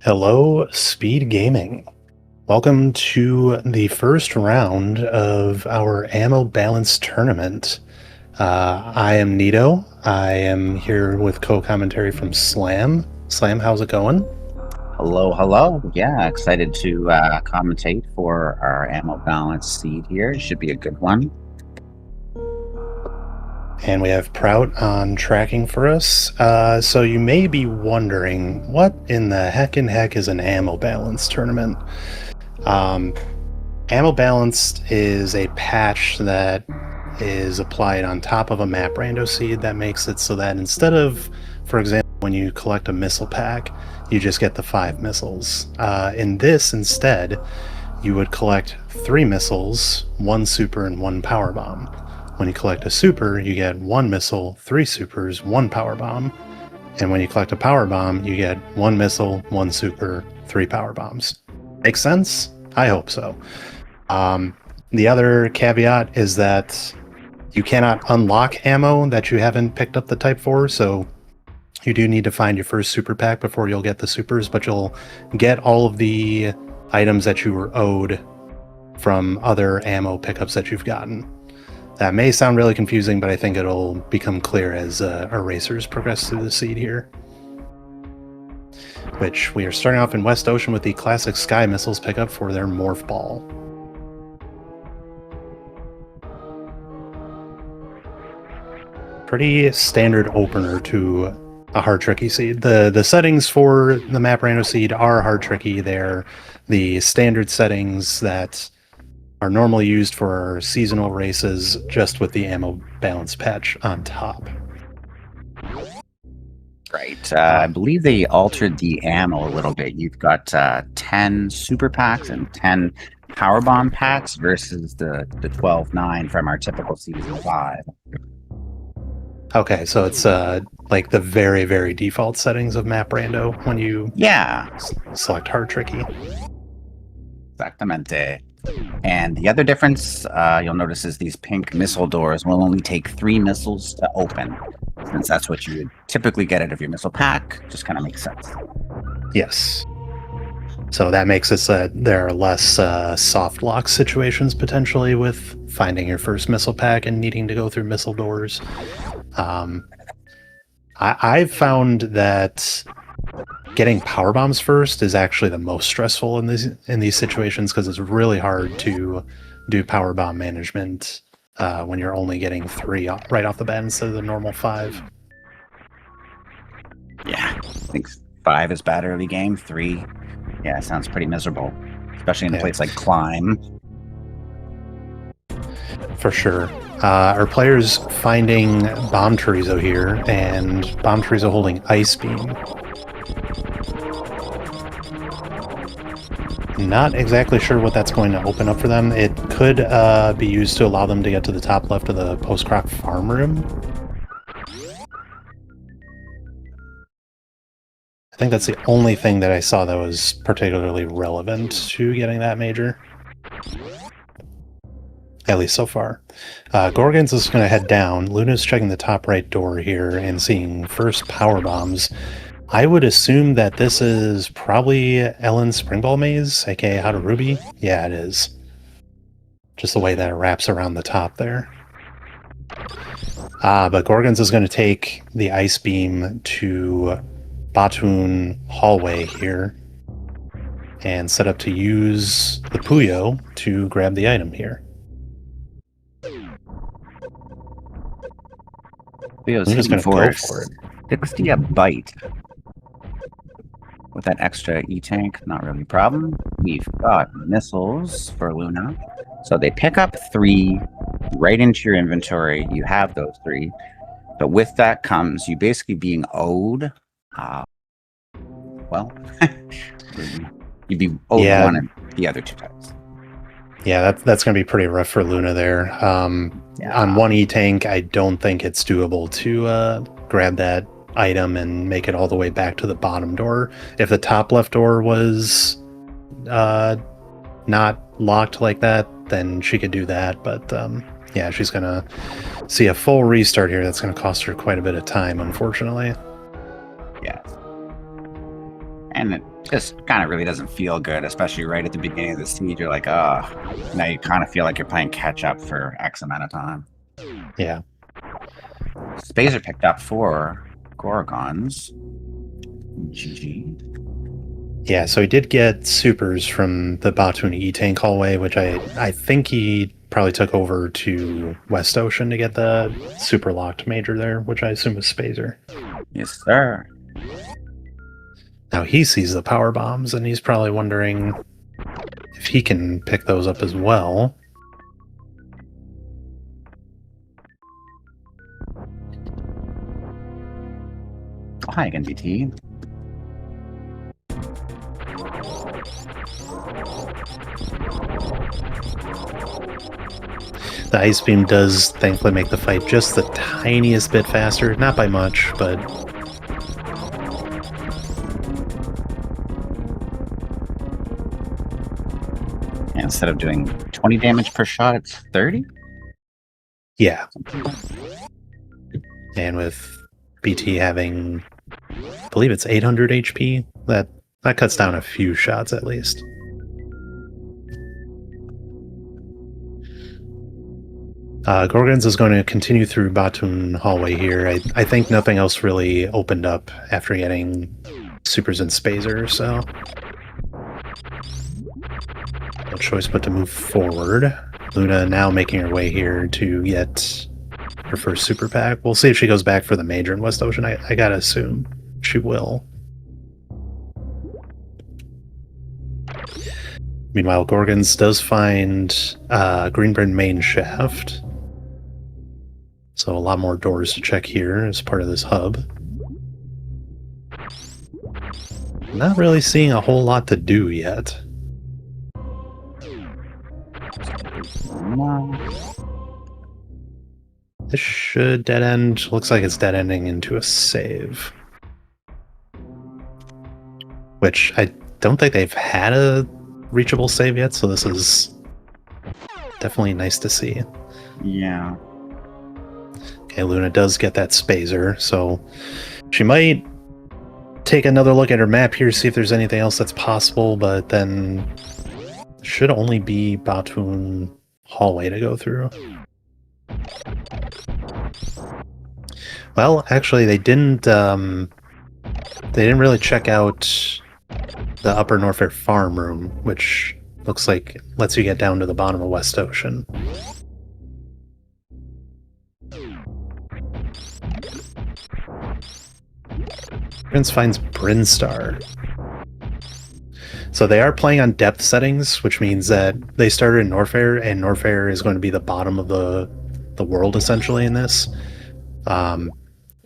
Hello, Speed Gaming. Welcome to the first round of our ammo balance tournament. I am Nito. I am here with co-commentary from Slam. Slam, how's it going? Hello, hello. Yeah, excited to commentate for our ammo balance seed here. Should be a good one. And we have Prout on tracking for us. So you may be wondering, what in the heck is an ammo balance tournament? Ammo balanced is a patch that is applied on top of a map rando seed that makes it so that instead of, for example, when you collect a missile pack, you just get the 5 missiles. In this, instead, you would collect 3 missiles, 1 super, and 1 power bomb. When you collect a super, you get 1 missile, 3 supers, 1 power bomb. And when you collect a power bomb, you get 1 missile, 1 super, 3 power bombs. Make sense? I hope so. The other caveat is that you cannot unlock ammo that you haven't picked up the type for, so you do need to find your first super pack before you'll get the supers, but you'll get all of the items that you were owed from other ammo pickups that you've gotten. That may sound really confusing, but I think it'll become clear as our racers progress through the seed here. Which we are starting off in West Ocean with the classic Sky Missiles pickup for their Morph Ball. Pretty standard opener to a hard tricky seed. The settings for the map rando seed are hard tricky. They're the standard settings that are normally used for seasonal races, just with the ammo balance patch on top. Right. I believe they altered the ammo a little bit. You've got 10 super packs and 10 power bomb packs versus the 12-9 from our typical season 5. Okay, so it's like the very, very default settings of map rando when you select hard tricky. Exactamente. And the other difference you'll notice is these pink missile doors will only take 3 missiles to open, since that's what you would typically get out of your missile pack. Just kind of makes sense. Yes. So that makes it so that there are less soft lock situations potentially with finding your first missile pack and needing to go through missile doors. I've found that getting power bombs first is actually the most stressful in these situations, because it's really hard to do power bomb management when you're only getting 3 right off the bat instead of the normal 5. Yeah, I think 5 is bad early game. 3, yeah, sounds pretty miserable, especially in a place like Climb. For sure. Our players finding Bomb Chorizo here, and Bomb Chorizo holding Ice Beam. Not exactly sure what that's going to open up for them. It could be used to allow them to get to the top left of the post-croc farm room. I think that's the only thing that I saw that was particularly relevant to getting that major. At least so far. Gorgonz is going to head down. Luna's checking the top right door here and seeing first power bombs. I would assume that this is probably Ellen's Springball Maze, aka How to Ruby. Yeah, it is. Just the way that it wraps around the top there. But Gorgonz is going to take the Ice Beam to Batoon Hallway here and set up to use the Puyo to grab the item here. I'm just going to go for it. 60 a bite. With that extra E-tank, not really a problem. We've got missiles for Luna. So they pick up 3 right into your inventory. You have those 3. But with that comes you basically being owed, well, you'd be owed one of the other 2 types. Yeah, that's going to be pretty rough for Luna there. On 1 E-tank, I don't think it's doable to grab that item and make it all the way back to the bottom door. If the top left door was not locked like that, then she could do that. But yeah, she's going to see a full restart here. That's going to cost her quite a bit of time, unfortunately. Yes. And it just kind of really doesn't feel good, especially right at the beginning of the siege. You're like, oh, now you kind of feel like you're playing catch up for X amount of time. Yeah. Spazer picked up 4 Gorgonz. GG. Yeah, so he did get supers from the Batun E-Tank hallway, which I think he probably took over to West Ocean to get the super locked major there, which I assume is Spazer. Yes, sir. Now he sees the power bombs, and he's probably wondering if he can pick those up as well. Oh, hi again, BT. The Ice Beam does thankfully make the fight just the tiniest bit faster, not by much, but Instead of doing 20 damage per shot, it's 30? yeah. And with BT having, I believe it's 800 HP, that cuts down a few shots at least. Gorgonz is going to continue through Batun hallway here. I think nothing else really opened up after getting supers and Spazer, so no choice but to move forward. Luna now making her way here to get her first super pack. We'll see if she goes back for the major in West Ocean. I gotta assume she will. Meanwhile, Gorgonz does find Greenburn main shaft. So a lot more doors to check here as part of this hub. Not really seeing a whole lot to do yet. This should dead end. Looks like it's dead ending into a save. Which I don't think they've had a reachable save yet, so this is definitely nice to see. Yeah. Okay, Luna does get that Spazer, so she might take another look at her map here, see if there's anything else that's possible, but then should only be Batun hallway to go through. Well, actually, they didn't really check out the Upper Norfair farm room, which looks like lets you get down to the bottom of West Ocean. Prince finds Brinstar. So they are playing on depth settings, which means that they started in Norfair, and Norfair is going to be the bottom of the world essentially in this.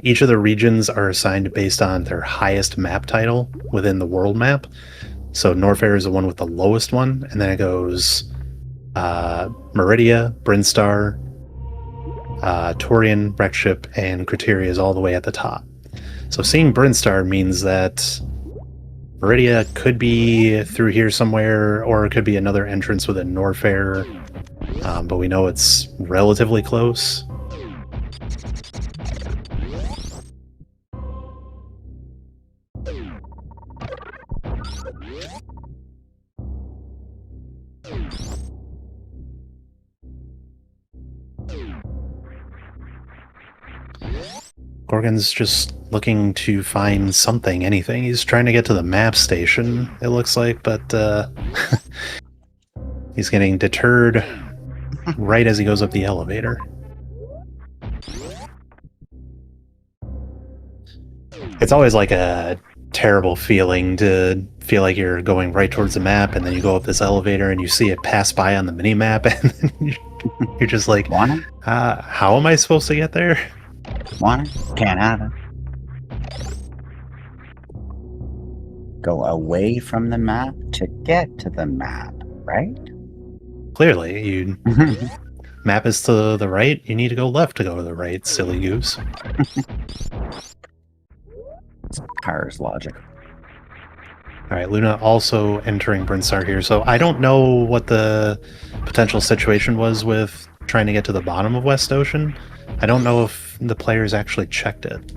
Each of the regions are assigned based on their highest map title within the world map. So Norfair is the one with the lowest one, and then it goes Meridia, Brinstar, Torian, Wreckship, and Criteria is all the way at the top. So seeing Brinstar means that Meridia could be through here somewhere, or it could be another entrance within Norfair, but we know it's relatively close. Gorgon's just looking to find something, anything. He's trying to get to the map station, it looks like, but he's getting deterred right as he goes up the elevator. It's always like a terrible feeling to feel like you're going right towards the map, and then you go up this elevator and you see it pass by on the mini-map, and then you're just like, how am I supposed to get there? Want it? Can't have it. Go away from the map to get to the map, right? Clearly, you map is to the right, you need to go left to go to the right, silly goose. It's Cars logic. Alright, Luna also entering Brinstar here, so I don't know what the potential situation was with trying to get to the bottom of West Ocean. I don't know if the players actually checked it.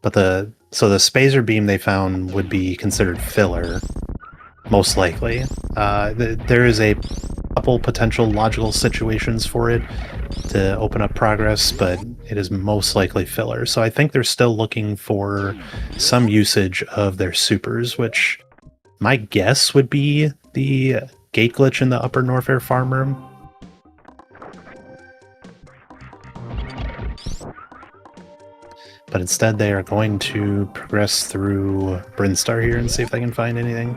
But the spacer beam they found would be considered filler, most likely. There is a couple potential logical situations for it to open up progress, but it is most likely filler. So I think they're still looking for some usage of their supers, which my guess would be the gate glitch in the Upper Norfair farm room. But instead they are going to progress through Brinstar here and see if they can find anything.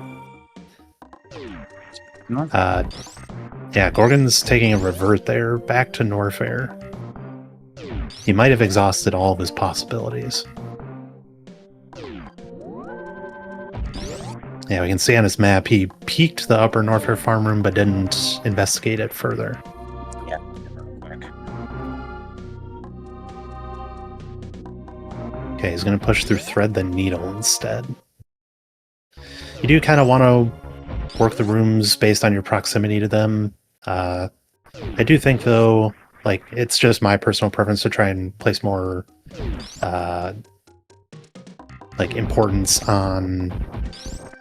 Yeah, Gorgon's taking a revert there, back to Norfair. He might have exhausted all of his possibilities. Yeah, we can see on his map he peeked the Upper Norfair farm room but didn't investigate it further. Yeah. Okay, he's going to push through Thread the Needle instead. You do kind of want to work the rooms based on your proximity to them. I do think, though, like, it's just my personal preference to try and place more, like, importance on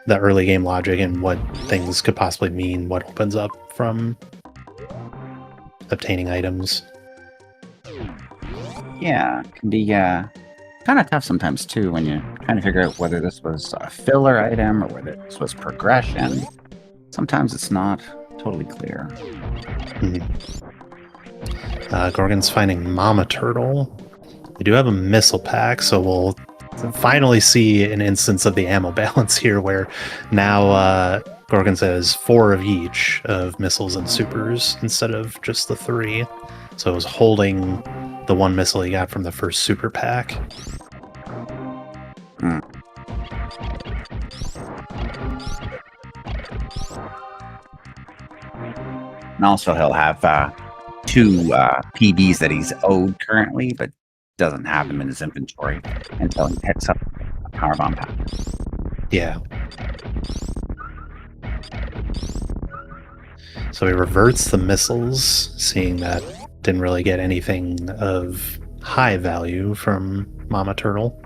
the early game logic and what things could possibly mean, what opens up from obtaining items. Yeah, it can be kind of tough sometimes, too, when you're trying to figure out whether this was a filler item or whether this was progression. Sometimes it's not totally clear. Gorgon's finding Mama Turtle. We do have a missile pack, so we'll finally see an instance of the ammo balance here, where now Gorgonz has 4 of each of missiles and supers instead of just the 3. So it was holding the 1 missile he got from the first super pack. And also he'll have 2 PBs that he's owed currently, but doesn't have them in his inventory until he picks up a power bomb pack. Yeah. So he reverts the missiles, seeing that didn't really get anything of high value from Mama Turtle.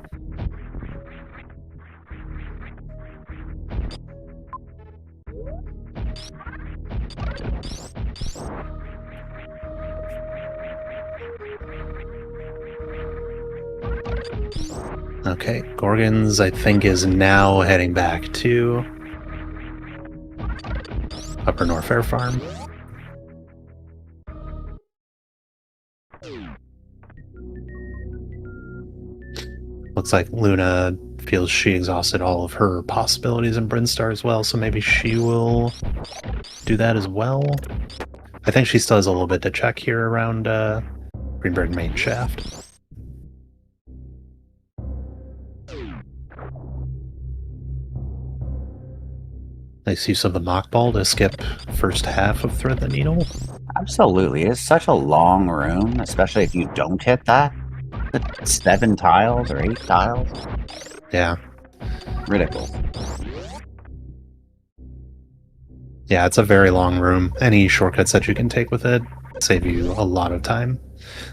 Okay, Gorgonz, I think, is now heading back to Upper Norfair Farm. Looks like Luna feels she exhausted all of her possibilities in Brinstar as well, so maybe she will do that as well. I think she still has a little bit to check here around Greenberg Main Shaft. Nice use of the mock ball to skip first half of Thread the Needle. Absolutely. It's such a long room, especially if you don't hit that. 7 tiles or 8 tiles. Yeah. Ridiculous. Yeah, it's a very long room. Any shortcuts that you can take with it save you a lot of time.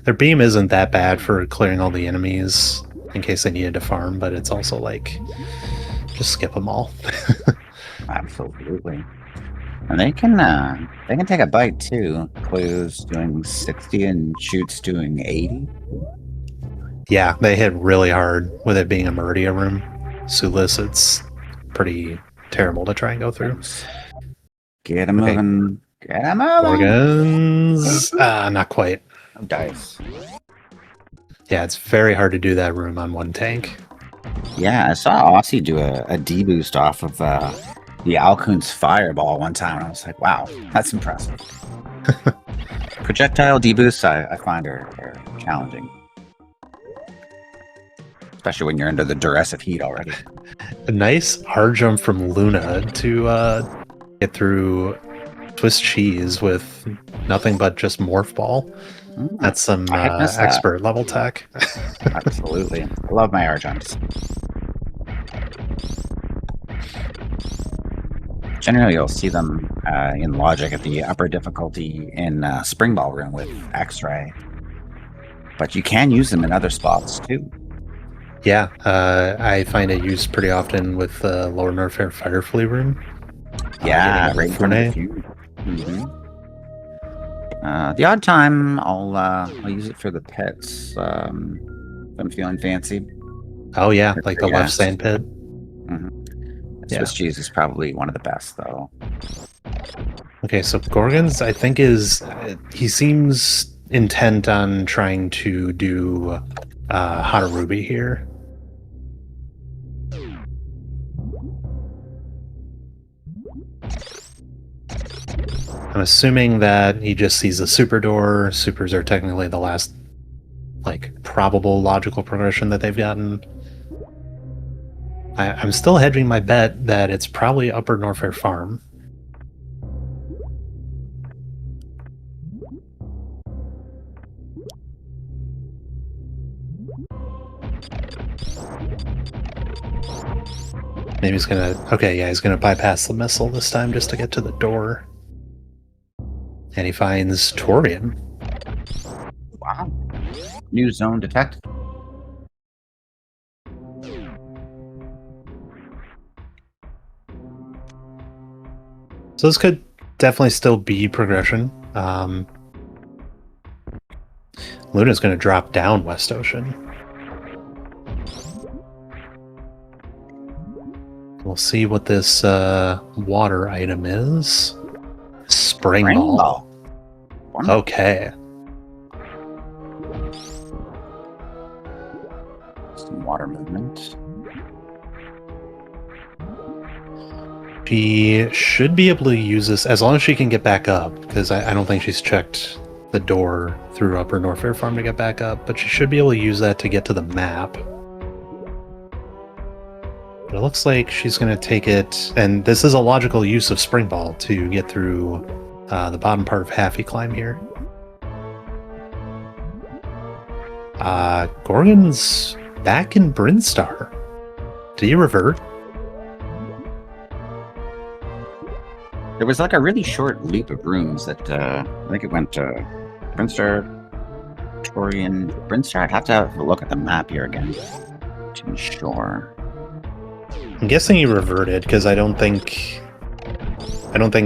Their beam isn't that bad for clearing all the enemies in case they needed to farm, but it's also like, just skip them all. Absolutely. And they can take a bite too. Clues doing 60 and Shoots doing 80. Yeah, they hit really hard with it being a Meridia room. Sulis, it's pretty terrible to try and go through. Get him moving. Get him moving. Gorgonz. Not quite. Oh, dice. Yeah, it's very hard to do that room on 1 tank. Yeah, I saw Aussie do a D-boost off of the Alkun's fireball one time, and I was like, wow, that's impressive. Projectile D-boosts I find are challenging. Especially when you're under the duress of heat already. A nice hard jump from Luna to get through Swiss cheese with nothing but just morph ball. That's some expert level tech. Absolutely. I love my air jumps. Generally, you'll see them in Logic at the upper difficulty in Spring Ball Room with X-Ray. But you can use them in other spots too. Yeah, I find it used pretty often with the Lower Norfair Fire Flea Room. Yeah, getting right in front of the Fune. fume. The odd time I'll use it for the pets. If I'm feeling fancy. Oh yeah, like the left Yes. sand pit. Yeah. Swiss cheese is probably one of the best, though. Okay, so Gorgonz, I think he seems intent on trying to do Hanarubi here. I'm assuming that he just sees the super door. Supers are technically the last, like, probable logical progression that they've gotten. I'm still hedging my bet that it's probably Upper Norfair Farm. Maybe he's gonna... Okay, yeah, he's gonna bypass the missile this time just to get to the door. And he finds Torian. Wow. New zone detected. So this could definitely still be progression. Luna's going to drop down West Ocean. We'll see what this water item is. Spring ball. Okay. Some water movement. She should be able to use this as long as she can get back up, because I don't think she's checked the door through Upper Norfair Farm to get back up, but she should be able to use that to get to the map. But it looks like she's going to take it, and this is a logical use of Spring Ball to get through the bottom part of Halfy Climb here. Gorgon's back in Brinstar. Did he revert? There was like a really short loop of rooms that I think it went to Brinstar, Torian, Brinstar. I'd have to have a look at the map here again to be sure. I'm guessing he reverted because I don't think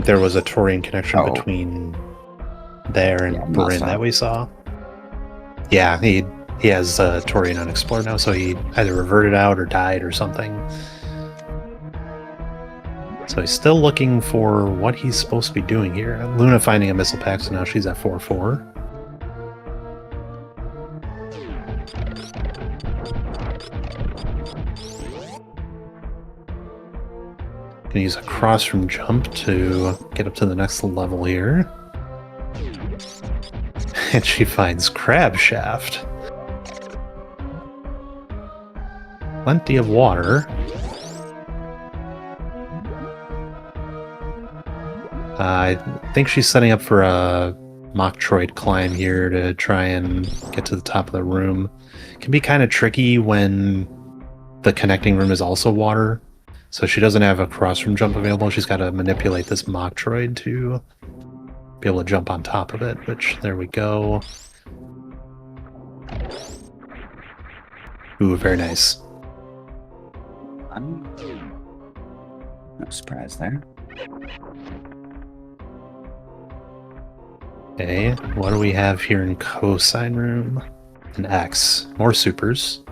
there was a Torian connection between there and Bryn that we saw. Yeah, he has Torian unexplored now, so he either reverted out or died or something. So he's still looking for what he's supposed to be doing here. Luna finding a missile pack, so now she's at 4-4. Gonna use a cross from jump to get up to the next level here. And she finds Crab Shaft. Plenty of water. I think she's setting up for a Metroid climb here to try and get to the top of the room. It can be kind of tricky when the connecting room is also water. So she doesn't have a cross-room jump available. She's got to manipulate this Metroid to be able to jump on top of it, which, there we go. Ooh, very nice. No surprise there. Okay, what do we have here in cosine room? An X. More supers.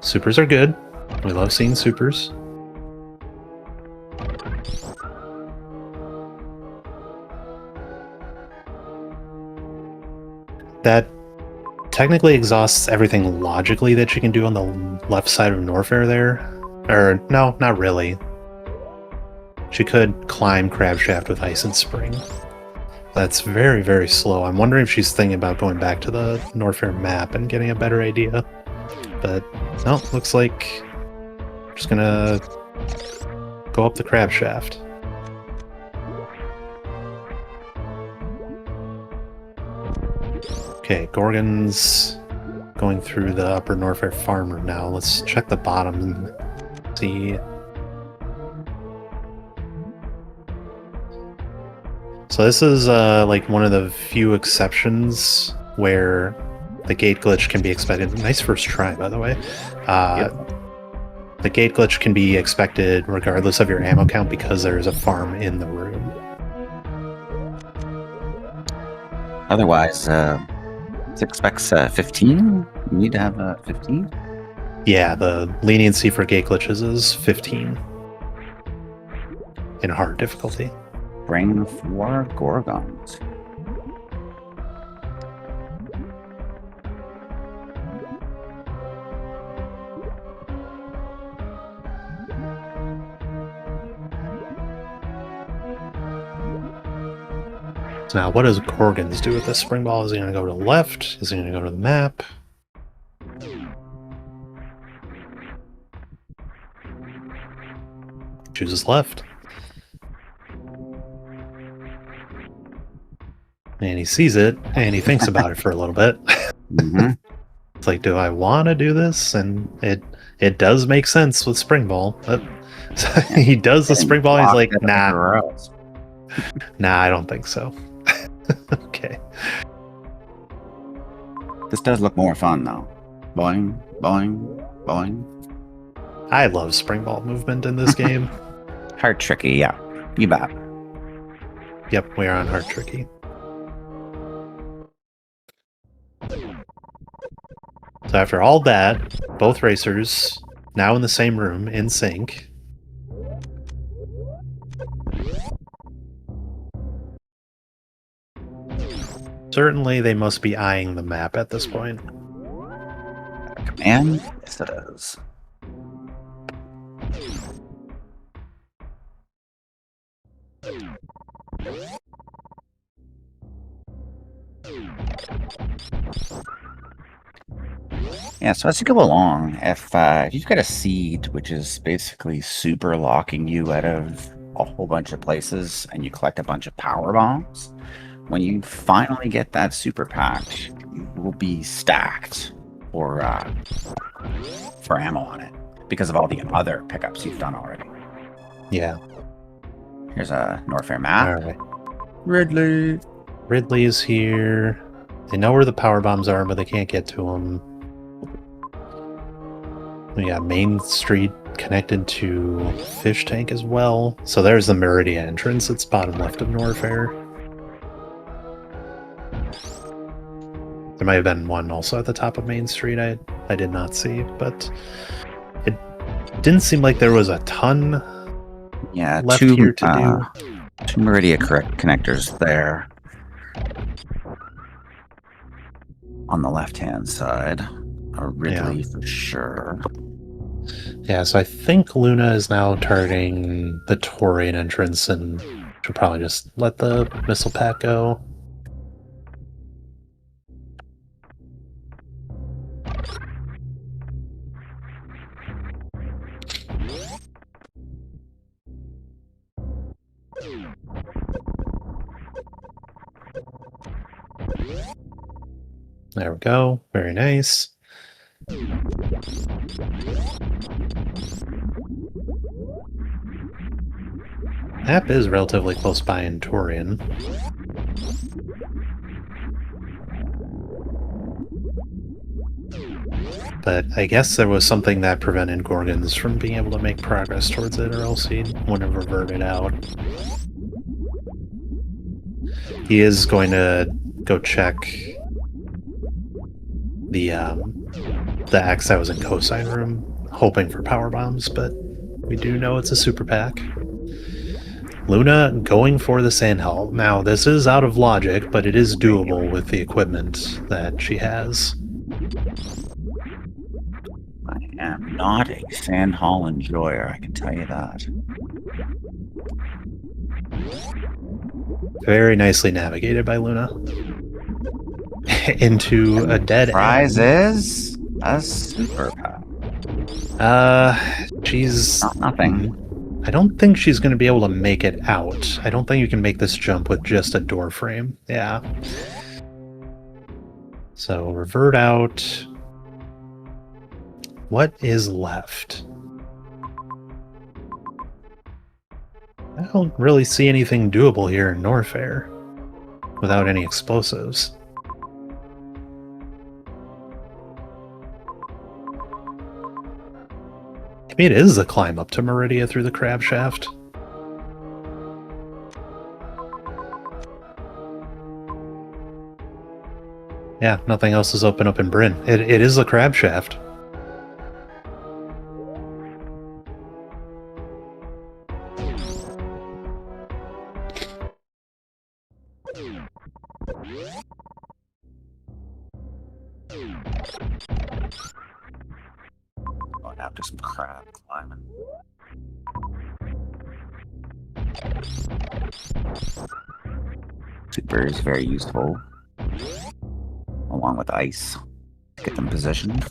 Supers are good. We love seeing supers. That technically exhausts everything logically that you can do on the left side of Norfair there. Or, no, not really. She could climb Crab Shaft with Ice and Spring. That's very, very slow. I'm wondering if she's thinking about going back to the Norfair map and getting a better idea. But, no, looks like we're just gonna go up the Crab Shaft. Okay, Gorgon's going through the Upper Norfair farm room now. Let's check the bottom and see. So this is like one of the few exceptions where the gate glitch can be expected. Nice first try, by the way. The gate glitch can be expected regardless of your ammo count because there is a farm in the room. Otherwise, it expects 15. You need to have a 15. Yeah, the leniency for gate glitches is 15 in hard difficulty. Bring 4 Gorgonz. So now, what does Gorgonz do with this spring ball? Is he going to go to the left? Is he going to go to the map? Chooses left. And he sees it, and he thinks about it for a little bit. Mm-hmm. It's like, do I want to do this? And it does make sense with spring ball. But so he does the spring ball, and he's like, nah. Nah, I don't think so. Okay. This does look more fun, though. Boing, boing, boing. I love spring ball movement in this game. Hard tricky, yeah. You bet. Yep, we're on hard tricky. So after all that, both racers now in the same room, in sync. Certainly they must be eyeing the map at this point. Command says. Yeah, so as you go along, if you've got a seed which is basically super locking you out of a whole bunch of places and you collect a bunch of power bombs, when you finally get that super pack, you will be stacked for ammo on it because of all the other pickups you've done already. Yeah. Here's a Norfair map. All right. Ridley. Ridley is here. They know where the power bombs are, but they can't get to them. We got Main Street connected to Fish Tank as well. So there's the Meridian entrance. It's bottom left of Norfair. There might have been one also at the top of Main Street I did not see, but it didn't seem like there was a ton left here to do. 2 Meridian connectors there. On the left-hand side. Or Ridley for sure. Yeah, so I think Luna is now targeting the Taurian entrance and should probably just let the missile pack go. There we go. Very nice. Map is relatively close by in Taurian. But I guess there was something that prevented Gorgonz from being able to make progress towards it, or else he would have reverted out. He is going to go check the X that was in Cosine room, hoping for power bombs, but we do know it's a super pack. Luna going for the Sandhull. Now, this is out of logic, but it is doable with the equipment that she has. I am not a Sandhall enjoyer, I can tell you that. Very nicely navigated by Luna. Into a dead Prize end. is a super pack. She's... Not nothing. I don't think she's going to be able to make it out. I don't think you can make this jump with just a door frame. Yeah. So, revert out. What is left? I don't really see anything doable here in Norfair without any explosives. Maybe it is the climb up to Meridia through the crab shaft. Yeah, nothing else is open up in Bryn. It is the crab shaft. Going after some crab climbing. Super is very useful, along with ice, to get them positioned.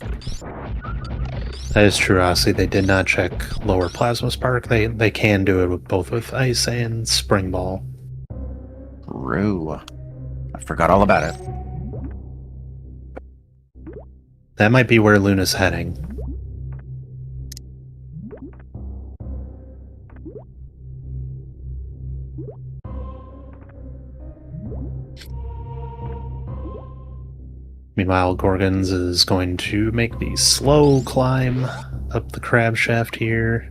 That is true, honestly. They did not check lower plasma spark. They can do it with both with ice and spring ball. Roo. I forgot all about it. That might be where Luna's heading. Meanwhile, Gorgonz is going to make the slow climb up the crab shaft here.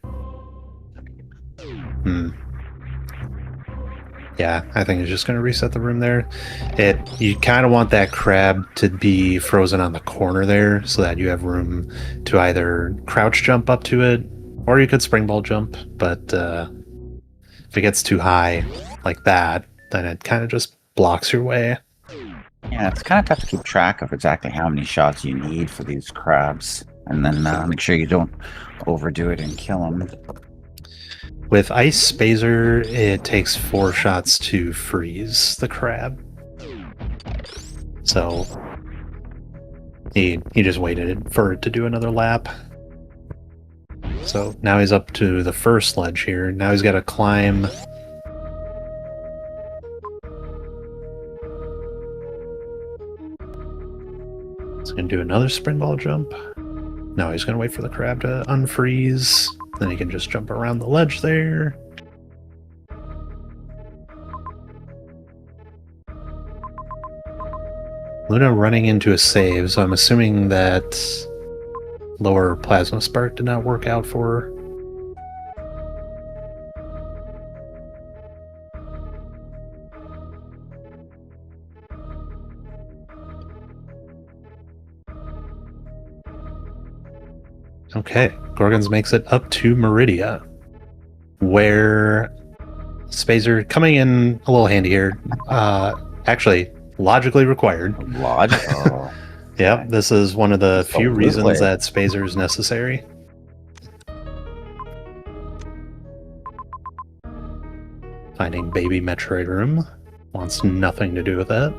Yeah, I think it's just going to reset the room there. You kind of want that crab to be frozen on the corner there so that you have room to either crouch jump up to it, or you could spring ball jump, but if it gets too high like that, then it kind of just blocks your way. Yeah, it's kind of tough to keep track of exactly how many shots you need for these crabs, and then make sure you don't overdo it and kill them. With Ice Spazer, it takes 4 shots to freeze the crab. So he just waited for it to do another lap. So now he's up to the first ledge here. Now he's got to climb. He's going to do another spring ball jump. No, he's going to wait for the crab to unfreeze. Then he can just jump around the ledge there. Luna running into a save, so I'm assuming that lower plasma spark did not work out for her. Okay, Gorgonz makes it up to Meridia, where Spazer coming in a little handy here. Actually, logically required. Logical. Yep, this is one of the few reasons that Spazer is necessary. Finding baby Metroid room wants nothing to do with that.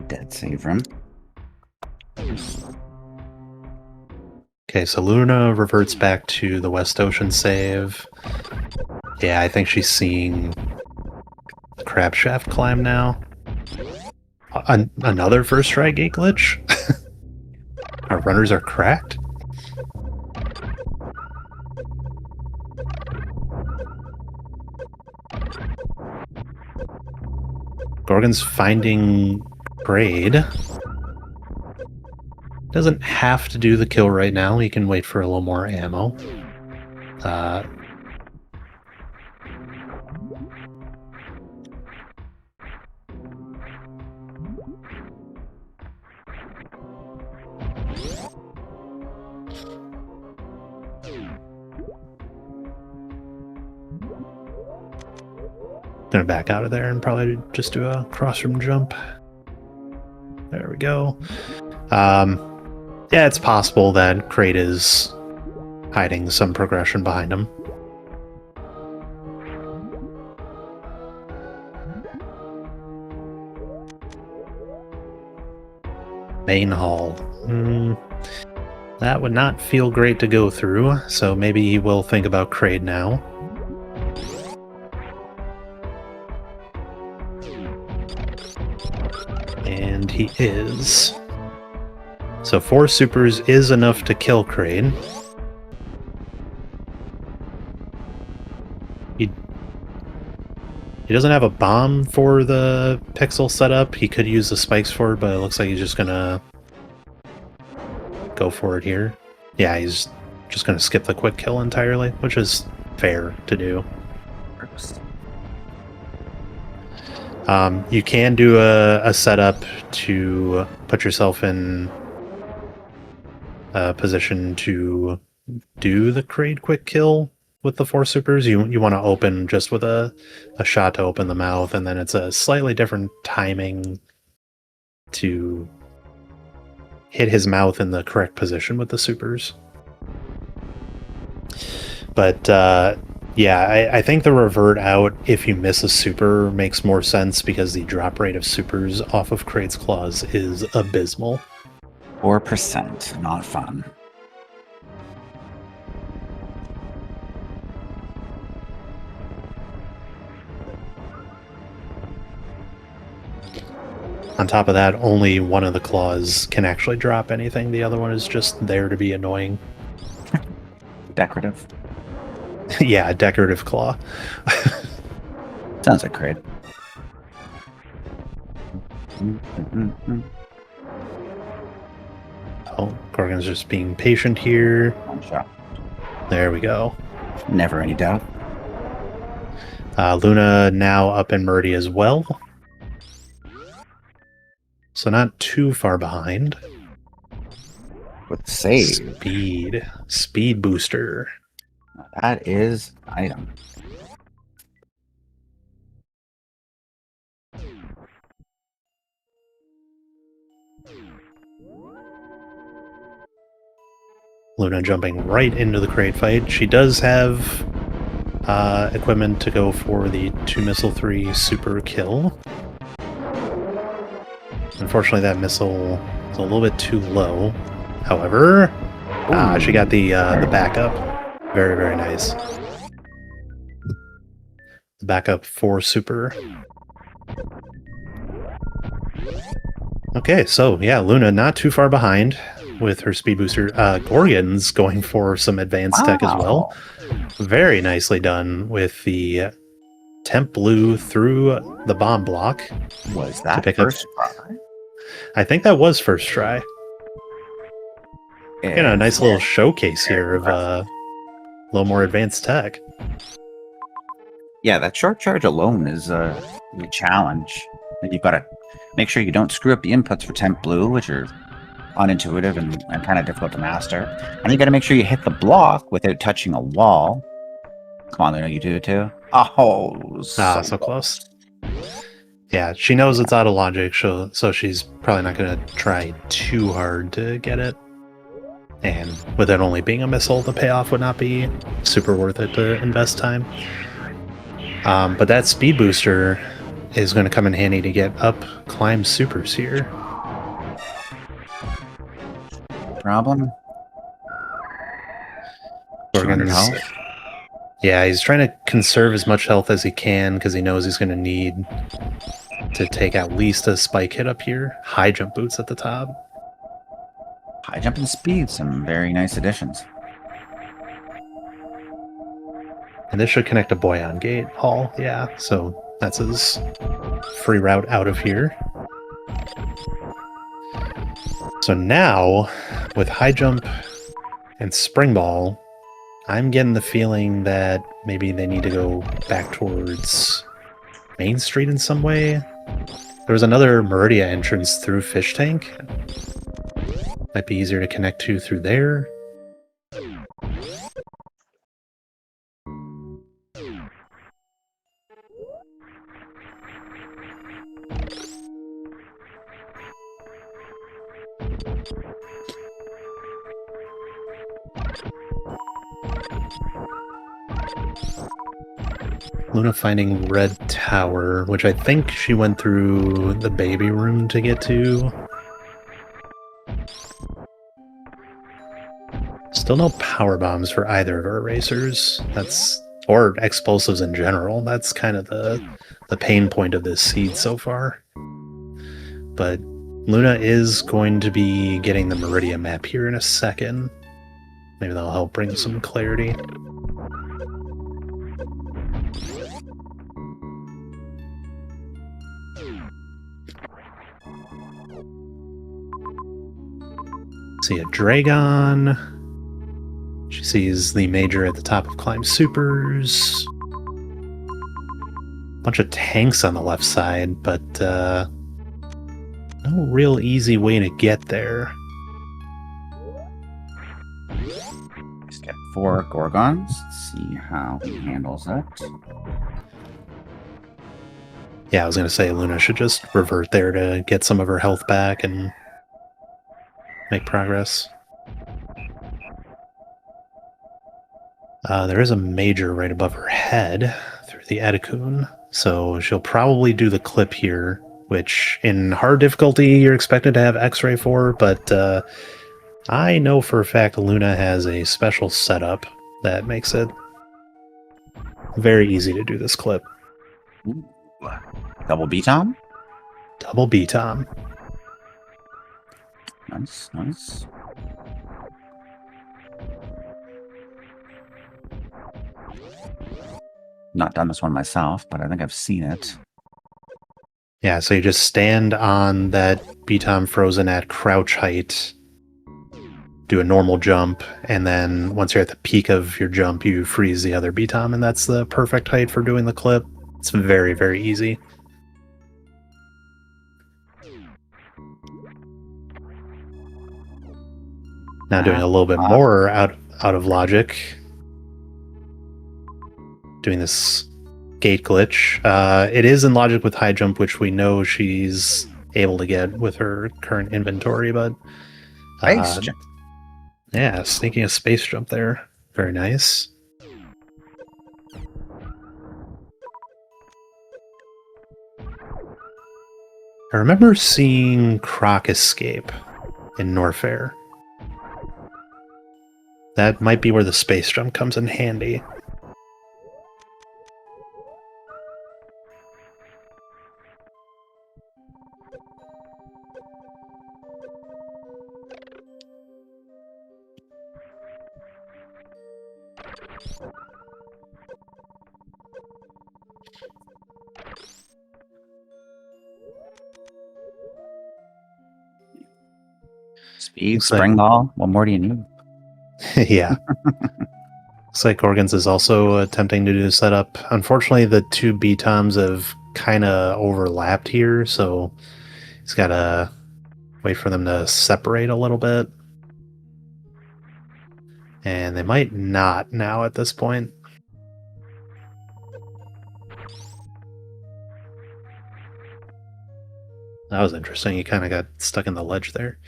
Dead save room. Okay, so Luna reverts back to the West Ocean save. Yeah, I think she's seeing the crab shaft climb now. Another first try gate glitch? Our runners are cracked? Gorgon's finding Braid. Doesn't have to do the kill right now. He can wait for a little more ammo. Gonna back out of there and probably just do a cross-room jump. There we go. Yeah, it's possible that Kraid is hiding some progression behind him. Main hall. That would not feel great to go through, so maybe he will think about Kraid now. And he is. So 4 supers is enough to kill Kraid. He doesn't have a bomb for the pixel setup. He could use the spikes for it, but it looks like he's just gonna go for it here. Yeah, he's just gonna skip the quick kill entirely, which is fair to do. You can do a setup to put yourself in a position to do the crate quick kill with the 4 supers. You want to open just with a shot to open the mouth, and then it's a slightly different timing to hit his mouth in the correct position with the supers. But yeah, I think the revert out if you miss a super makes more sense because the drop rate of supers off of Kraid's Claws is abysmal. 4%, not fun. On top of that, only one of the claws can actually drop anything. The other one is just there to be annoying. Decorative. Yeah, a decorative claw. Sounds like Kraid. Oh, Gorgon's just being patient here. One shot. There we go. Never any doubt. Luna now up in Murdy as well. So not too far behind. With save. Speed booster. That is item. Luna jumping right into the crate fight. She does have equipment to go for the 2 missile 3 super kill. Unfortunately, that missile is a little bit too low. However, she got the backup. Very, very nice. The backup for super. Okay, so yeah, Luna not too far behind with her speed booster. Gorgon's going for some advanced tech as well. Very nicely done with the temp blue through the bomb block. Was that first try? I think that was first try. You know, a nice little showcase here of a little more advanced tech. Yeah, that short charge alone is a challenge. And you've got to make sure you don't screw up the inputs for temp blue, which are unintuitive and kind of difficult to master. And you got to make sure you hit the block without touching a wall. Come on, Luna, you do it too. Oh, so close. Yeah, she knows it's out of logic, so she's probably not going to try too hard to get it. And with it only being a missile, the payoff would not be super worth it to invest time. But that speed booster is going to come in handy to get up climb supers here. Problem? Gorgonz, yeah, he's trying to conserve as much health as he can because he knows he's going to need to take at least a spike hit up here. High jump boots at the top. High jump and speed, some very nice additions. And this should connect to Boyan Gate Hall, yeah, so that's his free route out of here. So now, with high jump and spring ball, I'm getting the feeling that maybe they need to go back towards Main Street in some way. There was another Meridia entrance through Fish Tank. Might be easier to connect to through there. Luna finding Red Tower, which I think she went through the baby room to get to. Still no power bombs for either of our racers. Or explosives in general. That's kind of the pain point of this seed so far. But Luna is going to be getting the Meridia map here in a second. Maybe that'll help bring some clarity. See a Dragon. She sees the Major at the top of Climb Supers. Bunch of tanks on the left side, but no real easy way to get there. Let's get 4 Gorgonz. See how he handles it. Yeah, I was going to say Luna should just revert there to get some of her health back and make progress. There is a Major right above her head through the Edikun, so she'll probably do the clip here, which in hard difficulty you're expected to have X-ray for, but I know for a fact Luna has a special setup that makes it very easy to do this clip. Ooh. Double B-Tom? Double B-Tom. Nice, nice. Not done this one myself, but I think I've seen it. Yeah, so you just stand on that B-Tom frozen at crouch height, do a normal jump, and then once you're at the peak of your jump, you freeze the other B-Tom, and that's the perfect height for doing the clip. It's very, very easy. Now doing a little bit more out of logic. Doing this gate glitch. It is in logic with high jump, which we know she's able to get with her current inventory, but yeah, sneaking a space jump there. Very nice. I remember seeing Croc escape in Norfair. That might be where the space jump comes in handy. Speed, spring ball. What more do you need? Yeah. Looks like Gorgonz is also attempting to do the setup. Unfortunately, the two B-Toms have kind of overlapped here, so he's got to wait for them to separate a little bit. And they might not now at this point. That was interesting. He kind of got stuck in the ledge there.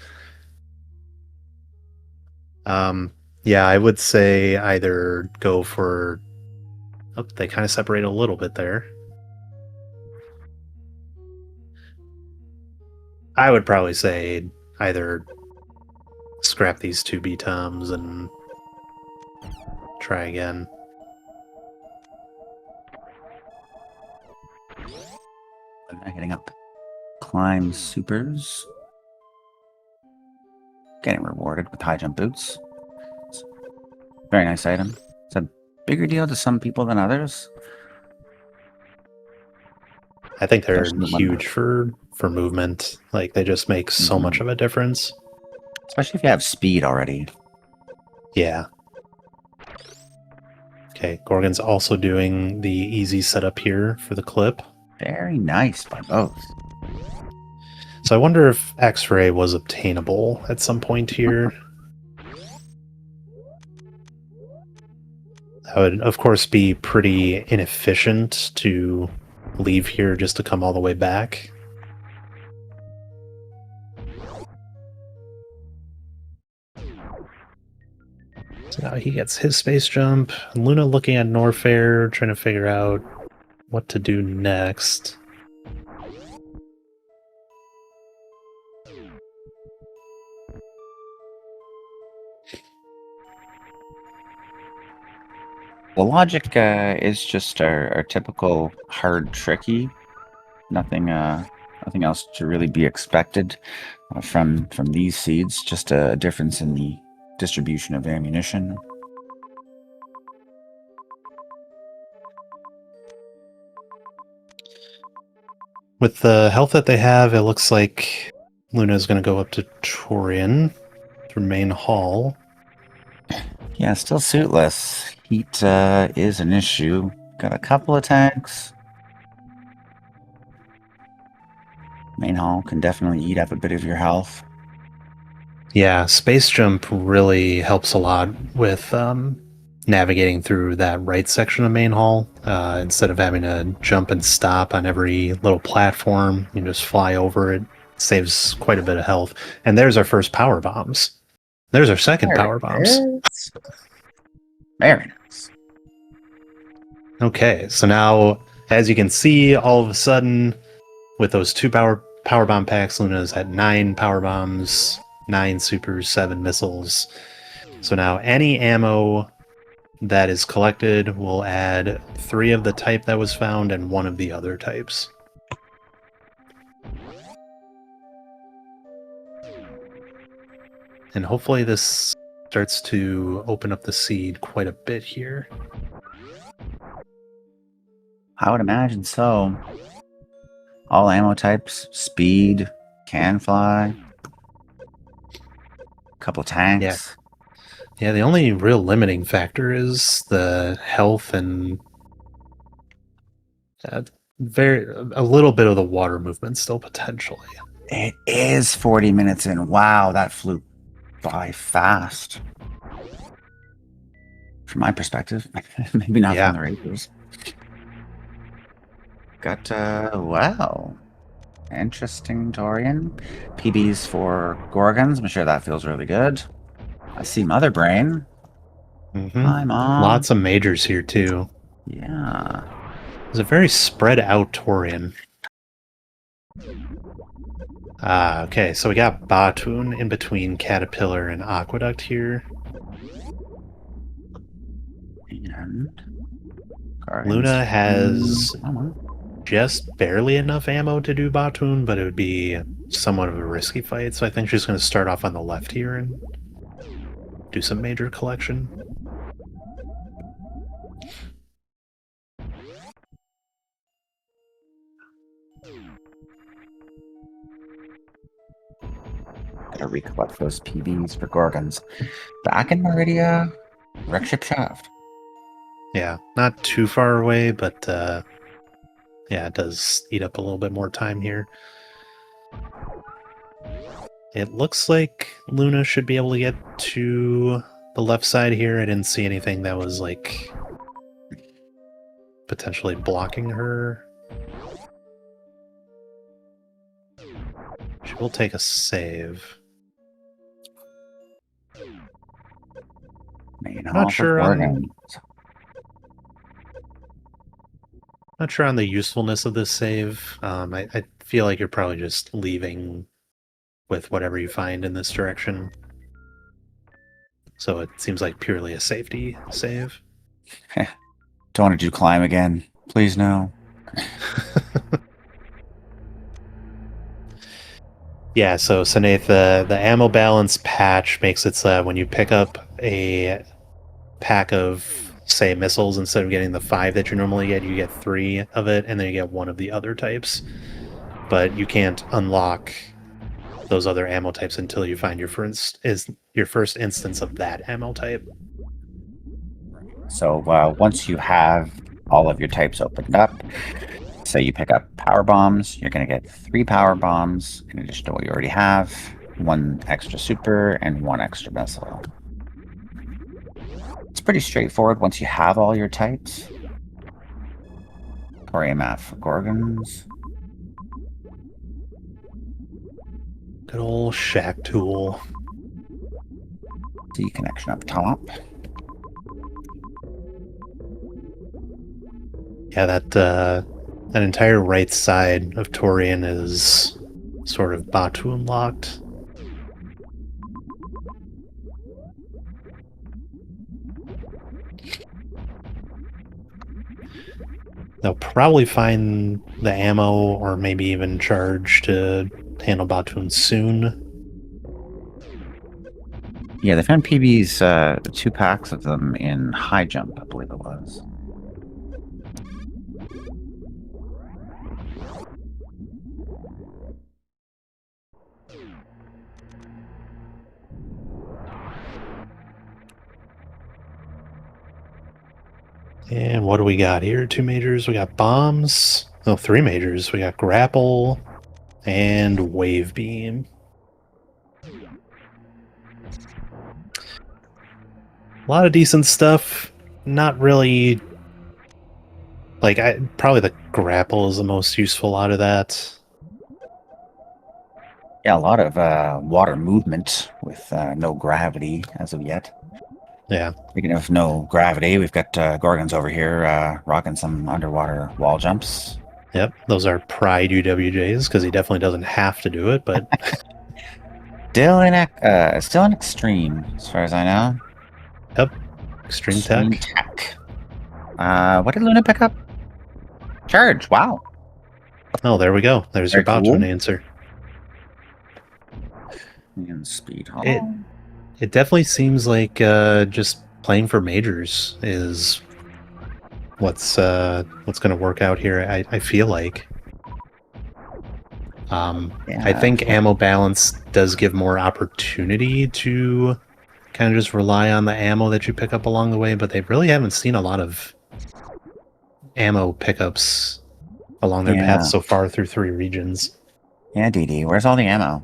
Yeah, I would say either go for... Oh, they kind of separate a little bit there. I would probably say either scrap these two B-Toms and try again. Hitting up Climb Supers. Getting rewarded with high jump boots. Very nice item. It's a bigger deal to some people than others. I think they're huge for movement. Like, they just make so much of a difference. Especially if you have speed already. Yeah. Okay, Gorgon's also doing the easy setup here for the clip. Very nice by both. So I wonder if X-ray was obtainable at some point here. That would, of course, be pretty inefficient to leave here just to come all the way back. So now he gets his space jump. Luna looking at Norfair, trying to figure out what to do next. The logic is just our typical hard tricky. Nothing else to really be expected from these seeds. Just a difference in the distribution of ammunition. With the health that they have, it looks like Luna's going to go up to Torian through main hall. Yeah, still suitless. Heat is an issue. Got a couple of tanks. Main hall can definitely eat up a bit of your health. Yeah, space jump really helps a lot with navigating through that right section of main hall. Instead of having to jump and stop on every little platform, you just fly over it. Saves quite a bit of health. And there's our first power bombs. There's our second power bombs. Very nice. Okay, so now, as you can see, all of a sudden, with those two power bomb packs, Luna's at 9 power bombs, 9 supers, 7 missiles. So now any ammo that is collected will add 3 of the type that was found and 1 of the other types. And hopefully this starts to open up the seed quite a bit here. I would imagine so. All ammo types, speed, can fly, couple tanks. Yeah, the only real limiting factor is the health and a little bit of the water movement still potentially. It is 40 minutes in. Wow, that flew by fast. From my perspective, maybe not from the racers. Got wow, interesting Torian. PBs for Gorgonz. I'm sure that feels really good. I see Mother Brain. Hi, Mom. Lots of majors here too. Yeah. It's a very spread out Torian. Okay, so we got Batoon in between Caterpillar and Aqueduct here. And Luna has just barely enough ammo to do Batoon, but it would be somewhat of a risky fight, so I think she's going to start off on the left here and do some major collection. Gotta recollect those PBs for Gorgonz. Back in Meridia, wreck ship shaft. Yeah, not too far away, but yeah, it does eat up a little bit more time here. It looks like Luna should be able to get to the left side here. I didn't see anything that was like potentially blocking her. She will take a save. Not sure on the usefulness of this save. I feel like you're probably just leaving with whatever you find in this direction. So it seems like purely a safety save. Don't want to do climb again. Please no. Yeah, so Sanath, the ammo balance patch makes it so that when you pick up a pack of, say, missiles, instead of getting the 5 that you normally get, you get 3 of it, and then you get 1 of the other types. But you can't unlock those other ammo types until you find your first instance of that ammo type. So once you have all of your types opened up, so you pick up power bombs, you're going to get 3 power bombs in addition to what you already have, 1 extra super, and 1 extra missile. It's pretty straightforward once you have all your types. Torian map for Gorgonz. Good old shack tool. C connection up top. Yeah, that entire right side of Torian is sort of Batoon locked. They'll probably find the ammo or maybe even charge to handle Batoon soon. Yeah, they found PBs, 2 packs of them in high jump, I believe it was. And what do we got here? 2 majors. We got bombs. No, 3 majors. We got grapple and wave beam. A lot of decent stuff. Not really. Like, probably the grapple is the most useful out of that. Yeah, a lot of water movement with no gravity as of yet. Yeah. Speaking of no gravity, we've got Gorgonz over here rocking some underwater wall jumps. Yep. Those are pride UWJs because he definitely doesn't have to do it, but Still in extreme, as far as I know. yep. Extreme tech. tech. What did Luna pick up? Charge. Wow. Oh, there we go. There's Very your Baotuan cool. answer. And speed. It definitely seems like just playing for majors is what's going to work out here. I feel like. I think ammo balance does give more opportunity to kind of just rely on the ammo that you pick up along the way, but they really haven't seen a lot of ammo pickups along their path so far through 3 regions. Yeah, DD, where's all the ammo?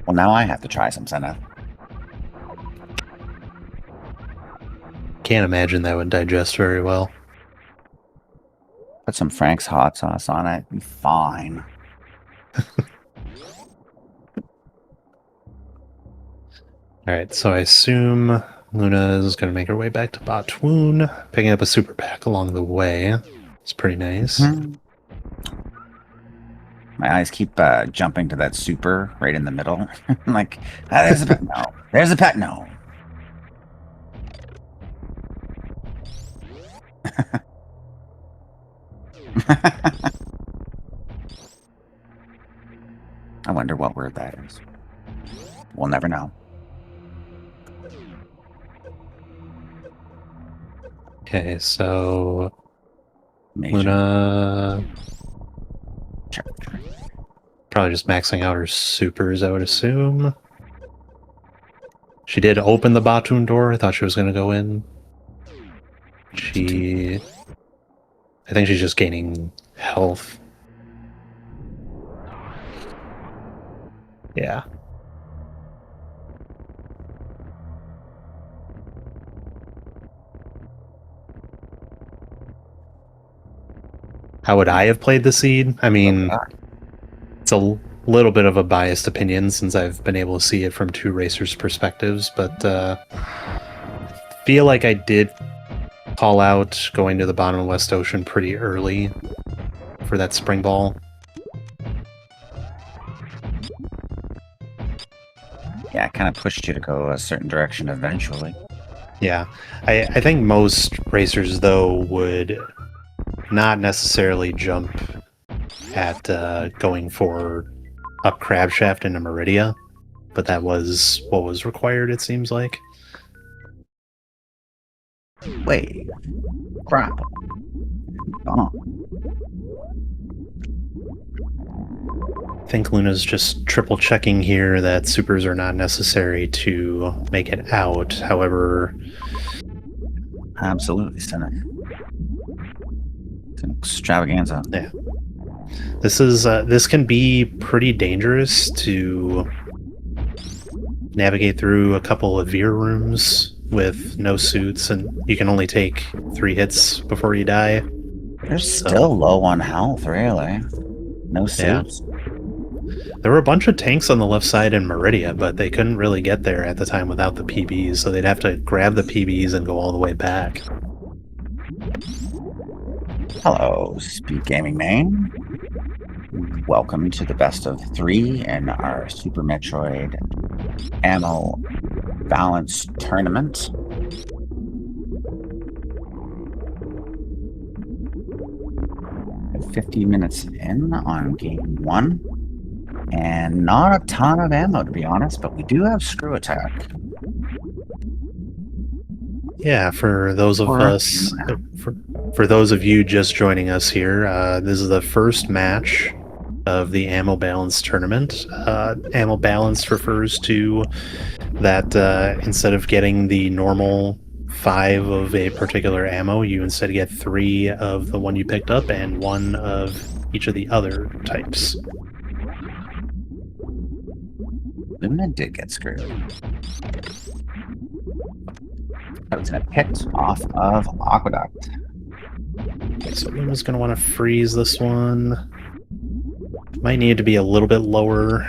Well, now I have to try some Senna. Can't imagine that would digest very well. Put some Frank's hot sauce on it. Be fine. Alright, so I assume Luna is going to make her way back to Baotuan, picking up a super pack along the way. It's pretty nice. My eyes keep jumping to that super right in the middle. I'm like, there's a pet. No. There's a pet. No. I wonder what word that is. We'll never know. Okay, so Major. Luna probably just maxing out her supers, I would assume. She did open the Baotuan door. I thought she was going to go in. I think she's just gaining health. Yeah. How would I have played the seed? I mean, it's a little bit of a biased opinion since I've been able to see it from 2 racers' perspectives, but feel like I did call out going to the bottom of West Ocean pretty early for that spring ball. Yeah, it kind of pushed you to go a certain direction eventually. Yeah. I think most racers, though, would not necessarily jump at going for a crab shaft into Meridia, but that was what was required, it seems like. Wait. Crap. Oh. I think Luna's just triple checking here that supers are not necessary to make it out. However, Absolutely stunning. It's an extravaganza. Yeah. This can be pretty dangerous to navigate through a couple of veer rooms with no suits, and you can only take 3 hits before you die. They're still low on health, really. No suits. Yeah. There were a bunch of tanks on the left side in Meridia, but they couldn't really get there at the time without the PBs, so they'd have to grab the PBs and go all the way back. Hello, SpeedGaming main. Welcome to the best of 3 in our Super Metroid ammo balance tournament. At 50 minutes in on game 1. And not a ton of ammo, to be honest, but we do have screw attack. Yeah, for those of us, for those of you just joining us here, this is the first match of the ammo balance tournament. Ammo balance refers to that instead of getting the normal 5 of a particular ammo, you instead get 3 of the one you picked up and 1 of each of the other types. Luna did get screwed. I was gonna pick off of Aqueduct. Okay, so Luna's going to want to freeze this one. Might need to be a little bit lower.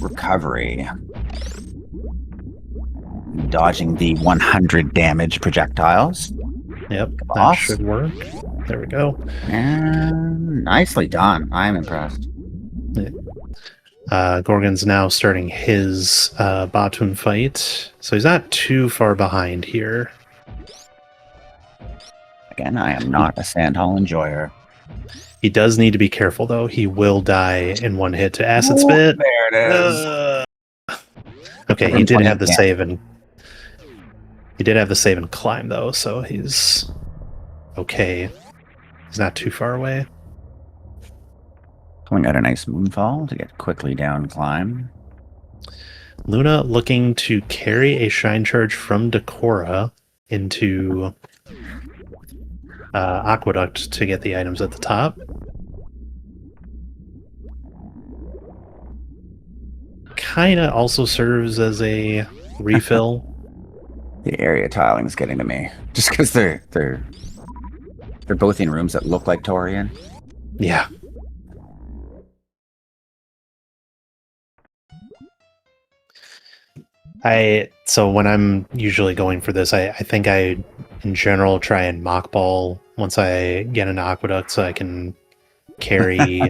Recovery. Dodging the 100 damage projectiles. Yep, that should work. There we go. And nicely done. I'm impressed. Gorgon's now starting his Batun fight, so he's not too far behind here. Again, I am not a Sandhall enjoyer. He does need to be careful, though. He will die in one hit to Acid Spit. There it is. Okay, he did have the save and climb, though, so he's okay. He's not too far away. Pulling out a nice moonfall to get quickly down climb. Luna looking to carry a Shine Charge from Decora into Aqueduct to get the items at the top. Kinda also serves as a refill. The area tiling is getting to me, just because they're both in rooms that look like Torian. Yeah. So when I'm usually going for this, I think I, in general, try and mock ball once I get an Aqueduct so I can carry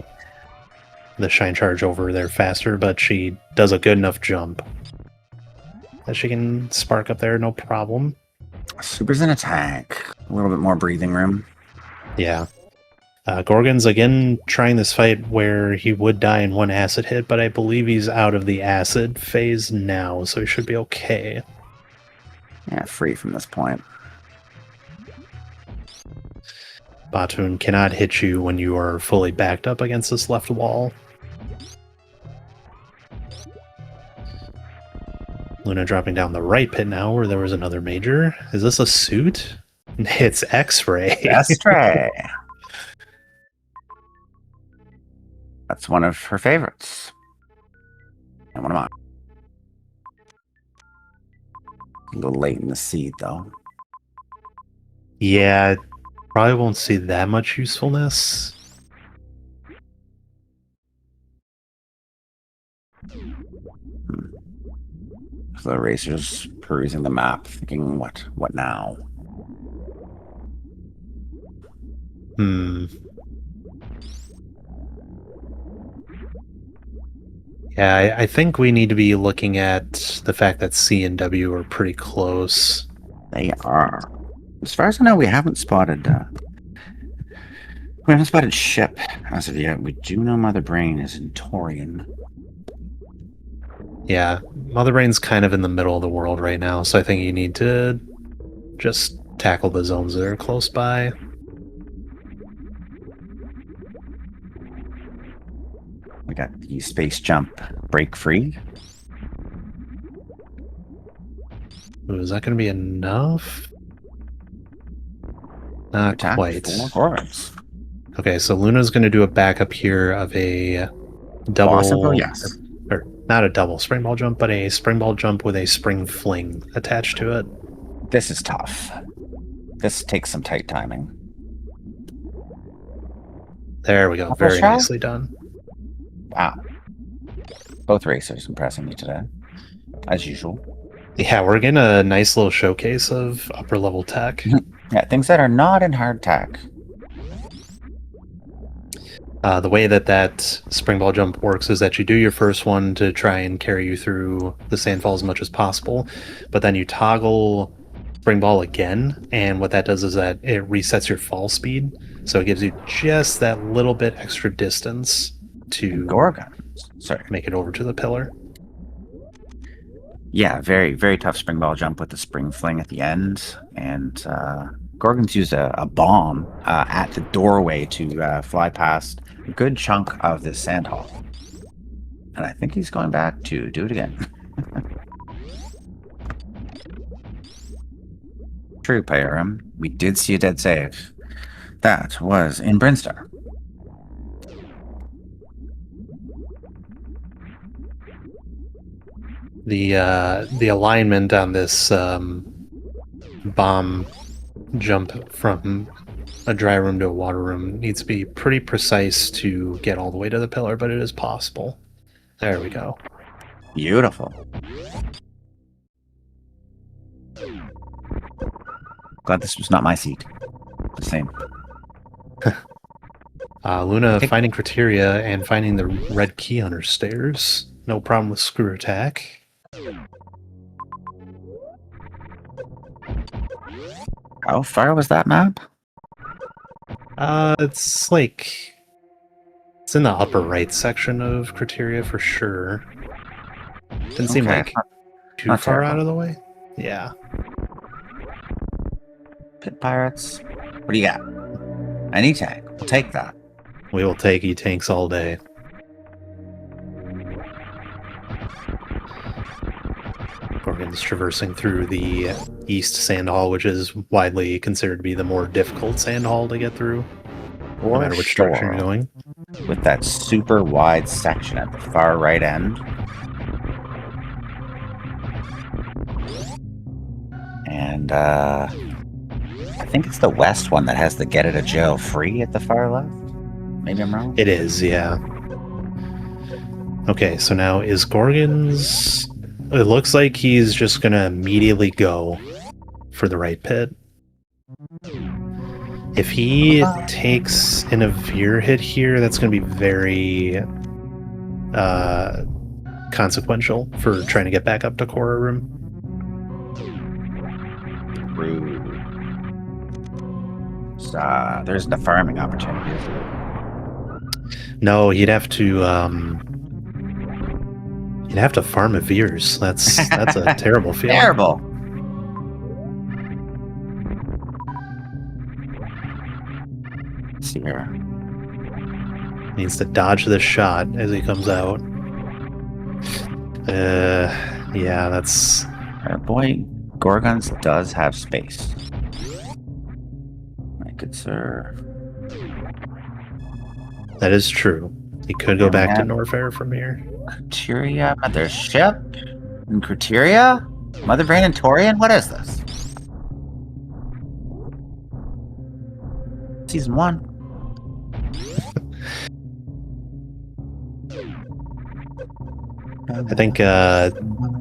the Shine Charge over there faster, but she does a good enough jump that she can spark up there, no problem. Super's in attack. A little bit more breathing room. Yeah. Gorgon's again trying this fight where he would die in one acid hit, but I believe he's out of the acid phase now, so he should be okay. Yeah, free from this point. Batun cannot hit you when you are fully backed up against this left wall. Luna dropping down the right pit now, where there was another major. Is this a suit? It's X-Ray. X-Ray. That's one of her favorites. And one of mine. A little late in the seed, though. Yeah, probably won't see that much usefulness. So the racer's perusing the map, thinking, what now? Yeah, I think we need to be looking at the fact that C and W are pretty close. They are. As far as I know, we haven't spotted ship as of yet. We do know Mother Brain is in Torian. Yeah, Mother Brain's kind of in the middle of the world right now, so I think you need to just tackle the zones that are close by. We got the space jump break free. Ooh, is that going to be enough? Not Attack quite. 4 chords. Okay, so Luna's going to do a backup here of a double... yes. Or not a double spring ball jump, but a spring ball jump with a spring fling attached to it. This is tough. This takes some tight timing. There we go. Very nicely done. Wow. Both racers impressing me today, as usual. Yeah, we're getting a nice little showcase of upper level tech. Yeah, things that are not in hard tech. The way that spring ball jump works is that you do your first one to try and carry you through the sandfall as much as possible, but then you toggle spring ball again, and what that does is that it resets your fall speed, so it gives you just that little bit extra distance to Gorgonz. Sorry. make it over to the pillar. Yeah, very, very tough spring ball jump with the spring fling at the end. And Gorgonz used a bomb at the doorway to fly past a good chunk of this sand hall. And I think he's going back to do it again. True, Pyram. We did see a dead save. That was in Brinstar. The alignment on this bomb jump from a dry room to a water room needs to be pretty precise to get all the way to the pillar, but it is possible. There we go. Beautiful. Glad this was not my seat. The same. Luna finding criteria and finding the red key on her stairs. No problem with screw attack. How far was that map? It's like... It's in the upper right section of criteria for sure. Didn't seem like too not far terrible. out of the way. Yeah. Pit Pirates. What do you got? Any tank. We'll take that. We will take E-tanks all day. Gorgonz traversing through the east sand hall, which is widely considered to be the more difficult sand hall to get through, no matter which direction you're going. With that super wide section at the far right end. And I think it's the west one that has the get out of jail free at the far left. Maybe I'm wrong. It is, yeah. Okay, so now is Gorgonz... It looks like he's just gonna immediately go for the right pit. If he takes an Avir hit here, that's gonna be very consequential for trying to get back up to Korra room. There's the farming opportunity. No, he'd have to farm Avirs. That's a terrible feeling. Terrible. Let's see here. Needs to dodge this shot as he comes out. Yeah, that's... Boy, Gorgonz does have space. My good sir. That is true. He could go back to Norfair from here. Criteria, Mothership, and Criteria? Mother Brain and Torian? What is this? Season 1. I think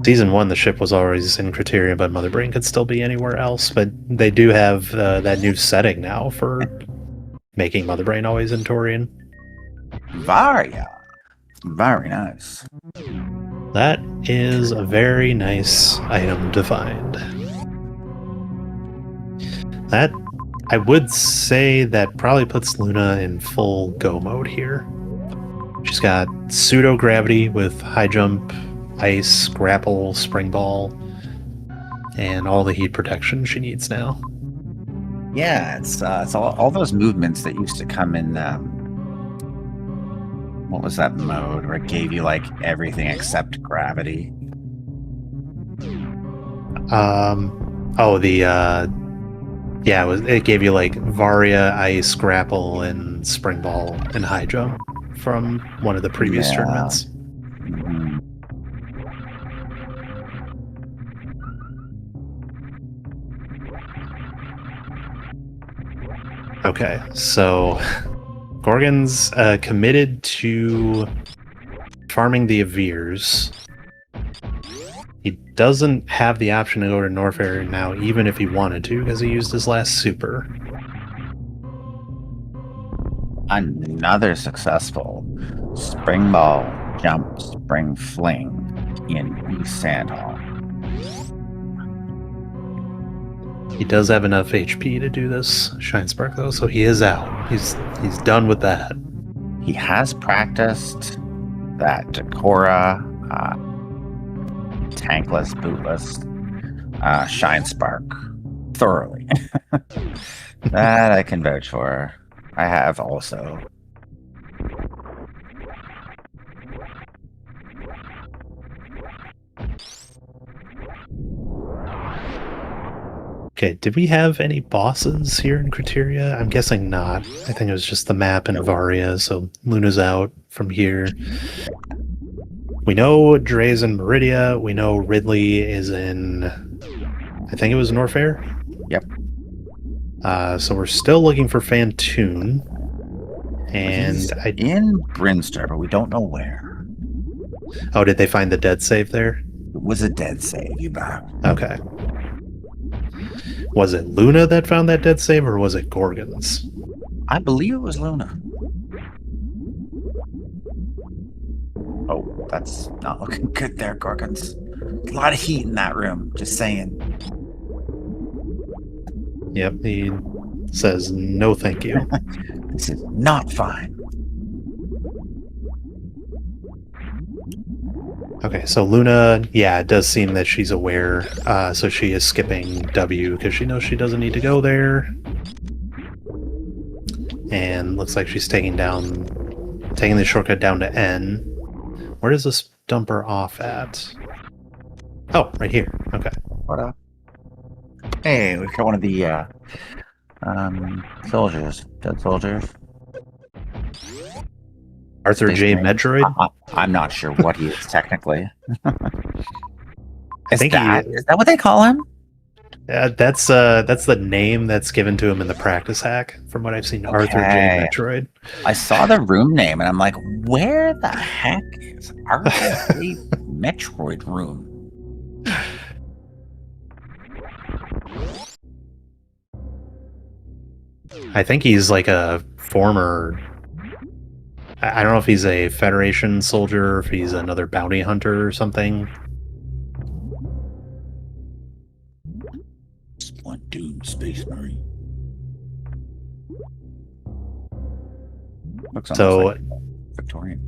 Season 1, the ship was always in Criteria, but Mother Brain could still be anywhere else. But they do have that new setting now for making Mother Brain always in Torian. Varia. Very nice. That is a very nice item to find. That, I would say that probably puts Luna in full go mode here. She's got pseudo-gravity with high jump, ice, grapple, spring ball, and all the heat protection she needs now. Yeah, it's all those movements that used to come in. What was that mode where it gave you like everything except gravity? It gave you like Varia, ice, grapple, and spring ball and high jump from one of the previous tournaments. Mm-hmm. Okay, so Gorgonz committed to farming the Avirs. He doesn't have the option to go to Norfair now, even if he wanted to, because he used his last super. Another successful spring ball, jump, spring fling in East Sand Hall. He does have enough HP to do this Shine Spark, though, so he is out. He's done with that. He has practiced that Dakora tankless, bootless Shine Spark thoroughly. That I can vouch for. I have also. Okay, did we have any bosses here in Criteria? I'm guessing not. I think it was just the map and Varia, so Luna's out from here. We know Dre's in Meridia. We know Ridley is in, I think it was Norfair? Yep. So we're still looking for Fantoon. And He's in Brinstar, but we don't know where. Oh, did they find the dead save there? It was a dead save, you bet. Okay. Was it Luna that found that dead save, or was it Gorgonz? I believe it was Luna. Oh, that's not looking good there, Gorgonz. A lot of heat in that room, just saying. Yep, he says no thank you. This is not fine. Okay, so Luna, yeah, it does seem that she's aware, so she is skipping W because she knows she doesn't need to go there. And looks like she's taking the shortcut down to N. Where does this dump her off at? Oh, right here. Okay. What up? Hey, we've got one of the soldiers, dead soldiers. Arthur J. Metroid? I'm not sure what he is technically. I think is that what they call him? That's the name that's given to him in the practice hack, from what I've seen. Okay. Arthur J. Metroid. I saw the room name and I'm like, where the heck is Arthur J. Metroid room? I think he's like a former... I don't know if he's a Federation soldier, or if he's another bounty hunter or something. Splatoon Space Marine. Looks so, like Victorian.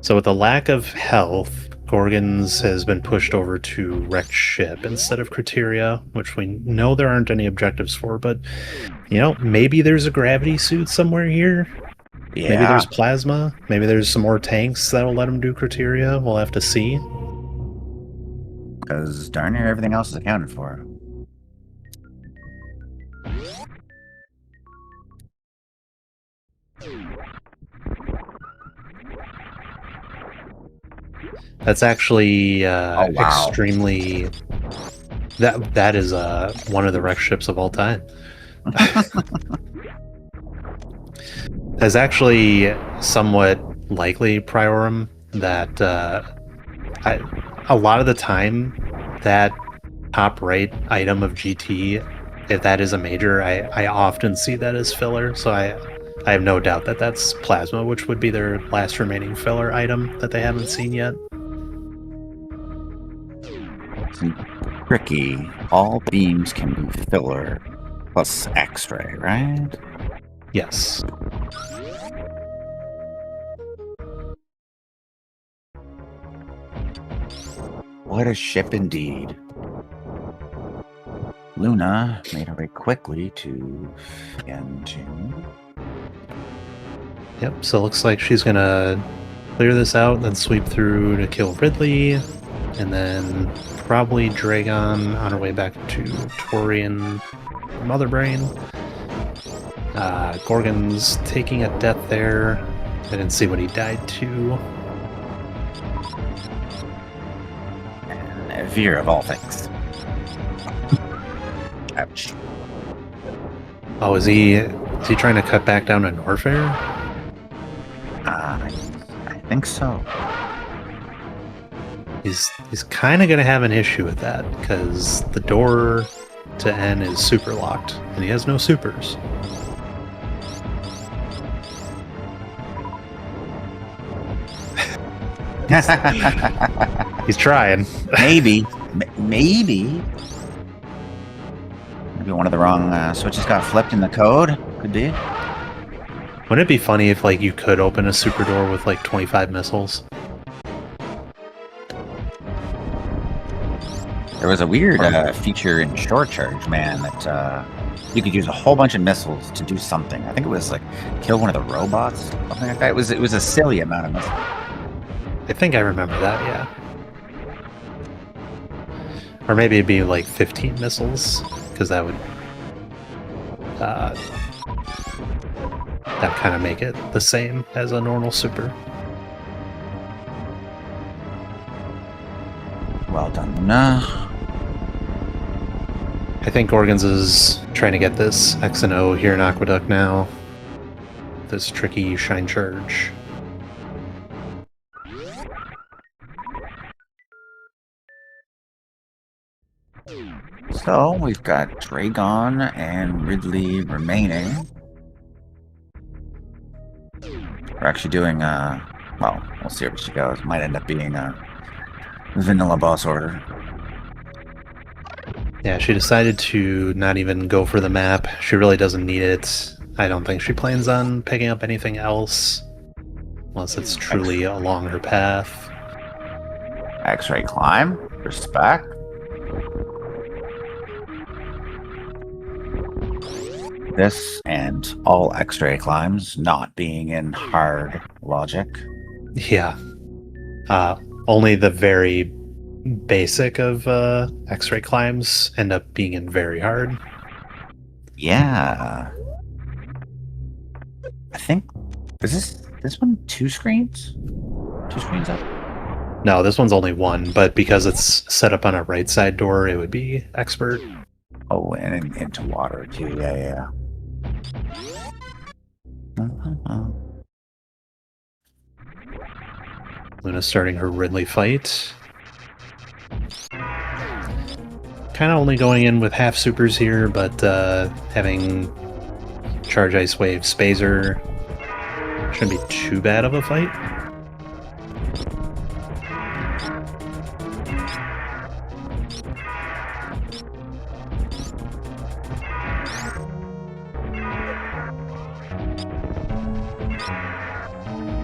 So with the lack of health, Gorgonz has been pushed over to wrecked ship instead of Criteria, which we know there aren't any objectives for, but, you know, maybe there's a gravity suit somewhere here. Yeah. Maybe there's plasma. Maybe there's some more tanks that'll let him do Criteria. We'll have to see. Because darn near everything else is accounted for. That's actually extremely... That is one of the wrecked ships of all time. There's actually somewhat likely, Priorum, that a lot of the time that top right item of GT, if that is a major, I often see that as filler, so I have no doubt that that's Plasma, which would be their last remaining filler item that they haven't seen yet. It's tricky. All beams can be filler plus X-ray, right? Yes. What a ship indeed. Luna made her way quickly to N2. Yep, so it looks like she's gonna clear this out and then sweep through to kill Ridley, and then probably Dragon on her way back to Tori and Mother Brain. Gorgon's taking a death there. I didn't see what he died to. And Veer of all things. Ouch. Oh, is he trying to cut back down to Norfair? I think so. He's kind of going to have an issue with that, because the door to N is super locked, and he has no supers. He's trying. Maybe. Maybe one of the wrong switches got flipped in the code. Could be. Wouldn't it be funny if, like, you could open a super door with, like, 25 missiles? There was a weird feature in Short Charge, man, that you could use a whole bunch of missiles to do something. I think it was like kill one of the robots, something like that. It was a silly amount of missiles. I think I remember that, yeah. Or maybe it'd be like 15 missiles, because that would that kind of make it the same as a normal super. Well done, Luna. I think Gorgonz is trying to get this X and O here in Aqueduct now. This tricky Shine Charge. So we've got Dragon and Ridley remaining. We're actually doing well, we'll see where she goes. Might end up being a vanilla boss order. Yeah, she decided to not even go for the map. She really doesn't need it. I don't think she plans on picking up anything else, unless it's truly along her path. X-ray climb, respect. This and all X-ray climbs not being in hard logic. Yeah. Only the very basic of X-ray climbs end up being in very hard. Yeah. I think is this one 2 screens? 2 screens up? No, this one's only one, but because it's set up on a right side door, it would be expert. Oh, and into water too. Yeah. Luna's starting her Ridley fight. Kind of only going in with half supers here, but having Charge Ice Wave Spazer shouldn't be too bad of a fight.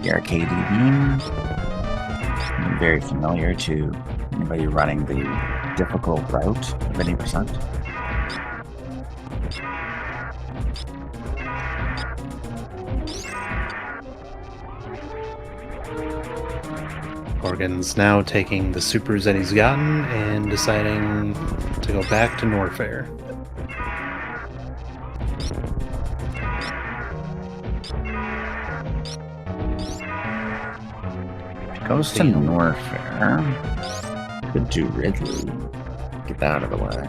The arcade beam. Very familiar to anybody running the difficult route of any percent. Gorgonz now taking the supers that he's gotten and deciding to go back to Norfair. Goes to Norfair. Could do Ridley. Get that out of the way.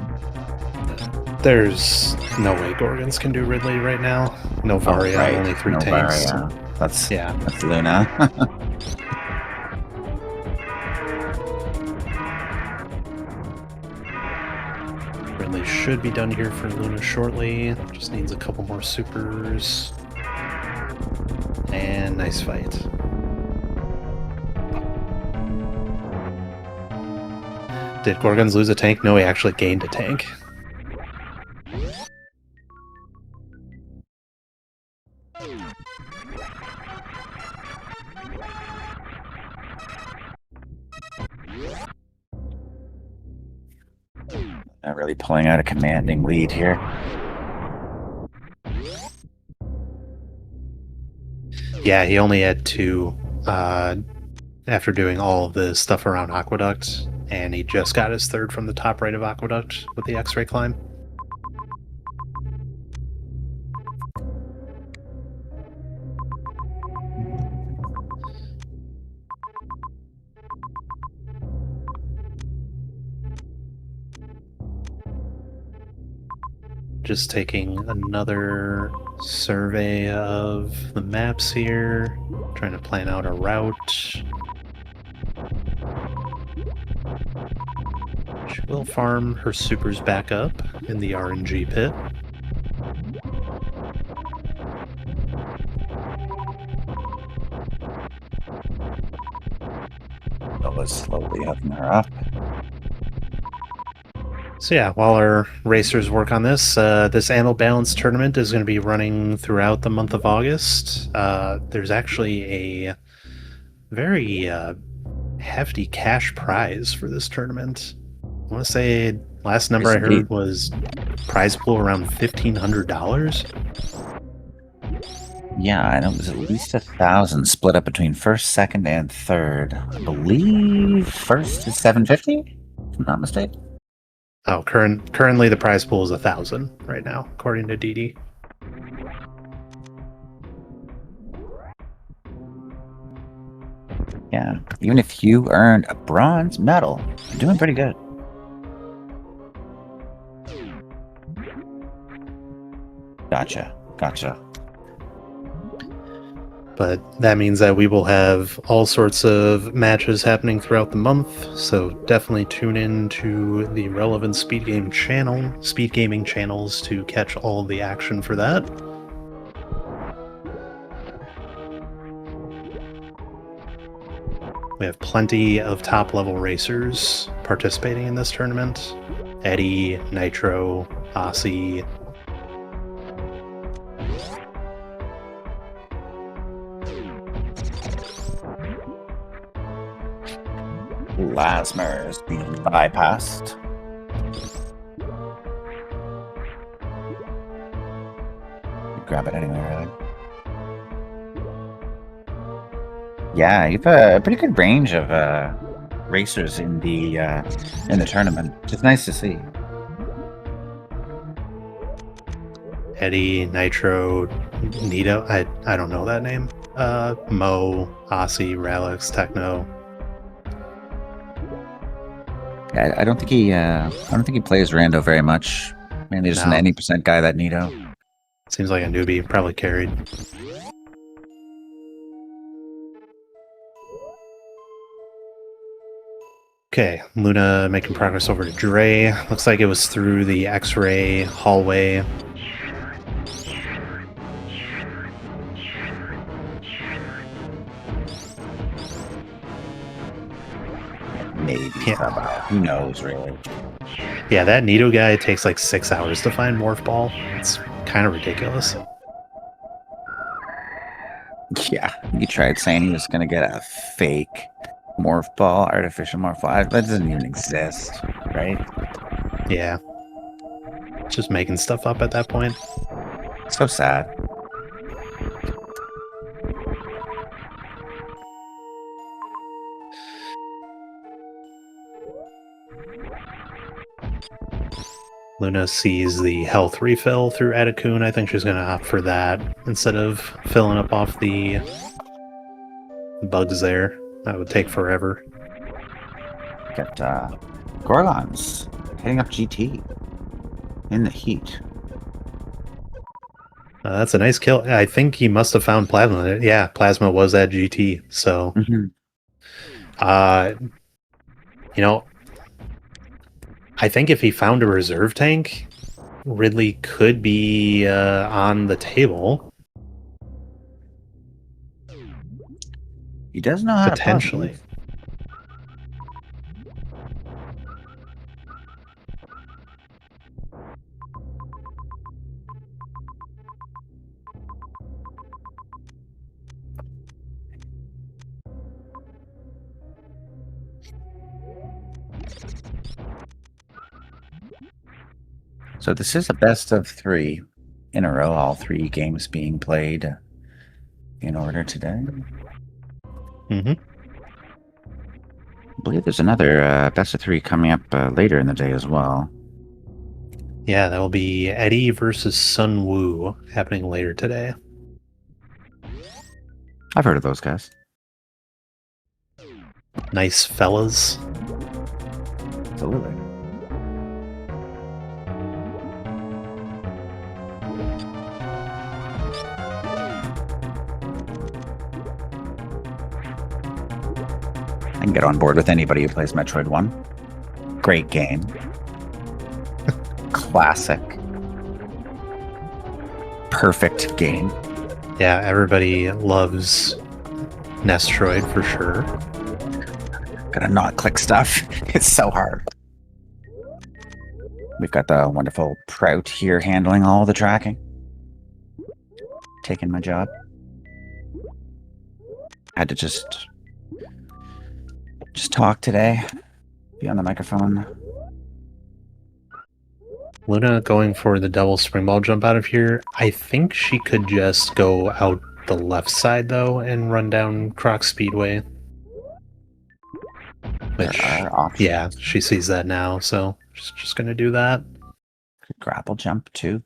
There's no way Gorgonz can do Ridley right now. No Varia, right. Only 3 No tanks. Varia. That's Yeah. That's Luna. Ridley should be done here for Luna shortly. Just needs a couple more supers. And nice fight. Did Gorgonz lose a tank? No, he actually gained a tank. Not really pulling out a commanding lead here. Yeah, he only had 2 after doing all of the stuff around Aqueduct, and he just got his 3rd from the top right of Aqueduct with the X-ray climb. Just taking another survey of the maps here, trying to plan out a route. She will farm her supers back up in the RNG pit. Nova's slowly hooking her up. So yeah, while our racers work on this, this Annual Balance tournament is going to be running throughout the month of August. There's actually a very hefty cash prize for this tournament. want to say last number I heard was prize pool around $1,500. Yeah, and it was at least 1,000 split up between first, second, and third. I believe first is 750, if I'm not mistaken. Oh, currently the prize pool is 1,000 right now, according to DD. Yeah, even if you earned a bronze medal, you're doing pretty good. Gotcha. But that means that we will have all sorts of matches happening throughout the month, so definitely tune in to the relevant speedgaming channels to catch all the action for that. We have plenty of top-level racers participating in this tournament. Eddie, Nitro, Aussie. Lasmer is being bypassed. Grab it anyway, really. Yeah, you have a pretty good range of racers in the tournament. It's nice to see. Eddie, Nitro, Nito. I don't know that name. Mo, Aussie, Ralix, Techno. Yeah, I don't think he plays Rando very much. Mainly just an 80% guy, that Nito. Seems like a newbie, probably carried. Okay, Luna making progress over to Dre. Looks like it was through the X-ray hallway. Maybe. Yeah. Who knows, really? Yeah, that Nito guy takes like 6 hours to find Morph Ball. It's kind of ridiculous. Yeah, he tried saying he was going to get a fake Morph Ball, artificial Morph Ball. That doesn't even exist, right? Yeah. Just making stuff up at that point. So sad. Luna sees the health refill through Edakun. I think she's going to opt for that instead of filling up off the bugs there. That would take forever. Got Gorgonz hitting up GT in the heat. That's a nice kill. I think he must have found Plasma. Yeah, Plasma was at GT. So, you know, I think if he found a reserve tank, Ridley could be on the table. He does know how potentially. To So this is a best of 3 in a row, all 3 games being played in order today. Mm-hmm. I believe there's another best of 3 coming up later in the day as well. Yeah, that will be Eddie versus Sun Wu happening later today. I've heard of those guys. Nice fellas. Absolutely. I can get on board with anybody who plays Metroid 1. Great game. Classic. Perfect game. Yeah, everybody loves Nestroid for sure. Gotta not click stuff. It's so hard. We've got the wonderful Prout here handling all the tracking. Taking my job. Had to just talk today. Be on the microphone. Luna going for the double springball jump out of here. I think she could just go out the left side, though, and run down Croc Speedway. There are options. Yeah, she sees that now, so she's just going to do that. Grapple jump, too.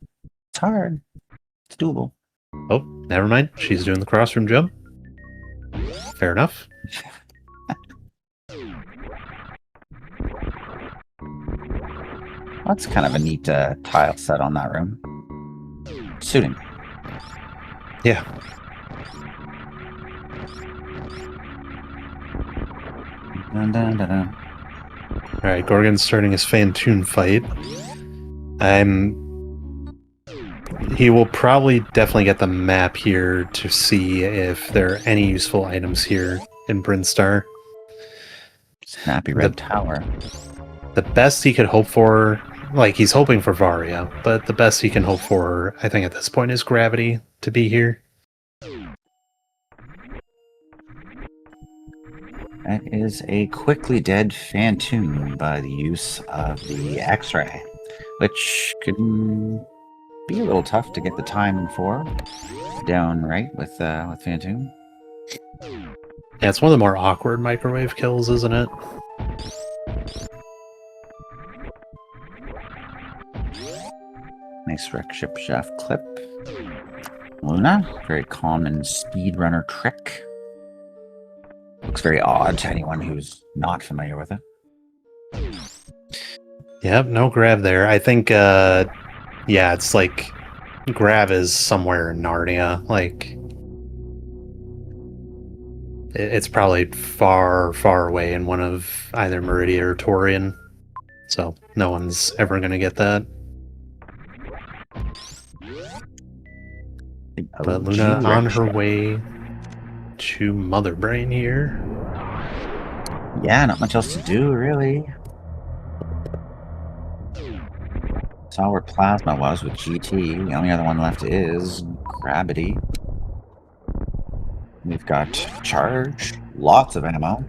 It's hard. It's doable. Oh, never mind. She's doing the crossroom jump. Fair enough. That's kind of a neat tile set on that room. Suiting. Yeah. Dun, dun, dun, dun. Alright, Gorgon's starting his Fantoon fight. He will probably definitely get the map here to see if there are any useful items here in Brinstar. Snappy red tower. The best he could hope for, like he's hoping for Varia, but the best he can hope for, I think at this point, is gravity to be here. That is a quickly dead Fantoon by the use of the X-ray, which can be a little tough to get the timing for down right with Fantoon. Yeah, it's one of the more awkward microwave kills, isn't it? Nice wreck ship shaft clip. Luna, very common speedrunner trick. Looks very odd to anyone who's not familiar with it. Yep, no grab there. I think, yeah, it's like grab is somewhere in Narnia. Like, it's probably far, far away in one of either Meridia or Torian. So no one's ever going to get that. But Luna on her way to Mother Brain here. Yeah, not much else to do, really. Saw where Plasma was with GT. The only other one left is Gravity. We've got Charge. Lots of ammo.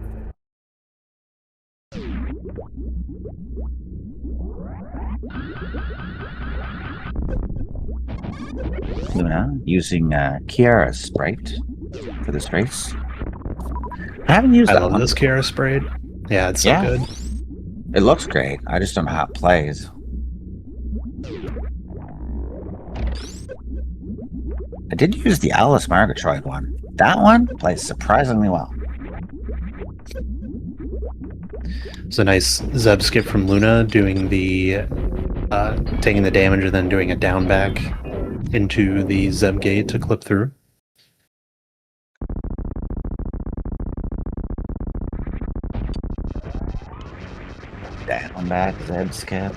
Luna using Kiara's Sprite for this race. I haven't used that I love one. this Kiara Sprite. Yeah, it's so good. It looks great. I just don't know how it plays. I did use the Alice Metroid one. That one plays surprisingly well. It's a nice Zeb skip from Luna, doing the taking the damage and then doing a down back into the Zeb gate to clip through. Down back Zeb skip.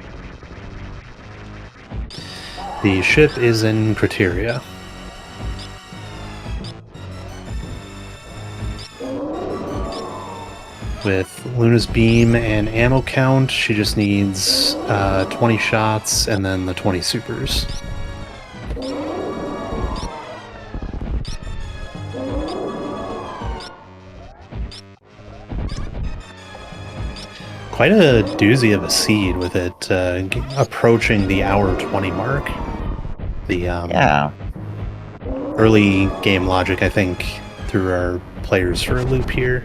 The ship is in Criteria. With Luna's beam and ammo count, she just needs 20 shots and then the 20 supers. Quite a doozy of a seed with it approaching the hour 20 mark. The Yeah. early game logic, I think, threw our players for a loop here.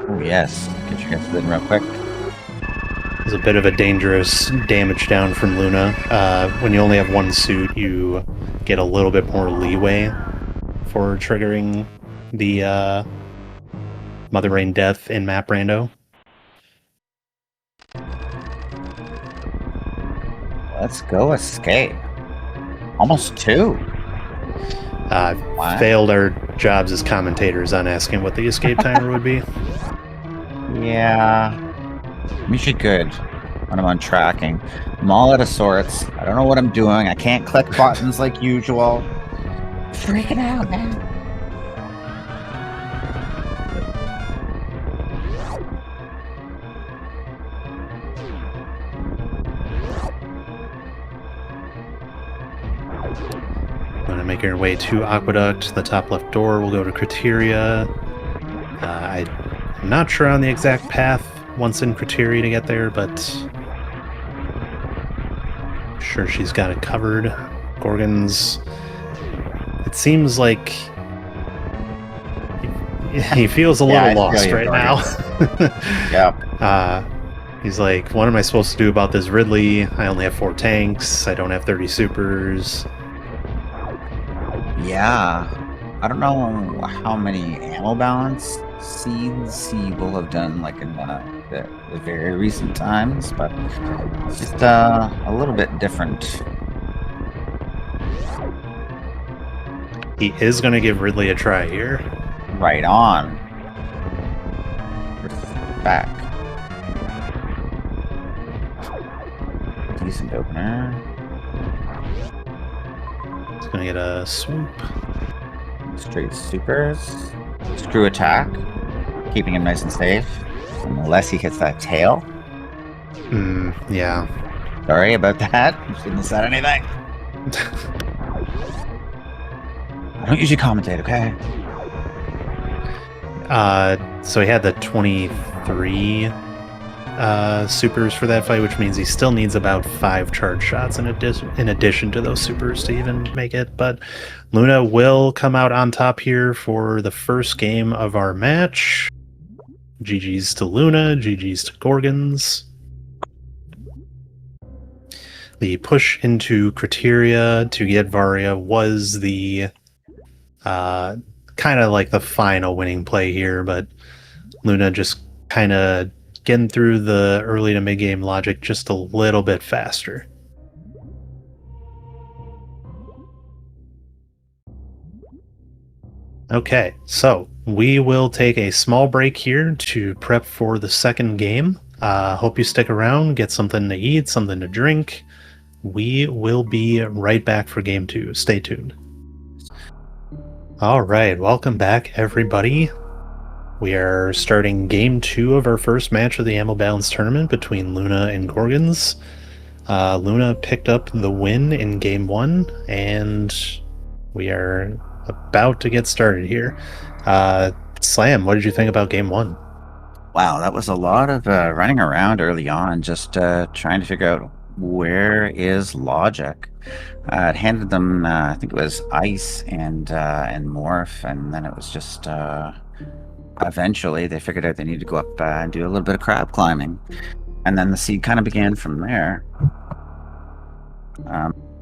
Oh, yes. Get your guesses in real quick. There's a bit of a dangerous damage down from Luna. When you only have one suit, you get a little bit more leeway for triggering the Mother Rain death in map rando. Let's go escape. Almost 2. What? Failed our jobs as commentators on asking what the escape timer would be. Yeah. I'm usually good when I'm on tracking. I'm all out of sorts. I don't know what I'm doing. I can't click buttons like usual. Freaking out, man. making her way to Aqueduct. The top left door will go to Criteria. I'm not sure on the exact path once in Criteria to get there, but I'm sure she's got it covered. Gorgonz. It seems like he feels a little lost right now. Yep. He's like, what am I supposed to do about this Ridley? I only have 4 tanks. I don't have 30 supers. Yeah. I don't know how many ammo balance seeds he will have done, like in the very recent times, but it's just a little bit different. He is going to give Ridley a try here. Right on. Back. Decent opener. He's going to get a swoop. Straight supers. Screw attack. Keeping him nice and safe. Unless he hits that tail. Yeah. Sorry about that. Shouldn't have said anything. I don't usually commentate, okay? So he had the 23 supers for that fight, which means he still needs about 5 charge shots in addition to those supers to even make it. But Luna will come out on top here for the first game of our match. GG's to Luna, GG's to Gorgonz. The push into Criteria to get Varia was the kind of like the final winning play here, but Luna just kind of getting through the early to mid game logic just a little bit faster. Okay, so we will take a small break here to prep for the second game. Hope you stick around, get something to eat, something to drink. We will be right back for game 2. Stay tuned. All right, welcome back, everybody. We are starting game 2 of our first match of the Ammo Balance tournament between Luna and Gorgonz. Luna picked up the win in game 1, and we are about to get started here. Slam, what did you think about game 1? Wow, that was a lot of running around early on, just trying to figure out where is logic. It handed them, I think it was ice and morph, and then it was just eventually they figured out they needed to go up and do a little bit of crab climbing, and then the seed kind of began from there.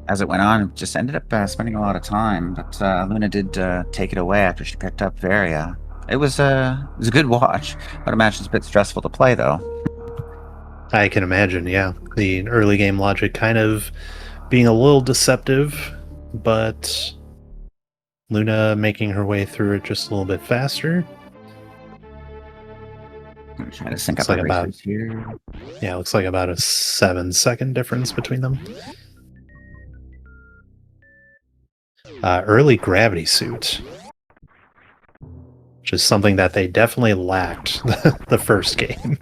As it went on, it just ended up spending a lot of time, but Luna did take it away after she picked up Varia. It was a good watch, but I imagine it's a bit stressful to play though. I can imagine, yeah. The early game logic kind of being a little deceptive, but Luna making her way through it just a little bit faster. I'm trying to sync up Looks like about here. Yeah, looks like about a 7-second difference between them. Early gravity suit, which is something that they definitely lacked the first game.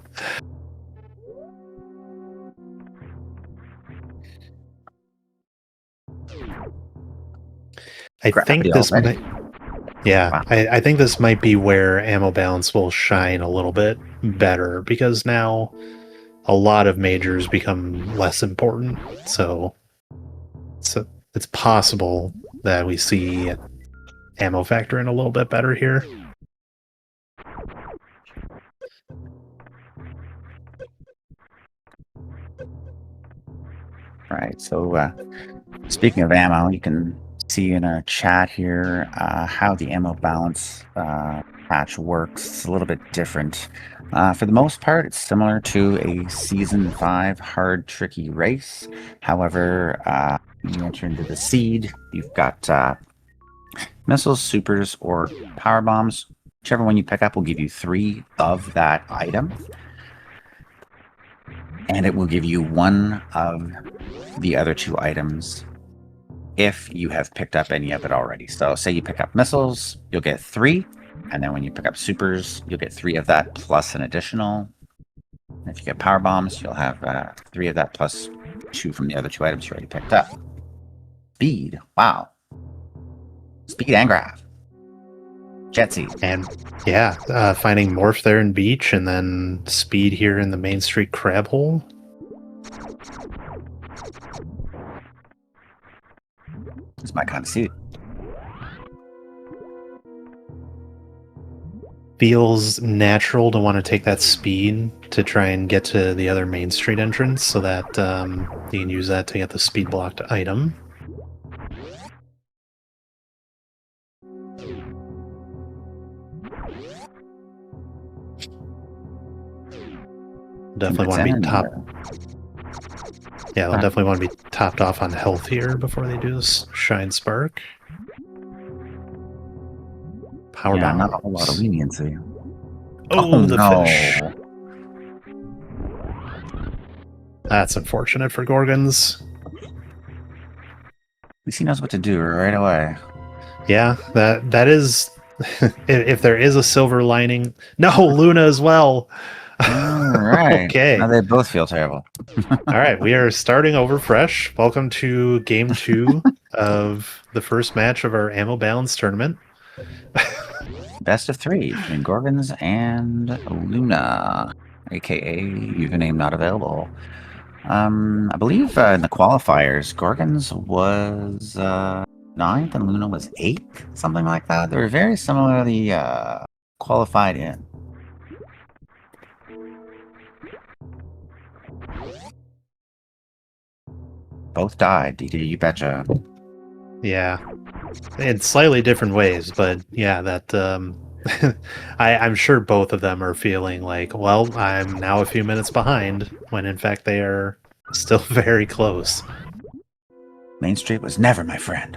I think this might, yeah, wow. I think this might be where Ammo Balance will shine a little bit better, because now a lot of majors become less important, so it's possible that we see ammo factor in a little bit better here. Right, so speaking of ammo, you can see in our chat here how the ammo balance patch works. It's a little bit different. For the most part, it's similar to a Season 5 hard, tricky race. However, you enter into the seed, you've got missiles, supers, or power bombs. Whichever one you pick up will give you 3 of that item. And it will give you 1 of the other 2 items if you have picked up any of it already. So say you pick up missiles, you'll get 3. And then when you pick up supers, you'll get 3 of that plus an additional. And if you get power bombs, you'll have 3 of that plus 2 from the other 2 items you already picked up. Speed. Wow. Speed and grab. Jetsy. And yeah, finding Morph there in Beach, and then Speed here in the Main Street Crab Hole. It's my kind of suit. Feels natural to want to take that speed to try and get to the other Main Street entrance so that you can use that to get the speed blocked item. Definitely want to be top. Yeah, they'll definitely want to be topped off on health here before they do this Shine Spark. Power bomb. Not a whole lot of leniency. Oh, the no. fish. That's unfortunate for Gorgonz. At least he knows what to do right away. Yeah, that is... if there is a silver lining... No, Luna as well! Alright. Okay. Now they both feel terrible. Alright, we are starting over fresh. Welcome to Game 2 of the first match of our Ammo Balance tournament. Best of 3 between Gorgonz and Luna, aka username not available. I believe in the qualifiers, Gorgonz was 9th and Luna was 8th, something like that. They were very similarly qualified in. Both died, DD, you betcha. Yeah. In slightly different ways, but yeah, that I'm sure both of them are feeling like, well, I'm now a few minutes behind, when in fact they are still very close. Main Street was never my friend.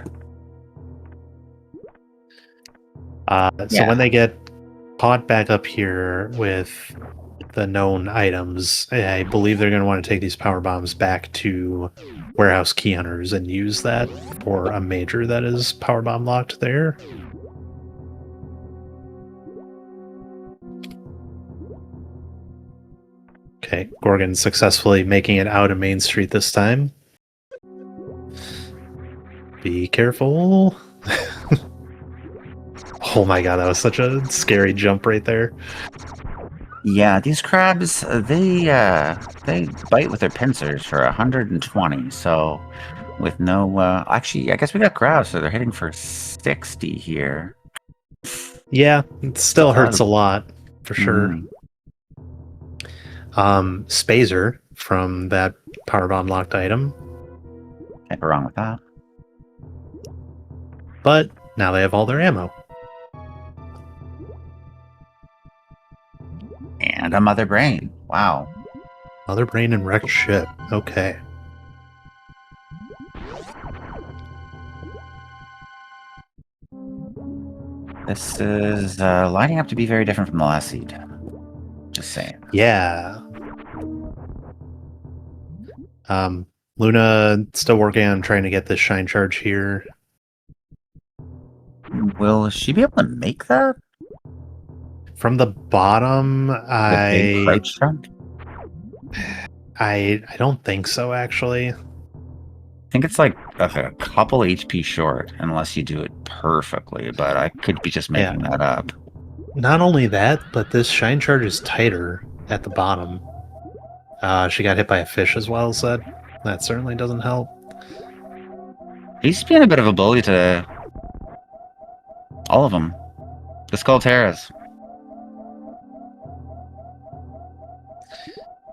So when they get caught back up here with the known items, I believe they're going to want to take these power bombs back to Warehouse Key Hunters and use that for a major that is power bomb locked there. Okay, Gorgon successfully making it out of Main Street this time. Be careful. Oh my god, that was such a scary jump right there. Yeah, these crabs, they bite with their pincers for 120, so with no, actually, I guess we got crabs, so they're hitting for 60 here. Yeah, it still hurts a lot, for sure. Spazer from that powerbomb locked item. Can't go wrong with that. But now they have all their ammo. And a mother brain. Wow. Mother brain and wrecked ship. Okay. This is lining up to be very different from the last seed. Just saying. Yeah. Luna still working on trying to get this shine charge here. Will she be able to make that? From the bottom, I don't think so, actually. I think it's like a couple HP short, unless you do it perfectly, but I could be just making that up. Not only that, but this shine charge is tighter at the bottom. She got hit by a fish as well, so that certainly doesn't help. He's being a bit of a bully to all of them. The Skullterras.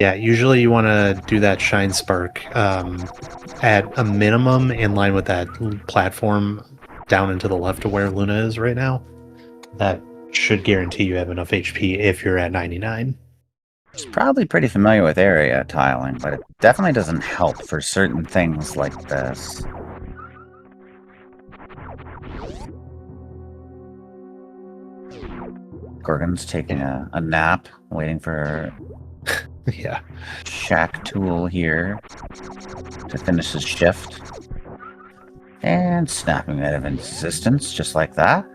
Yeah, usually you want to do that Shine Spark at a minimum in line with that platform down and to the left of where Luna is right now. That should guarantee you have enough HP if you're at 99. He's probably pretty familiar with area tiling, but it definitely doesn't help for certain things like this. Gorgon's taking a nap, waiting for yeah, Shack Tool here to finish his shift. And snapping out of existence, just like that.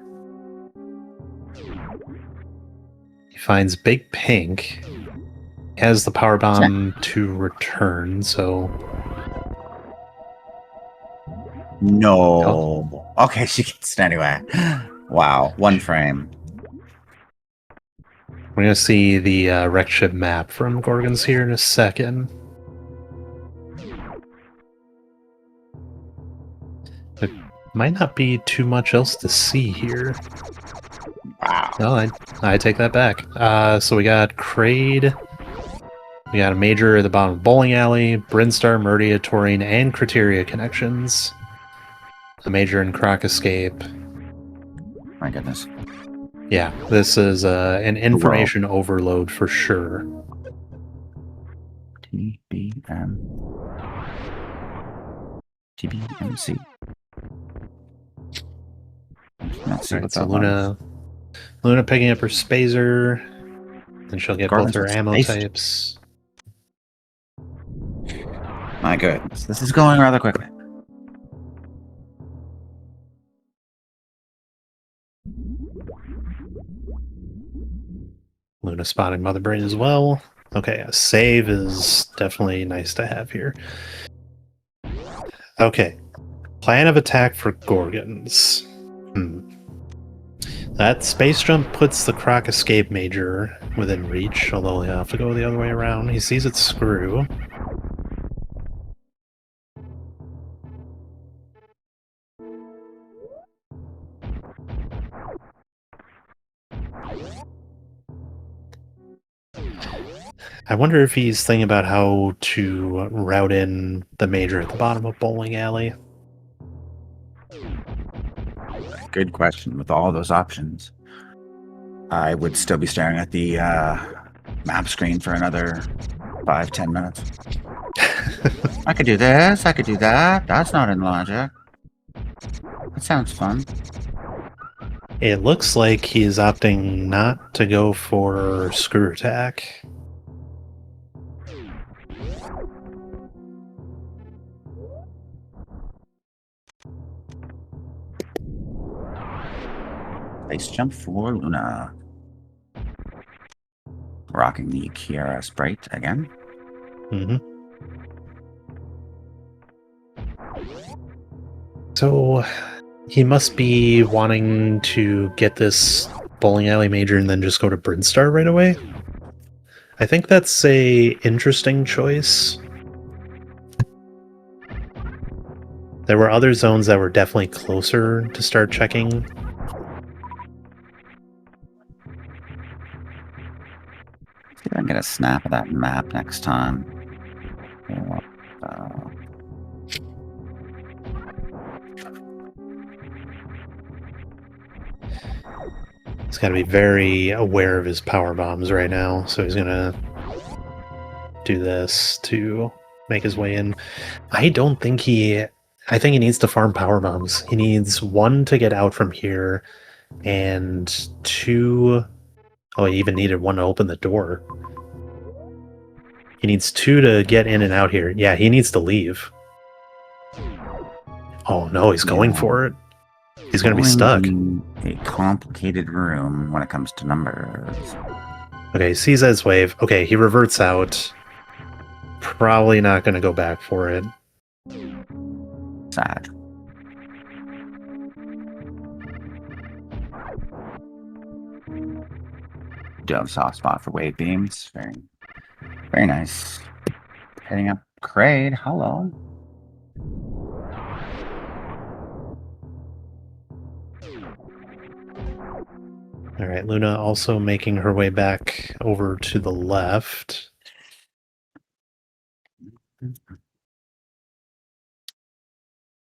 He finds Big Pink. He has the power bomb to return, so... No. Okay, she gets it anyway. Wow, 1 frame. We're going to see the wreck ship map from Gorgonz here in a second. There might not be too much else to see here. Wow. No, I take that back. So we got Kraid. We got a major at the bottom of Bowling Alley, Brinstar, Murdia, Taurine, and Criteria connections. A major in Croc Escape. My goodness. Yeah, this is an information overload for sure. TBM. TBMC. Let's see Right, what's so up. Luna picking up her Spazer, then she'll get both her ammo Space. types. My goodness, this is going rather quickly. Luna spotting Mother Brain as well. Okay, a save is definitely nice to have here. Okay, plan of attack for Gorgonz. That space jump puts the Croc Escape Major within reach, although he'll have to go the other way around. He sees its screw. I wonder if he's thinking about how to route in the major at the bottom of Bowling Alley. Good question. With all those options, I would still be staring at the map screen for another 5-10 minutes. I could do this. I could do that. That's not in logic. That sounds fun. It looks like he's opting not to go for screw attack. Base jump for Luna. Rocking the Kiara Sprite again. So he must be wanting to get this Bowling Alley Major and then just go to Brinstar right away. I think that's a interesting choice. There were other zones that were definitely closer to start checking. See if I can get a snap of that map next time. He's got to be very aware of his power bombs right now, so he's gonna do this to make his way in. I think he needs to farm power bombs. He needs 1 to get out from here, and 2. Oh, he even needed 1 to open the door. He needs 2 to get in and out here. Yeah, he needs to leave. Oh no, he's going for it. He's going to be stuck. A complicated room when it comes to numbers. Okay, he sees his wave. Okay, he reverts out. Probably not going to go back for it. Sad. Do have a soft spot for wave beams. Very, very nice. Heading up Kraid. Hello. All right, Luna also making her way back over to the left.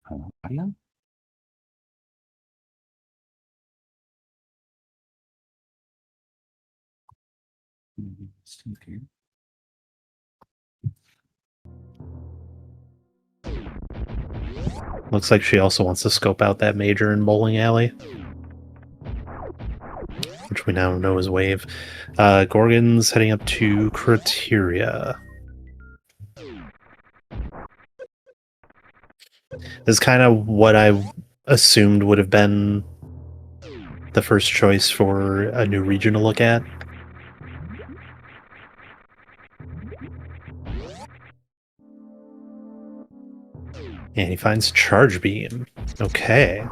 Hello, audio. Okay. Looks like she also wants to scope out that major in Bowling Alley, which we now know is wave. Gorgon's heading up to Criteria. This is kind of what I assumed would have been the first choice for a new region to look at. And he finds Charge Beam. Okay.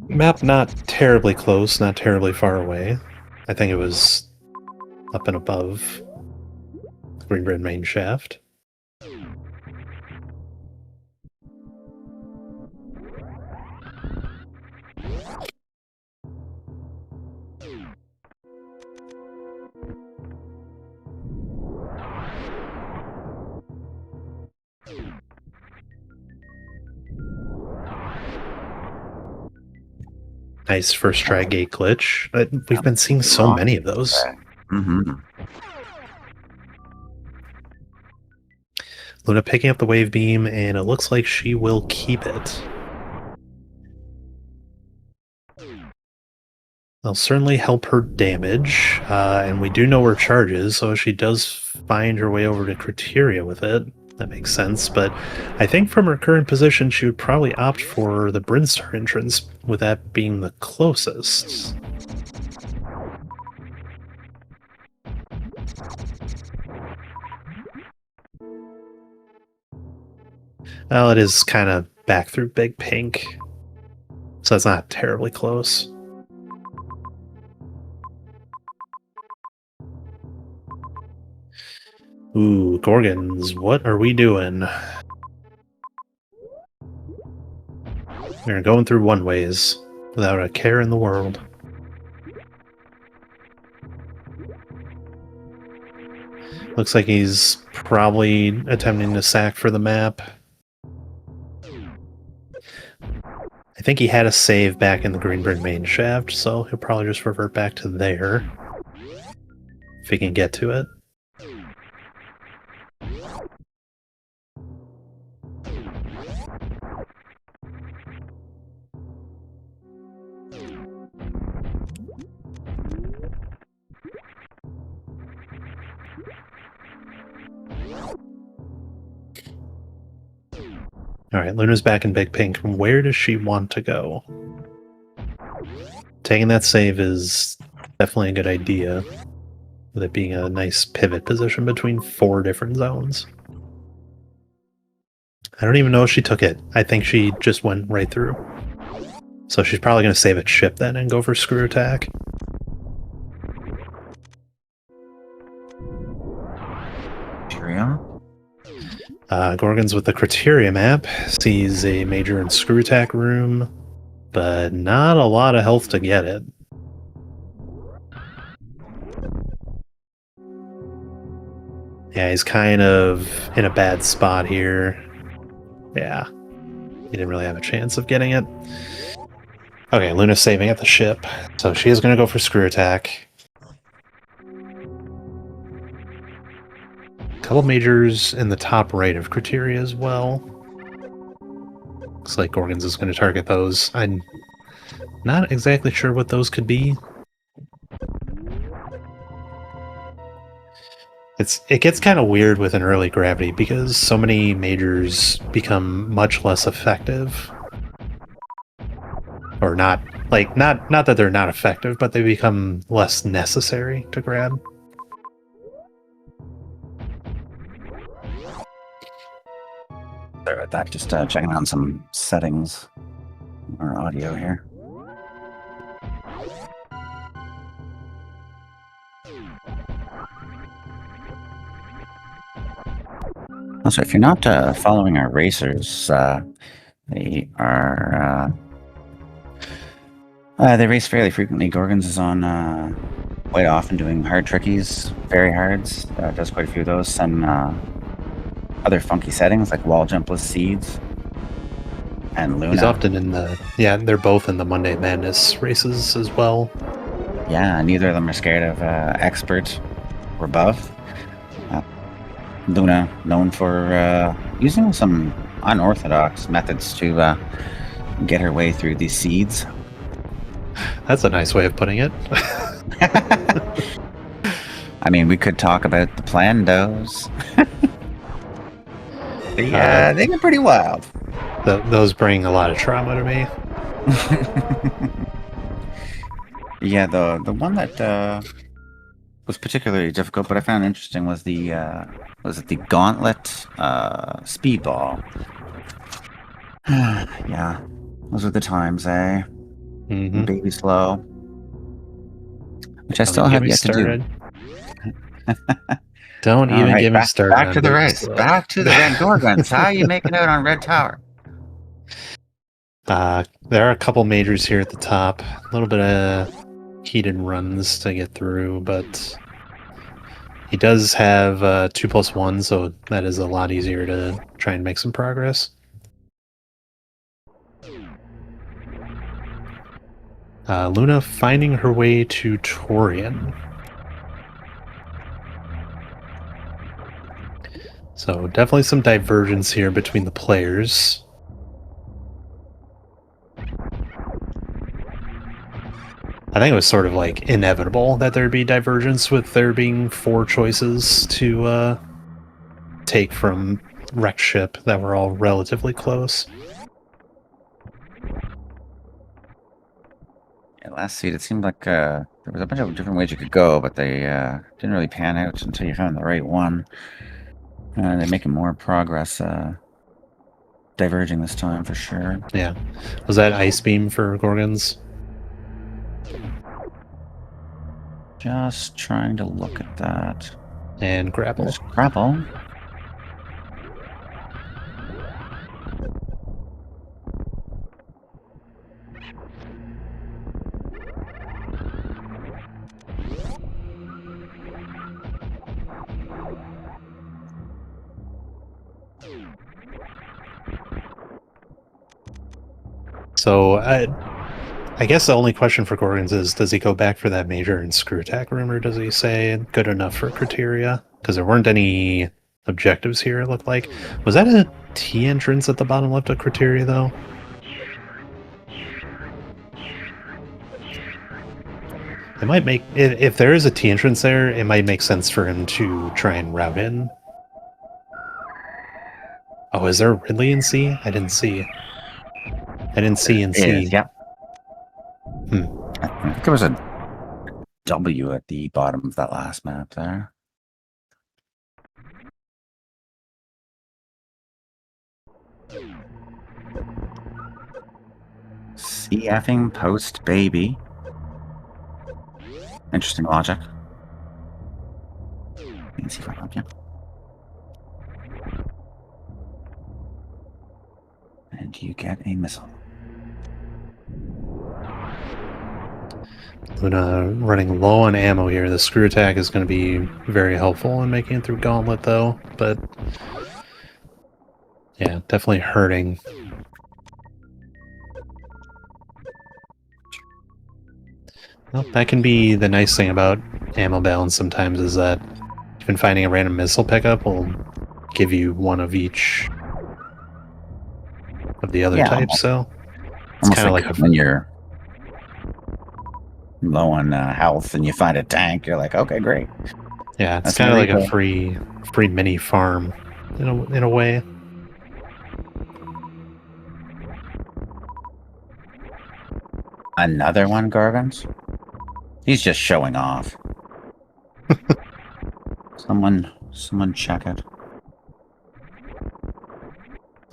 Map not terribly close, not terribly far away. I think it was up and above the Green Bread main shaft. Nice first try gate glitch. We've been seeing so many of those. Mm-hmm. Luna picking up the wave beam, and it looks like she will keep it. They'll certainly help her damage, and we do know where charge is, so if she does find her way over to Criteria with it, that makes sense, but I think from her current position, she would probably opt for the Brinstar entrance, with that being the closest. Well, it is kind of back through Big Pink, so it's not terribly close. Ooh, Gorgonz, what are we doing? We're going through one ways without a care in the world. Looks like he's probably attempting to sack for the map. I think he had a save back in the Greenburn main shaft, so he'll probably just revert back to there if he can get to it. Alright, Luna's back in Big Pink. Where does she want to go? Taking that save is definitely a good idea, with it being a nice pivot position between 4 different zones. I don't even know if she took it. I think she just went right through. So she's probably going to save its ship then and go for screw attack. Criteria? Gorgonz with the Criteria map sees a major and screw attack room, but not a lot of health to get it. Yeah, he's kind of in a bad spot here. Yeah, he didn't really have a chance of getting it. Okay, Luna's saving at the ship, so she is going to go for screw attack. Couple majors in the top right of Criteria as well. Looks like Gorgonz is going to target those. I'm not exactly sure what those could be. It gets kind of weird with an early gravity because so many majors become much less effective. Or not that they're not effective, but they become less necessary to grab. Sorry about that. Just checking on some settings or audio here. Also, if you're not following our racers, they are they race fairly frequently. Gorgonz is on quite often doing hard trickies, very hards. Does quite a few of those, and other funky settings like wall jumpless seeds. And Luna. He's often in the they're both in the Monday Madness races as well. Yeah, neither of them are scared of expert or buff. Luna, known for using some unorthodox methods to get her way through these seeds. That's a nice way of putting it. I mean, we could talk about the Plandos. They get pretty wild. Those bring a lot of trauma to me. Yeah, the one that was particularly difficult, but I found interesting was the was it the gauntlet speedball. Yeah, those are the times, eh? Mm-hmm. Baby slow, which I Don't still even get have me yet to do. started. Don't All even right, get me back started back on to the baby race. slow. Back to the red Gorgonz. How are you making out on Red Tower? There are a couple majors here at the top. A little bit of heated runs to get through, but he does have 2+1, so that is a lot easier to try and make some progress. Luna finding her way to Torian. So definitely some divergence here between the players. I think it was sort of like inevitable that there'd be divergence with there being 4 choices to take from wrecked ship that were all relatively close. Yeah, last seed, it seemed like there was a bunch of different ways you could go, but they didn't really pan out until you found the right one. They're making more progress diverging this time for sure. Yeah. Was that Ice Beam for Gorgonz? Just trying to look at that. And Grapple. There's grapple. So I guess the only question for Gorgonz is, does he go back for that major and screw attack room, or does he say good enough for criteria? Because there weren't any objectives here, it looked like. Was that a T entrance at the bottom left of criteria, though? It might make... If there is a T entrance there, it might make sense for him to try and route in. Oh, is there Ridley in C? I didn't see. I didn't see in C. Yeah. I think there was a W at the bottom of that last map there. CFing post baby. Interesting logic. Let me see if I can help you. And you get a missile. Luna running low on ammo here. The screw attack is going to be very helpful in making it through Gauntlet, though. But yeah, definitely hurting. Well, that can be the nice thing about ammo balance sometimes, is that even finding a random missile pickup will give you one of each of the other types. So it's kind of like when you're low on health and you find a tank, you're like, okay, great. Yeah, it's kind of like a free mini farm in a way. Another one, Gorgonz? He's just showing off. Someone check it.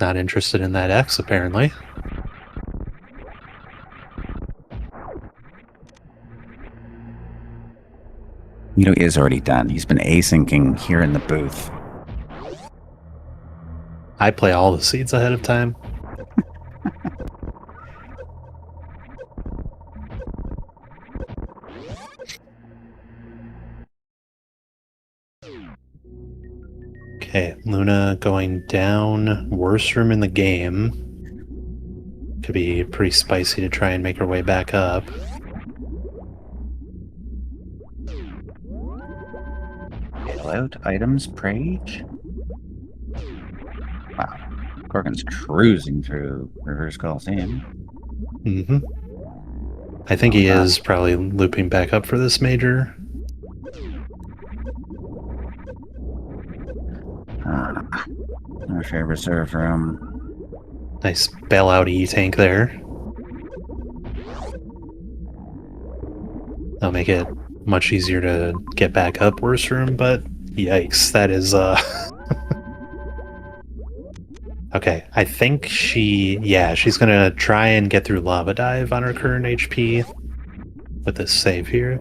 Not interested in that X, apparently. You know, he is already done. He's been asyncing here in the booth. I play all the seeds ahead of time. Okay, Luna going down. Worst room in the game. Could be pretty spicy to try and make her way back up. Bailout items, Prage? Wow. Gorgon's cruising through Reverse Coliseum. Mm-hmm. I think he is probably looping back up for this major. Our fair reserve room. Nice bailout E-tank there. That'll make it much easier to get back up worst room, but yikes, that is okay, I think she's gonna try and get through Lava Dive on her current HP with this save here.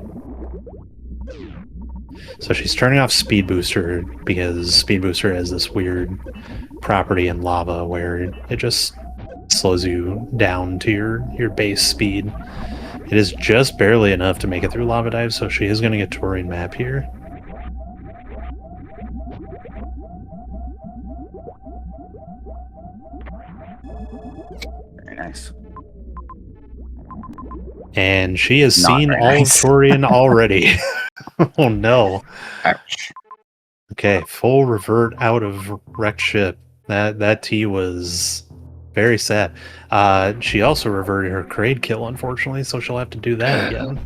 So she's turning off Speed Booster because Speed Booster has this weird property in lava where it just slows you down to your base speed. It is just barely enough to make it through Lava Dive, so she is going to get Taurian map here. Very nice. And she has Not seen very all nice. of Taurian already. Oh no. Ouch. Okay, full revert out of wrecked ship. That T was very sad. She also reverted her Kraid kill, unfortunately, so she'll have to do that again.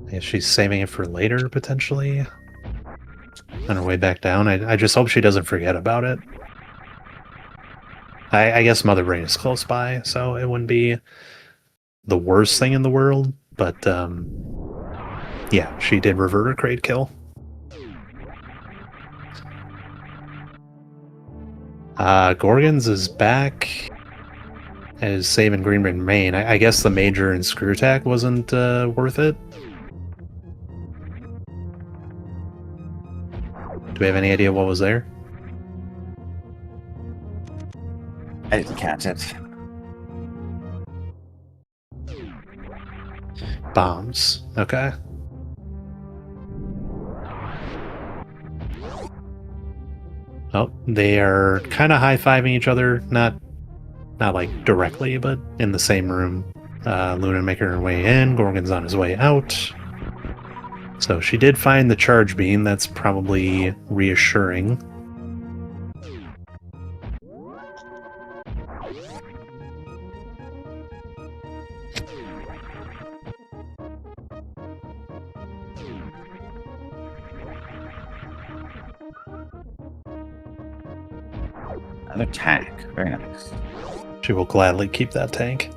I guess she's saving it for later, potentially. On her way back down. I just hope she doesn't forget about it. I guess Mother Brain is close by, so it wouldn't be the worst thing in the world, but yeah, she did revert her Kraid kill. Gorgonz is back and is saving Greenbrick main. I guess the Major and Screw Attack wasn't worth it. Do we have any idea what was there? I didn't catch it. Bombs. Okay. Oh, they are kind of high-fiving each other, not like directly, but in the same room. Luna making her way in, Gorgon's on his way out. So she did find the charge beam, that's probably reassuring. Another tank. Very nice. She will gladly keep that tank.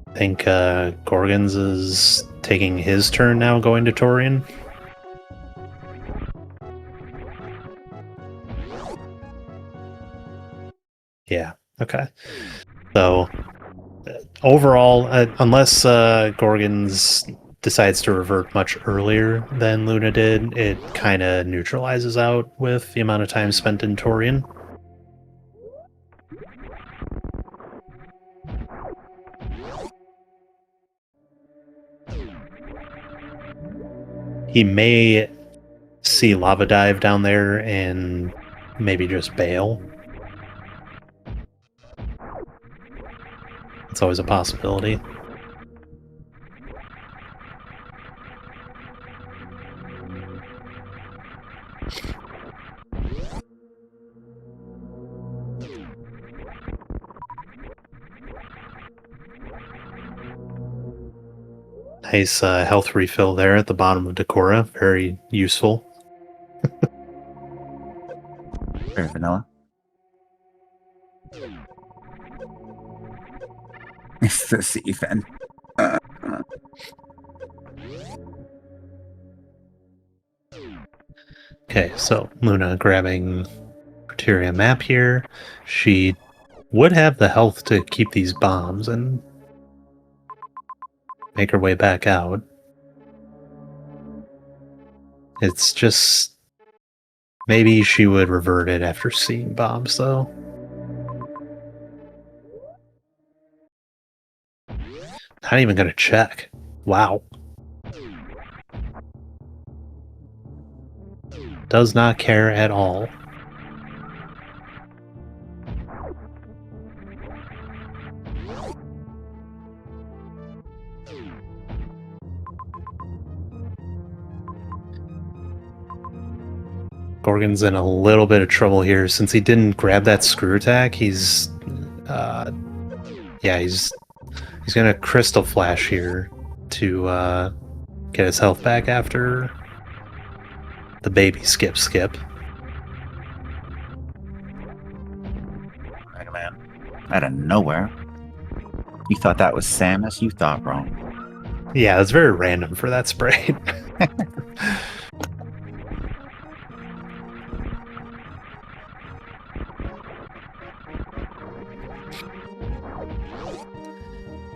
I think Gorgonz is taking his turn now, going to Taurian. Yeah, okay. So, overall, unless Gorgonz decides to revert much earlier than Luna did, it kind of neutralizes out with the amount of time spent in Taurian. He may see Lava Dive down there and maybe just bail. It's always a possibility. Nice health refill there at the bottom of Decora. Very useful. Very vanilla. It's the sea fin. Okay, so Luna grabbing Criteria map here. She would have the health to keep these bombs and make her way back out. It's just maybe she would revert it after seeing bombs, though. Not even gonna check. Wow. Does not care at all. Gorgon's in a little bit of trouble here since he didn't grab that screw attack. He's gonna Crystal Flash here to get his health back after the baby skip. Right, man. Out of nowhere. You thought that was Samus? You thought wrong. Yeah, that's very random for that sprite.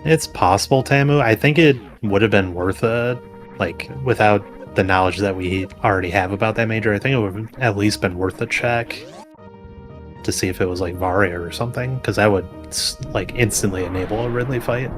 It's possible, Tamu. I think it would have been worth it, like, without the knowledge that we already have about that major. I think it would have at least been worth a check to see if it was, like, Varia or something, because that would, like, instantly enable a Ridley fight.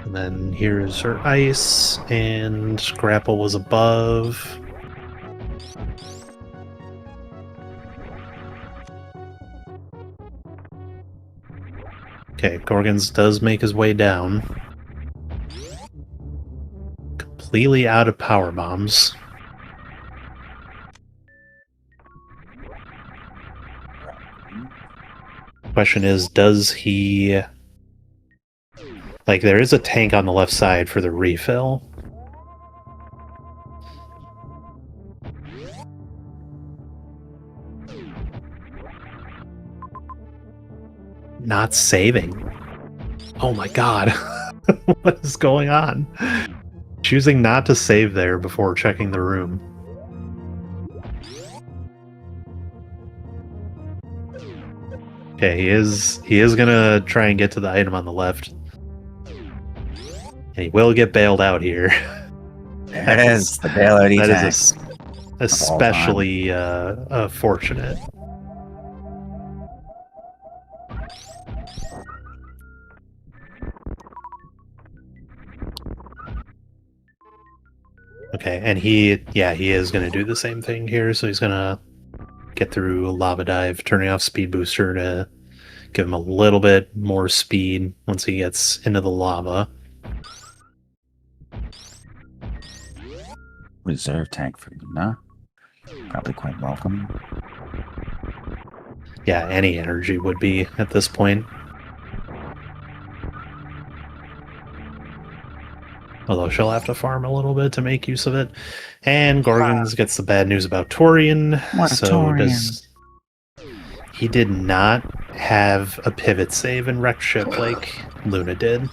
And then here's her ice, and grapple was above. Okay, Gorgonz does make his way down. Completely out of power bombs. Question is, does he... Like, there is a tank on the left side for the refill. Not saving. Oh my god. What is going on? Choosing not to save there before checking the room. Okay, he is gonna try and get to the item on the left. And he will get bailed out here. There it is, the bailout That tank. is especially fortunate. Okay, and he is going to do the same thing here, so he's going to get through a lava dive, turning off speed booster to give him a little bit more speed once he gets into the lava. Reserve tank for Luna. Probably quite welcome. Yeah, any energy would be at this point. Although she'll have to farm a little bit to make use of it. And Gorgonz gets the bad news about Torian. He did not have a pivot save in Wrecked Ship like Luna did.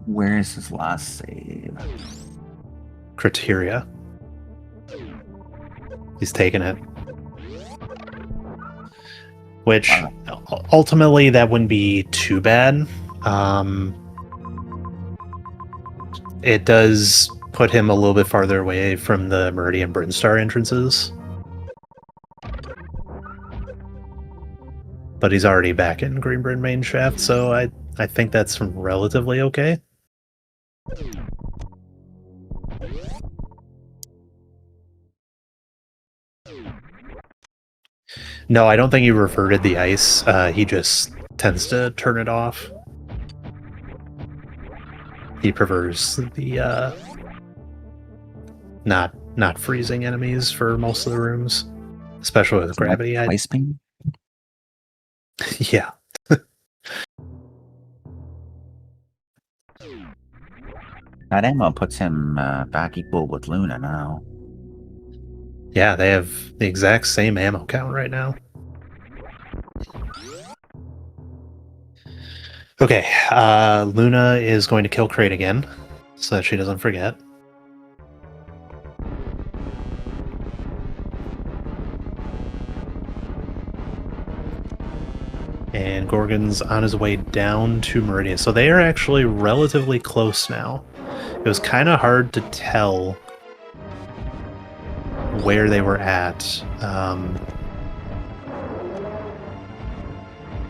Where is his last save? Criteria. He's taken it. Which, ultimately, that wouldn't be too bad. It does put him a little bit farther away from the Meridian Brinstar entrances. But he's already back in Greenbryn Main Shaft, so I think that's relatively okay. No, I don't think he reverted the ice. He just tends to turn it off. He prefers the not freezing enemies for most of the rooms, especially with gravity. Ice beam? Yeah. That ammo puts him back equal with Luna now. Yeah, they have the exact same ammo count right now. Okay, Luna is going to kill Crate again, so that she doesn't forget. And Gorgon's on his way down to Meridian. So they are actually relatively close now. It was kind of hard to tell where they were at.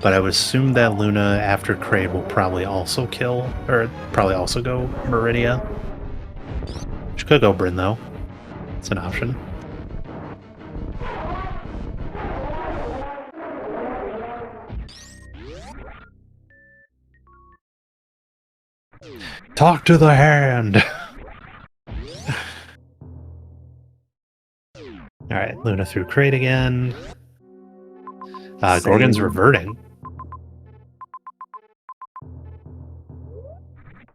But I would assume that Luna, after Kraid, will probably also kill, or probably also go Meridia. Could go Bryn, though. It's an option. Talk to the hand! Alright, Luna through crate again. Gorgonz Same. reverting.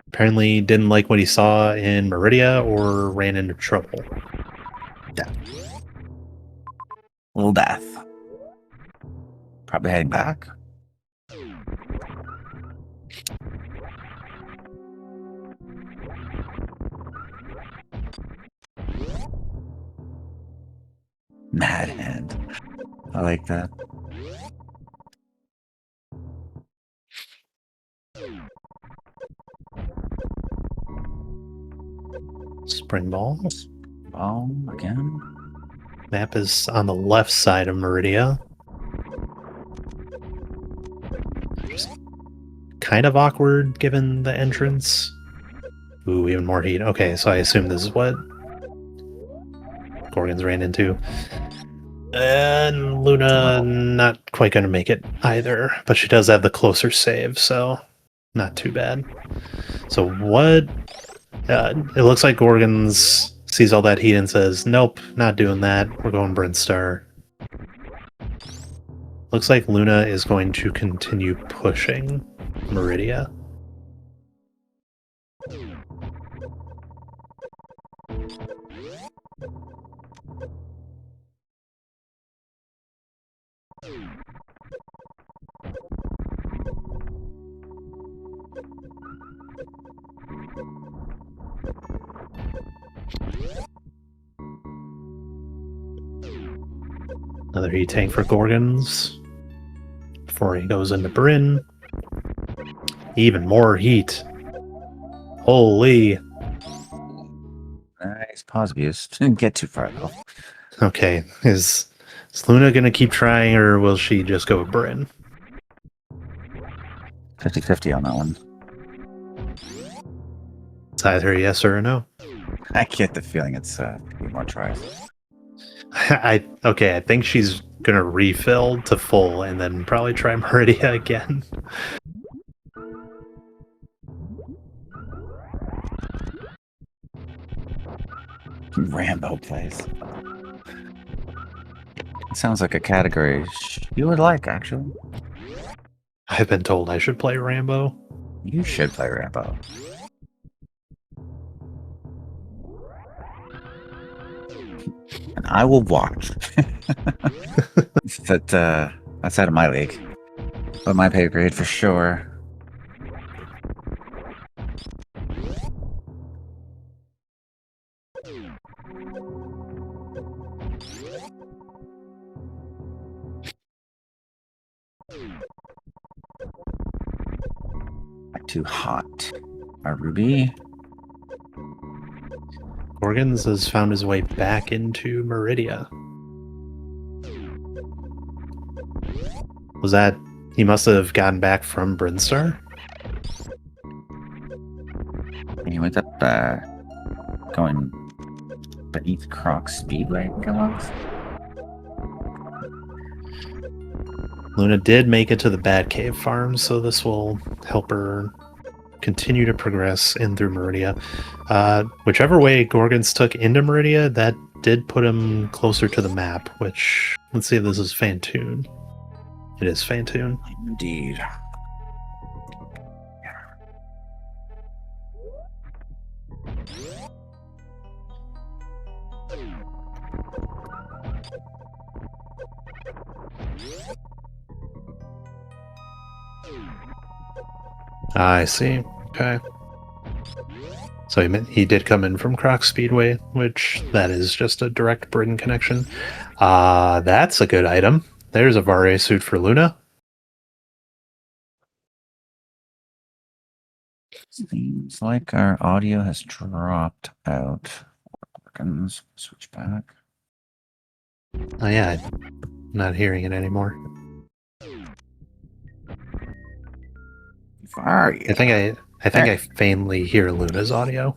Apparently didn't like what he saw in Meridia or ran into trouble. Yeah. Little death. Probably heading back. Mad hand. I like that. Spring ball. Ball again. Map is on the left side of Meridia. Just kind of awkward given the entrance. Ooh, even more heat. Okay, so I assume this is what Gorgonz ran into. And Luna not quite going to make it either, but she does have the closer save, so not too bad. So what? It looks like Gorgonz sees all that heat and says, nope, not doing that. We're going Brinstar. Looks like Luna is going to continue pushing Meridia. Another heat tank for Gorgonz before he goes into Bryn. Even more heat. Holy. Nice pause abuse. Didn't get too far though. Okay, is Luna gonna keep trying, or will she just go with Bryn? 50-50 on that one. It's either a yes or a no. I get the feeling it's a few more tries. I think she's gonna refill to full and then probably try Meridia again. Rambo plays. It sounds like a category you would like, actually. I've been told I should play Rambo. You should play Rambo. And I will watch. That's out of my league. But my pay grade for sure. Too hot. Our Ruby. Gorgonz has found his way back into Meridia. Was that... he must have gotten back from Brinstar? He went up, going beneath Croc Speedway, Gorgonz? Luna did make it to the Batcave farm, so this will help her continue to progress in through Meridia. Whichever way Gorgonz took into Meridia, that did put him closer to the map, which... let's see if this is Fantoon. It is Fantoon. Indeed. I see. Okay. So he did come in from Croc Speedway, which that is just a direct Britain connection. That's a good item. There's a Vare suit for Luna. Seems like our audio has dropped out. Gorgonz, switch back. Oh yeah, I'm not hearing it anymore. Are you? I think I faintly hear Luna's audio.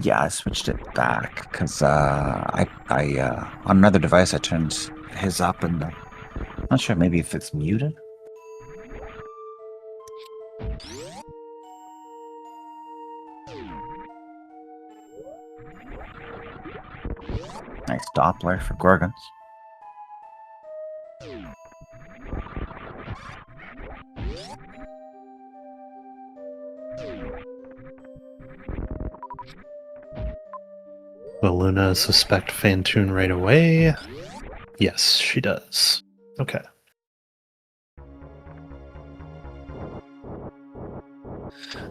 Yeah, I switched it back because I on another device I turned his up and not sure maybe if it's muted. Nice Doppler for Gorgonz. Will Luna suspect Fantoon right away? Yes, she does. Okay.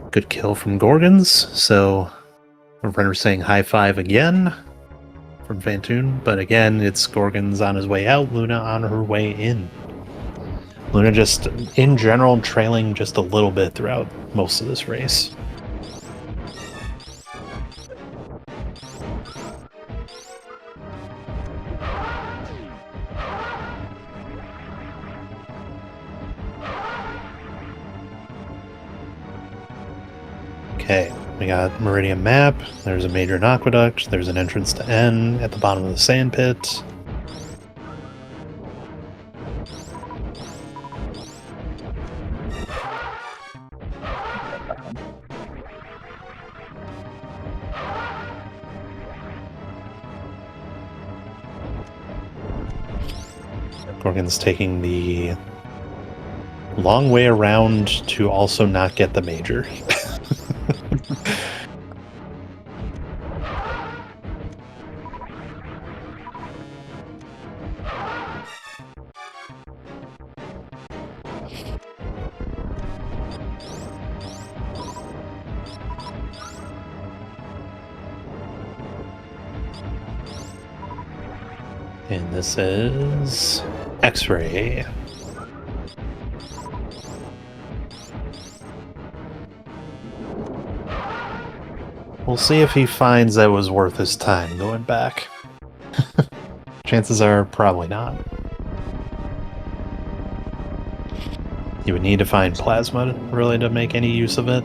Good kill from Gorgonz. So, runner saying high five again from Fantoon. But again, it's Gorgonz on his way out, Luna on her way in. Luna just, in general, trailing just a little bit throughout most of this race. Okay, we got Meridian Map, there's a major aqueduct, there's an entrance to N at the bottom of the sand pit. Gorgon's taking the long way around to also not get the major. And this is X-Ray. We'll see if he finds that was worth his time going back. Chances are probably not. You would need to find plasma really to make any use of it.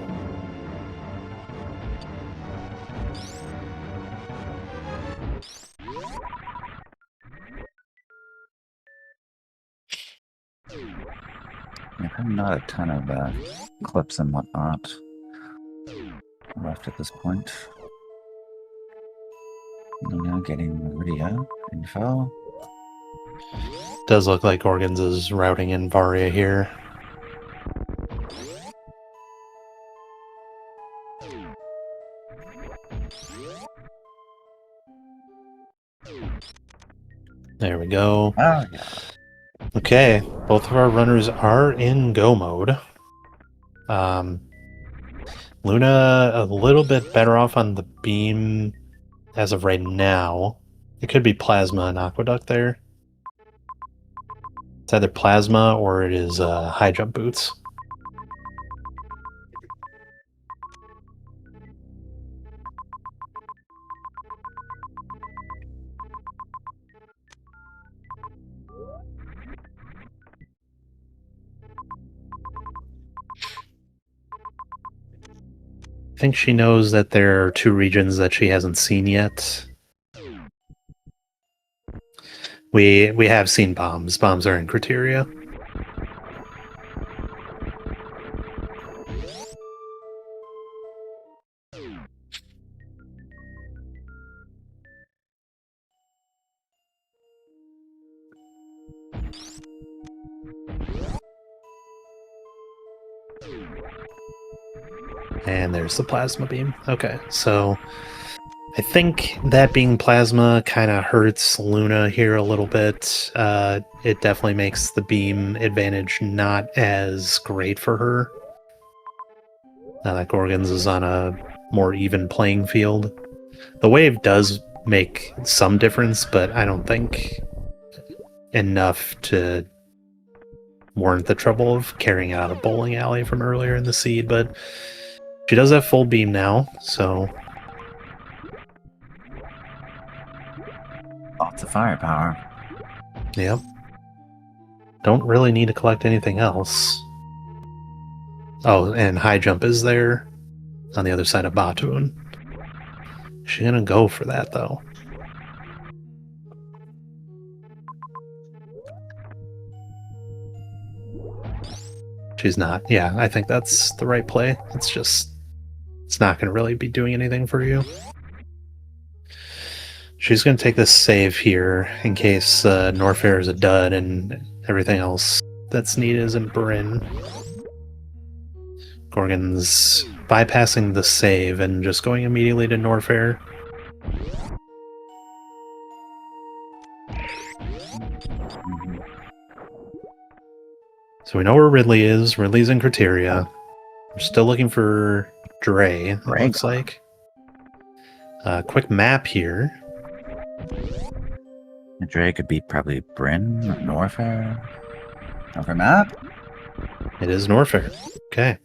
Not a ton of clips and whatnot left at this point. Now getting Maria info. Does look like Gorgonz is routing in Varia here. There we go. Oh, yeah. Okay, both of our runners are in go mode. Luna a little bit better off on the beam as of right now. It could be Plasma and Aqueduct there. It's either Plasma or it is high jump boots. I think she knows that there are two regions that she hasn't seen yet. We have seen bombs. Bombs are in Criteria. And there's the plasma beam. Okay, so I think that being plasma kind of hurts Luna here a little bit. It definitely makes the beam advantage not as great for her. Now that Gorgonz is on a more even playing field. The wave does make some difference, but I don't think enough to warrant the trouble of carrying out a bowling alley from earlier in the seed, but she does have full beam now, so Lots of firepower. yep. Don't really need to collect anything else. Oh, and high jump is there on the other side of Batoon. She's gonna go for that though. She's not. Yeah, I think that's the right play. It's not gonna really be doing anything for you. She's gonna take this save here in case Norfair is a dud and everything else that's needed is in Bryn. Gorgonz bypassing the save and just going immediately to Norfair. So we know where Ridley is. Ridley's in Criteria. We're still looking for Dre, it looks like. Quick map here. Dre could be probably Bryn, Norfair. Norfair map? It is Norfair. Okay.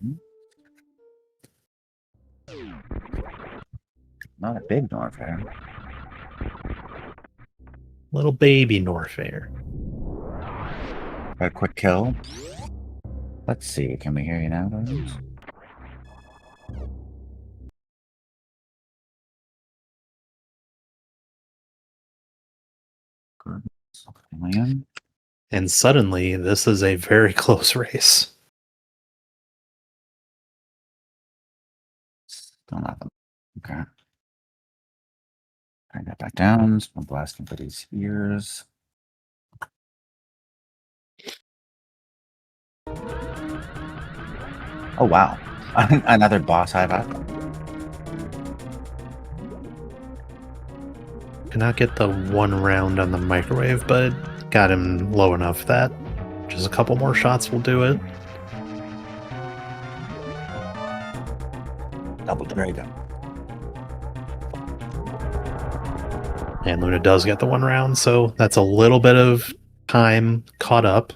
Not a big Norfair. Little baby Norfair. Got a quick kill. Let's see, can we hear you now, Gorgonz? Gorgonz. And suddenly, this is a very close race. Still nothing. Okay. Bring that back down. I'm blasting for these ears. Oh wow. Another boss high five. Cannot get the one round on the microwave, but got him low enough that just a couple more shots will do it. Double dragon. And Luna does get the one round, so that's a little bit of time caught up.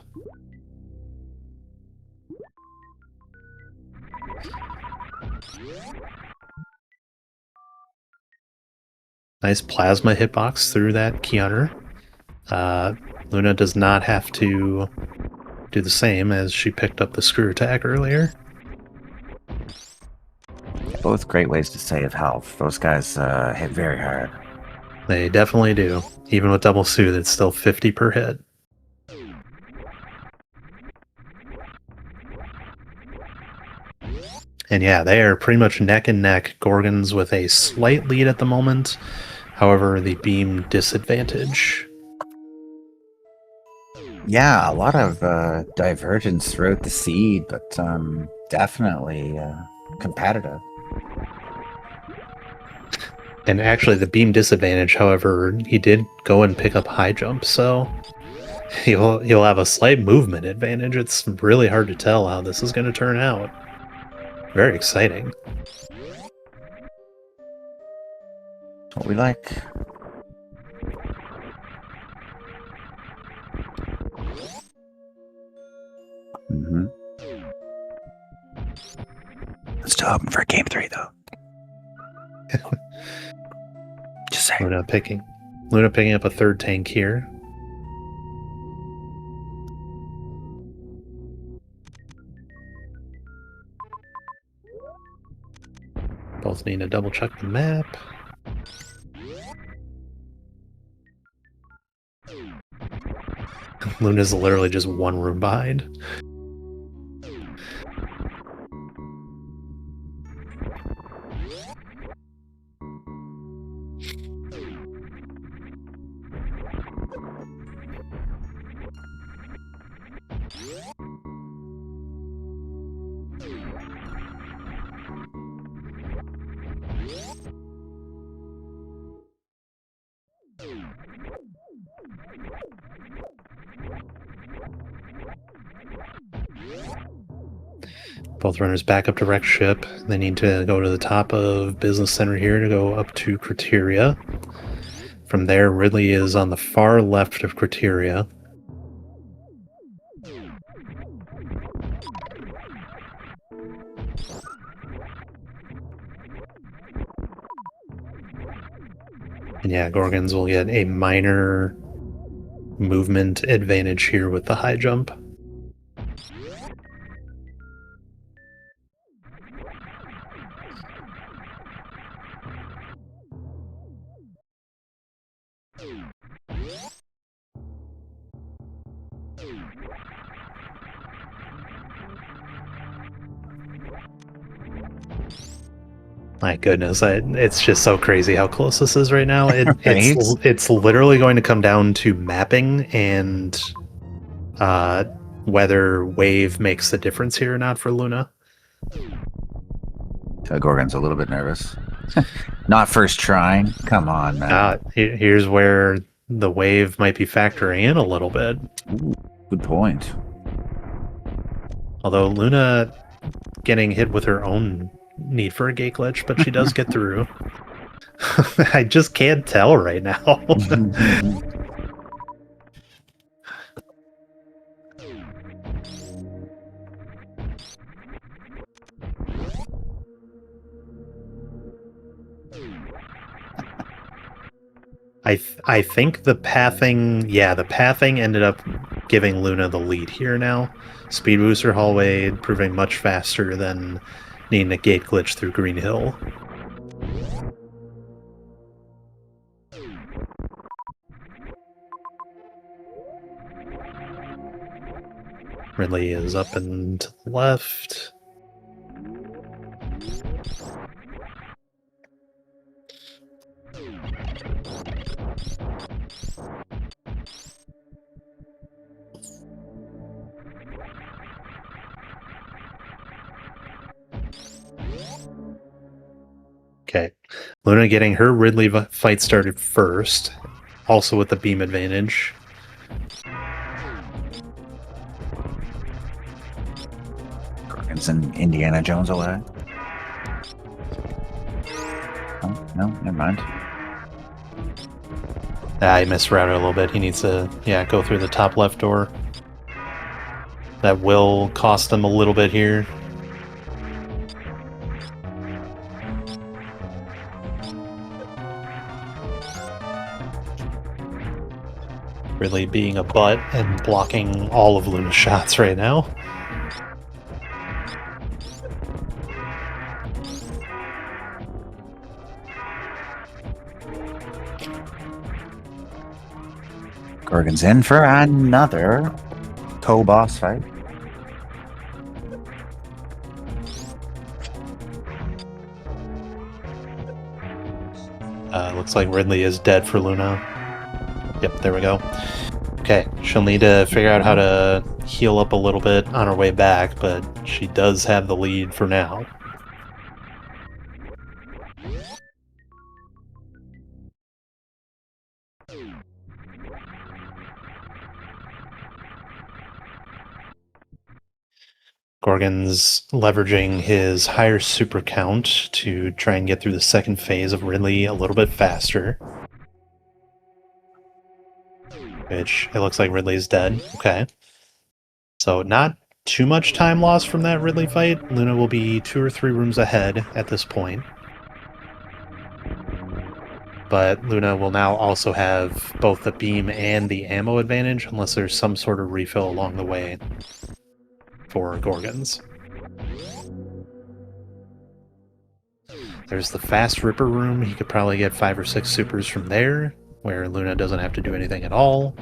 Nice plasma hitbox through that Keanu. Luna does not have to do the same as she picked up the screw attack earlier. Both great ways to save health. Those guys hit very hard. They definitely do. Even with double soothe, it's still 50 per hit. And yeah, they are pretty much neck and neck. Gorgonz with a slight lead at the moment. However, the beam disadvantage. Yeah, a lot of divergence throughout the seed, but definitely competitive. And actually, the beam disadvantage, however, he did go and pick up high jump, so he'll have a slight movement advantage. It's really hard to tell how this is going to turn out. Very exciting. What we like. Still hoping for game 3 though. Just saying. Luna picking up a third tank here. Both need to double check the map. Luna's literally just one room behind. Both runners back up to wreck ship. They need to go to the top of Business Center here to go up to Criteria. From there, Ridley is on the far left of Criteria. And yeah, Gorgonz will get a minor movement advantage here with the high jump. My goodness, it's just so crazy how close this is right now. Right? It's literally going to come down to mapping and whether wave makes the difference here or not for Luna. Gorgon's a little bit nervous. Not first trying. Come on, man. Here's where the wave might be factoring in a little bit. Ooh, good point. Although Luna getting hit with her own need for a gate glitch, but she does get through. I just can't tell right now. I think the pathing ended up giving Luna the lead here now. Speed booster hallway proving much faster than needing a gate glitch through Green Hill. Ridley is up and to the left. Okay, Luna getting her Ridley fight started first, also with the beam advantage. Gorgon's in Indiana Jones away. Oh, no, never mind. He misrouted a little bit. He needs to, go through the top left door. That will cost him a little bit here. Really being a butt and blocking all of Luna's shots right now. Gorgon's in for another co-boss fight. Looks like Ridley is dead for Luna. Yep, there we go. Okay, she'll need to figure out how to heal up a little bit on her way back, but she does have the lead for now. Gorgon's leveraging his higher super count to try and get through the second phase of Ridley a little bit faster. Which, it looks like Ridley's dead. Okay. So not too much time lost from that Ridley fight. Luna will be 2 or 3 rooms ahead at this point. But Luna will now also have both the beam and the ammo advantage, unless there's some sort of refill along the way for Gorgonz. There's the fast Ripper room. He could probably get 5 or 6 supers from there, where Luna doesn't have to do anything at all.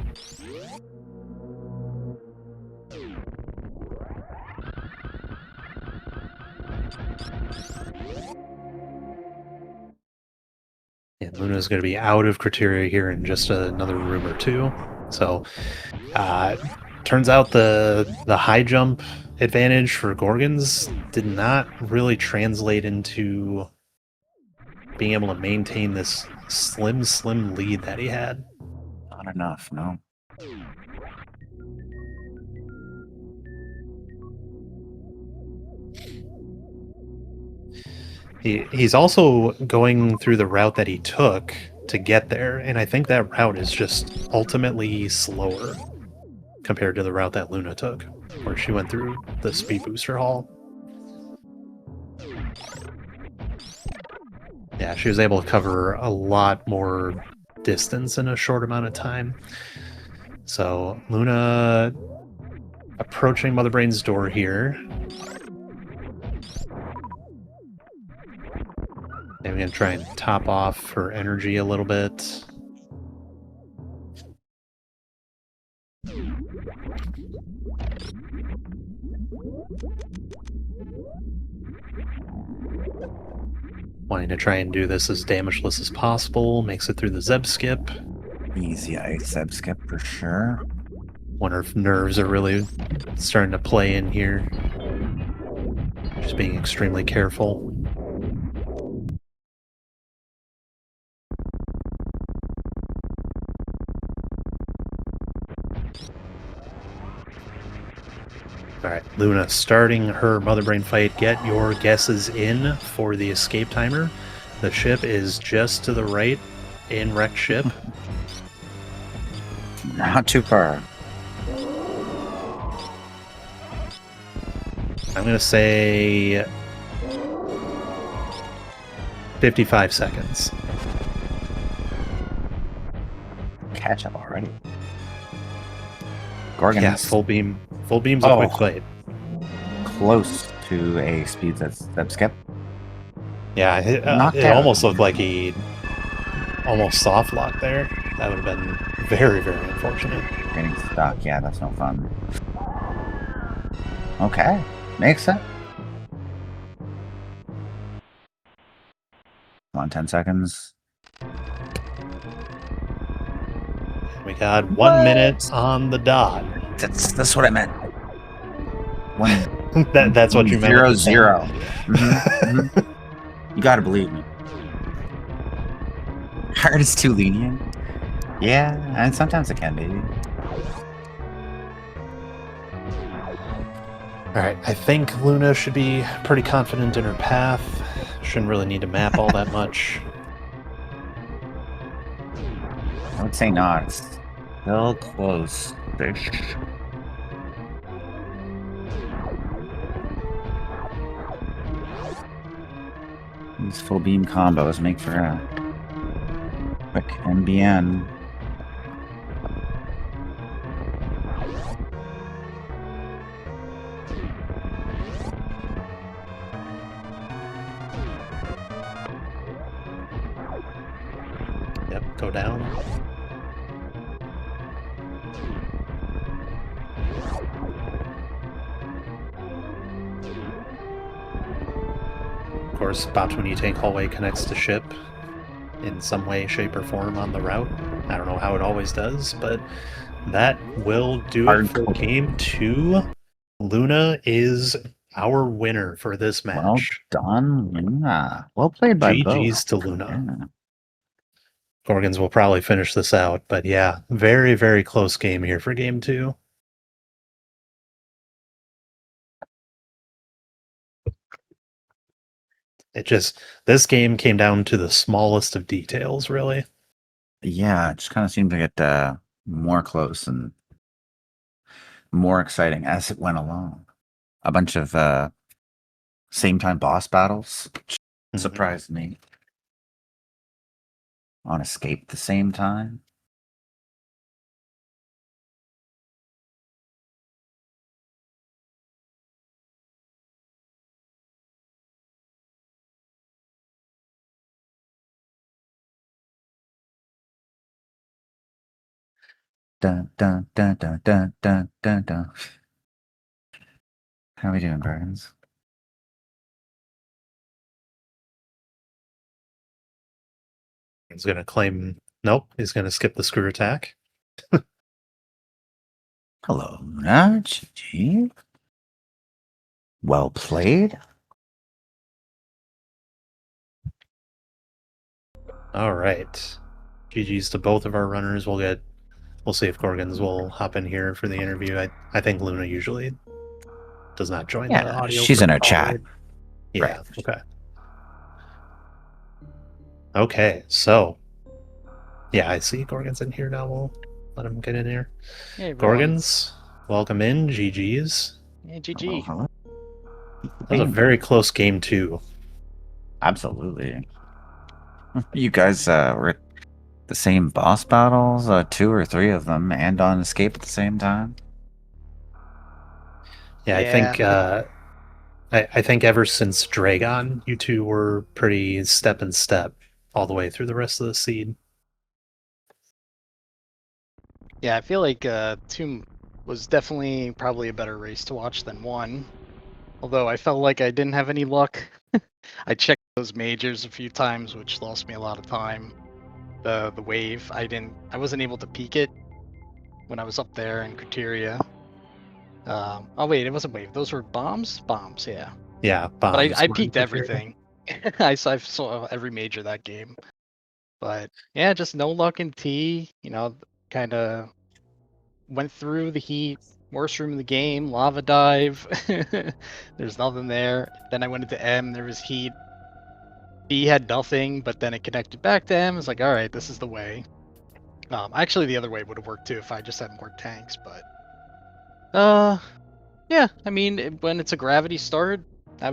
And Luna's going to be out of criteria here in just another room or two. So, turns out the high jump advantage for Gorgonz did not really translate into being able to maintain this slim lead that he had. Not enough, no. He's also going through the route that he took to get there, and I think that route is just ultimately slower compared to the route that Luna took, where she went through the speed booster hall. Yeah, she was able to cover a lot more distance in a short amount of time. So Luna approaching Mother Brain's door here. And we're going to try and top off her energy a little bit. wanting to try and do this as damageless as possible. Makes it through the Zeb skip. Easy ice Zeb skip for sure. Wonder if nerves are really starting to play in here. Just being extremely careful. Alright, Luna starting her Mother Brain fight. Get your guesses in for the escape timer. The ship is just to the right in wrecked ship. Not too far. I'm going to say 55 seconds. Catch up already. Gorgonz. Yeah, full beam. Full beam's a quick fight. Close to a speed Zeb skip. Yeah, it almost looked like he almost soft locked there. That would have been very, very unfortunate. Getting stuck, yeah, that's no fun. Okay, makes sense. Come on, 10 seconds. We got 1 minute on the dot. That's what I meant. That's what you meant. 0-0. You gotta believe me. Heart is too lenient. Yeah, and sometimes it can be. Alright, I think Luna should be pretty confident in her path. Shouldn't really need to map all that much. I would say not. It's still close-ish. These full beam combos make for a quick NBN. Yep, go down. Of course, Batuni Tank Hallway connects to ship in some way, shape, or form on the route. I don't know how it always does, but that will do it for game 2. Luna is our winner for this match. Well done, Luna. Well played by both. GG's to Luna. Yeah. Gorgonz will probably finish this out, but yeah, very, very close game here for game 2. This game came down to the smallest of details, really. Yeah, it just kind of seemed to get more close and more exciting as it went along. A bunch of same time boss battles surprised me. On escape at the same time. Dun dun dun dun dun dun dun dun. How are we doing, Gorgonz? He's going to claim... Nope, he's going to skip the screw attack. Hello, Luna. GG. Well played. All right. GG's to both of our runners. We'll see if Gorgonz will hop in here for the interview. I think Luna usually does not join the audio. She's in our chat. Yeah, Right. okay. Okay, so... Yeah, I see Gorgonz in here now. We'll let him get in here. Hey, everyone. Gorgonz, welcome in. GG's. Hey, GG. Hello. That was a very close game, too. Absolutely. You guys were at the same boss battles, 2 or 3 of them, and on escape at the same time? Yeah, I think ever since Dragon, you two were pretty step and step all the way through the rest of the seed. Yeah, I feel like 2 was definitely probably a better race to watch than 1. Although I felt like I didn't have any luck I checked those majors a few times, which lost me a lot of time. The wave, I wasn't able to peek it when I was up there in Criteria. Oh wait, it wasn't wave. Those were bombs. Bombs, yeah. Yeah, But bombs. I were in peeked Criteria. everything. I saw every major that game. But yeah, just no luck in T. You know, kind of went through the heat. Worst room in the game, lava dive. There's nothing there. Then I went into M. There was heat. B had nothing, but then it connected back to M. It's like, all right, this is the way. Actually, the other way would have worked too if I just had more tanks. But yeah. I mean, when it's a gravity start, I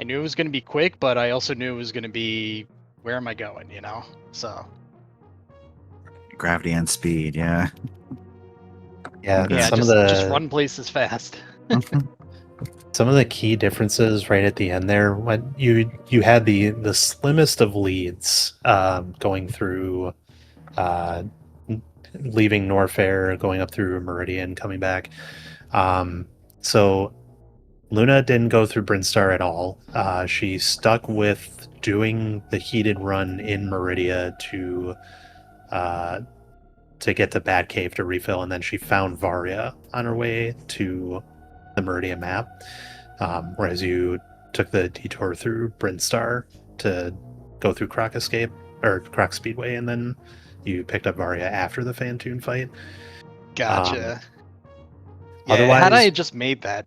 knew it was gonna be quick, but I also knew it was gonna be where am I going? You know, so. Gravity and speed, yeah. Yeah, Yeah, some of just the run places fast. some of the key differences right at the end there, when you had the slimmest of leads going through, uh, leaving Norfair, going up through Meridian, coming back. So Luna didn't go through Brinstar at all. She stuck with doing the heated run in Meridia to get to Batcave to refill, and then she found Varia on her way to the Meridian map. Whereas you took the detour through Brinstar to go through Croc Escape or Croc Speedway, and then you picked up Varia after the Fantoon fight. Gotcha. Yeah, Otherwise, had I just made that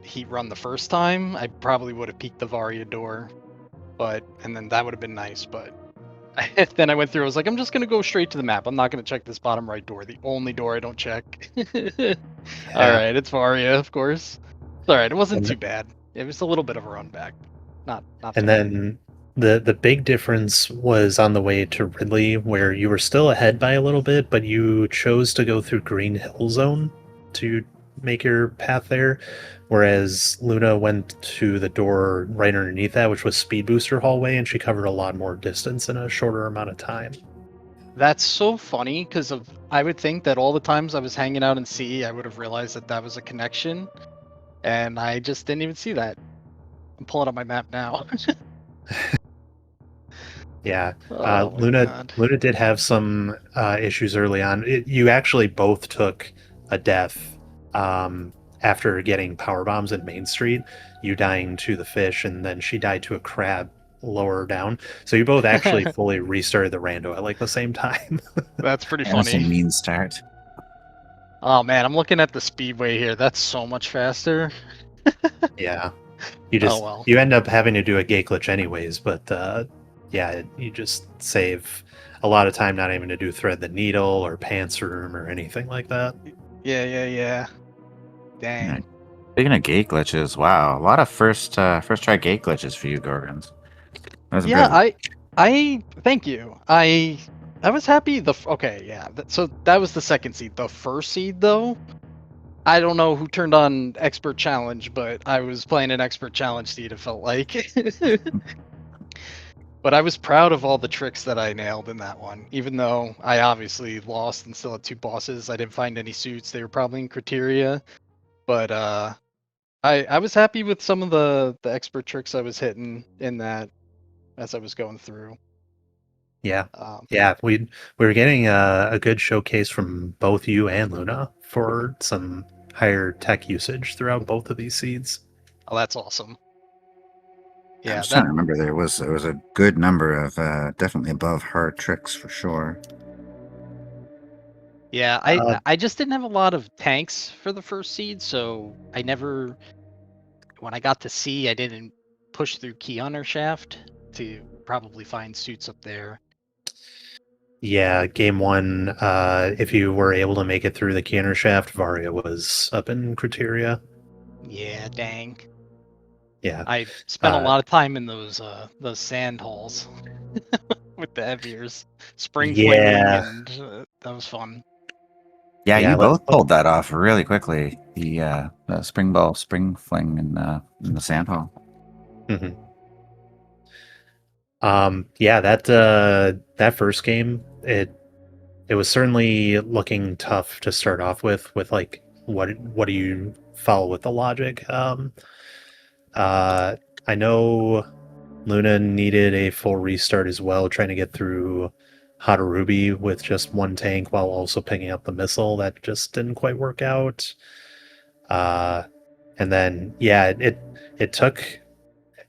heat run the first time, I probably would have peeked the Varia door, and then that would have been nice. But then I went through. I was like, I'm just gonna go straight to the map. I'm not gonna check this bottom right door. The only door I don't check. All right, it's Varia, of course. It's all right. It wasn't And too bad. It was a little bit of a run back. Not. and too bad. then the big difference was on the way to Ridley, where you were still ahead by a little bit, but you chose to go through Green Hill Zone to make your path there, whereas Luna went to the door right underneath that, which was Speed Booster Hallway, and she covered a lot more distance in a shorter amount of time. That's so funny because I would think that all the times I was hanging out in C, I would have realized that that was a connection, and I just didn't even see that. I'm pulling up my map now. Yeah, Oh my Luna God. did have some issues early on. You actually both took a death after getting power bombs at Main Street. You dying to the fish, and then she died to a crab lower down. So you both actually fully restarted the rando at like the same time. That's pretty That's a funny. mean start. Oh man, I'm looking at the speedway here. That's so much faster. Yeah, you end up having to do a gate glitch anyways, but yeah, you just save a lot of time not having to do thread the needle or pants room or anything like that. Yeah. Dang. Yeah. Speaking of gate glitches, wow, a lot of first try gate glitches for you, Gorgonz. That was Yeah, impressive. I thank you. I was happy. Okay, yeah. So that was the second seed. The first seed though, I don't know who turned on expert challenge, but I was playing an expert challenge seed. It felt like. But I was proud of all the tricks that I nailed in that one, even though I obviously lost and still had two bosses. I didn't find any suits. They were probably in criteria, but I was happy with some of the expert tricks I was hitting in that as I was going through. Yeah, yeah, we were getting a good showcase from both you and Luna for some higher tech usage throughout both of these seeds. Oh, that's awesome. I Yeah, was trying to remember. There was a good number of definitely above hard tricks for sure. yeah. I just didn't have a lot of tanks for the first seed, so I never. When I got to C, I didn't push through Key Hunter Shaft to probably find suits up there. Yeah, game one, if you were able to make it through the canner shaft, Varia was up in criteria. Yeah, dang. Yeah. I spent a lot of time in those sand holes with the heaviers, spring flinging, and that was fun. Yeah, Yeah, you both pulled that off really quickly. The spring fling in the sand hole. Mm-hmm. Yeah, that first game, it was certainly looking tough to start off with like what do you follow with the logic? I know Luna needed a full restart as well, trying to get through Hadarubi with just one tank while also picking up the missile. That just didn't quite work out. Uh, and then yeah, it took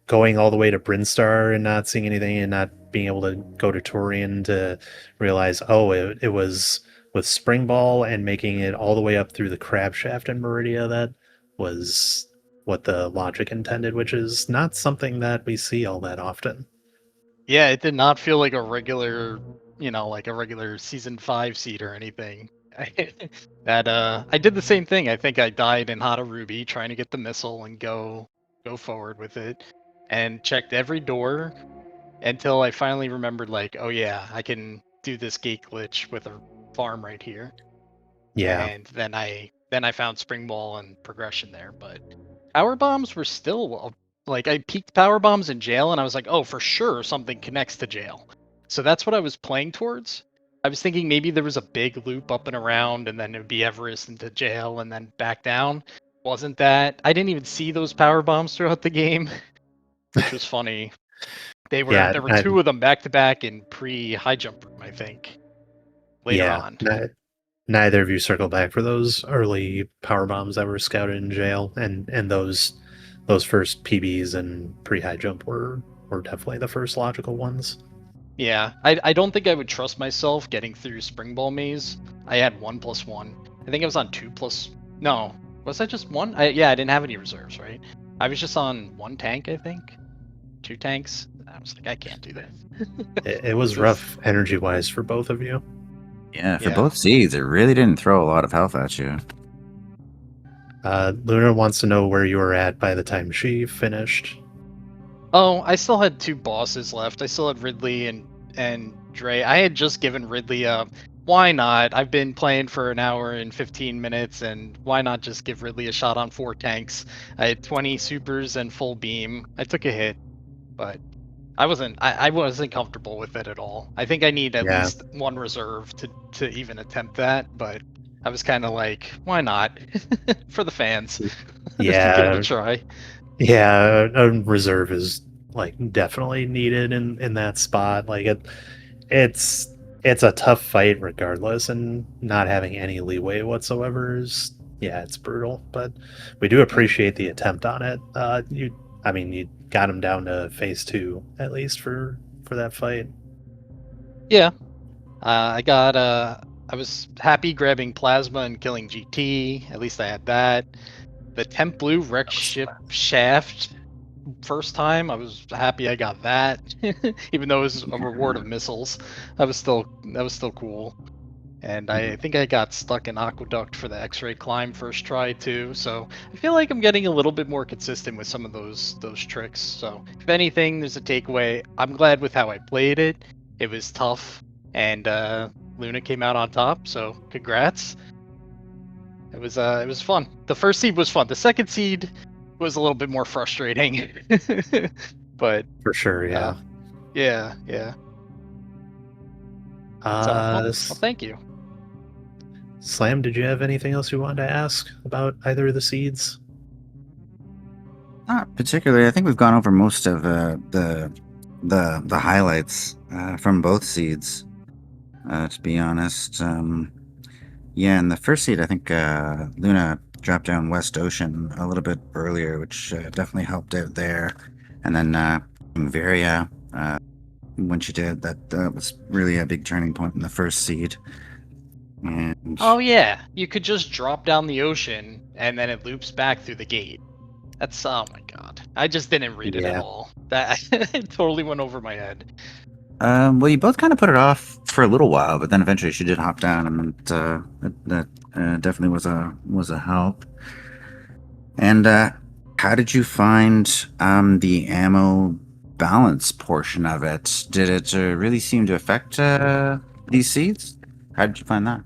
going all the way to Brinstar and not seeing anything and not being able to go to Torian to realize, oh, it was with Spring Ball and making it all the way up through the Crab Shaft in Meridia that was what the logic intended, which is not something that we see all that often. Yeah, it did not feel like a regular, like a regular season 5 seed or anything. I did the same thing. I think I died in Hadarubi trying to get the missile and go forward with it, and checked every door until I finally remembered, like, oh yeah, I can do this gate glitch with a farm right here. Yeah. And then I found Spring Ball and progression there, but power bombs were still like, I peaked power bombs in jail and I was like, oh, for sure something connects to jail. So that's what I was playing towards. I was thinking maybe there was a big loop up and around and then it would be Everest into jail and then back down. Wasn't that? I didn't even see those power bombs throughout the game, which was funny. There were two of them back to back in pre high jump room, I think. Later on. Neither of you circled back for those early power bombs that were scouted in jail, and those first PBs and pre high jump were definitely the first logical ones. Yeah, I don't think I would trust myself getting through Spring Ball Maze. I had 1+1. I think I was on 2+. No, was I just 1? Yeah, I didn't have any reserves, right? I was just on 1 tank, I think. 2 tanks. I was like, I can't do that. It was rough energy wise for both of you. Yeah, for both seeds, it really didn't throw a lot of health at you. Luna wants to know where you were at by the time she finished. Oh, I still had 2 bosses left. I still had Ridley and Dre. I had just given Ridley a why not? I've been playing for an hour and 15 minutes, and why not just give Ridley a shot on 4 tanks? I had 20 supers and full beam. I took a hit, but I wasn't comfortable with it at all. I think I need at least 1 reserve to even attempt that, but I was kind of like, why not? For the fans. Yeah. Give it a try. Yeah, a reserve is like definitely needed in that spot. Like it's a tough fight regardless, and not having any leeway whatsoever is, yeah, it's brutal. But we do appreciate the attempt on it. You got him down to phase 2 at least for that fight. Yeah, I was happy grabbing plasma and killing GT. At least I had that. The Temp Blue wreck ship shaft first time, I was happy I got that. Even though it was a reward of missiles, that was still cool. And I think I got stuck in Aqueduct for the X-ray climb first try too. So I feel like I'm getting a little bit more consistent with some of those tricks. So if anything, there's a takeaway. I'm glad with how I played it. It was tough, and Luna came out on top. So congrats. It was fun. The first seed was fun. The second seed was a little bit more frustrating. But for sure, yeah. Yeah. Well, thank you. Slam, did you have anything else you wanted to ask about either of the seeds? Not particularly. I think we've gone over most of the highlights from both seeds. To be honest, yeah, in the first seed, I think Luna dropped down West Ocean a little bit earlier, which definitely helped out there. And then Varia, when she did, that was really a big turning point in the first seed. And oh yeah, you could just drop down the ocean and then it loops back through the gate. That's, oh my god. I just didn't read it at all. That it totally went over my head. Well, you both kind of put it off for a little while, but then eventually she did hop down, and that definitely was a help. And how did you find the ammo balance portion of it? Did it really seem to affect these seeds? How did you find that?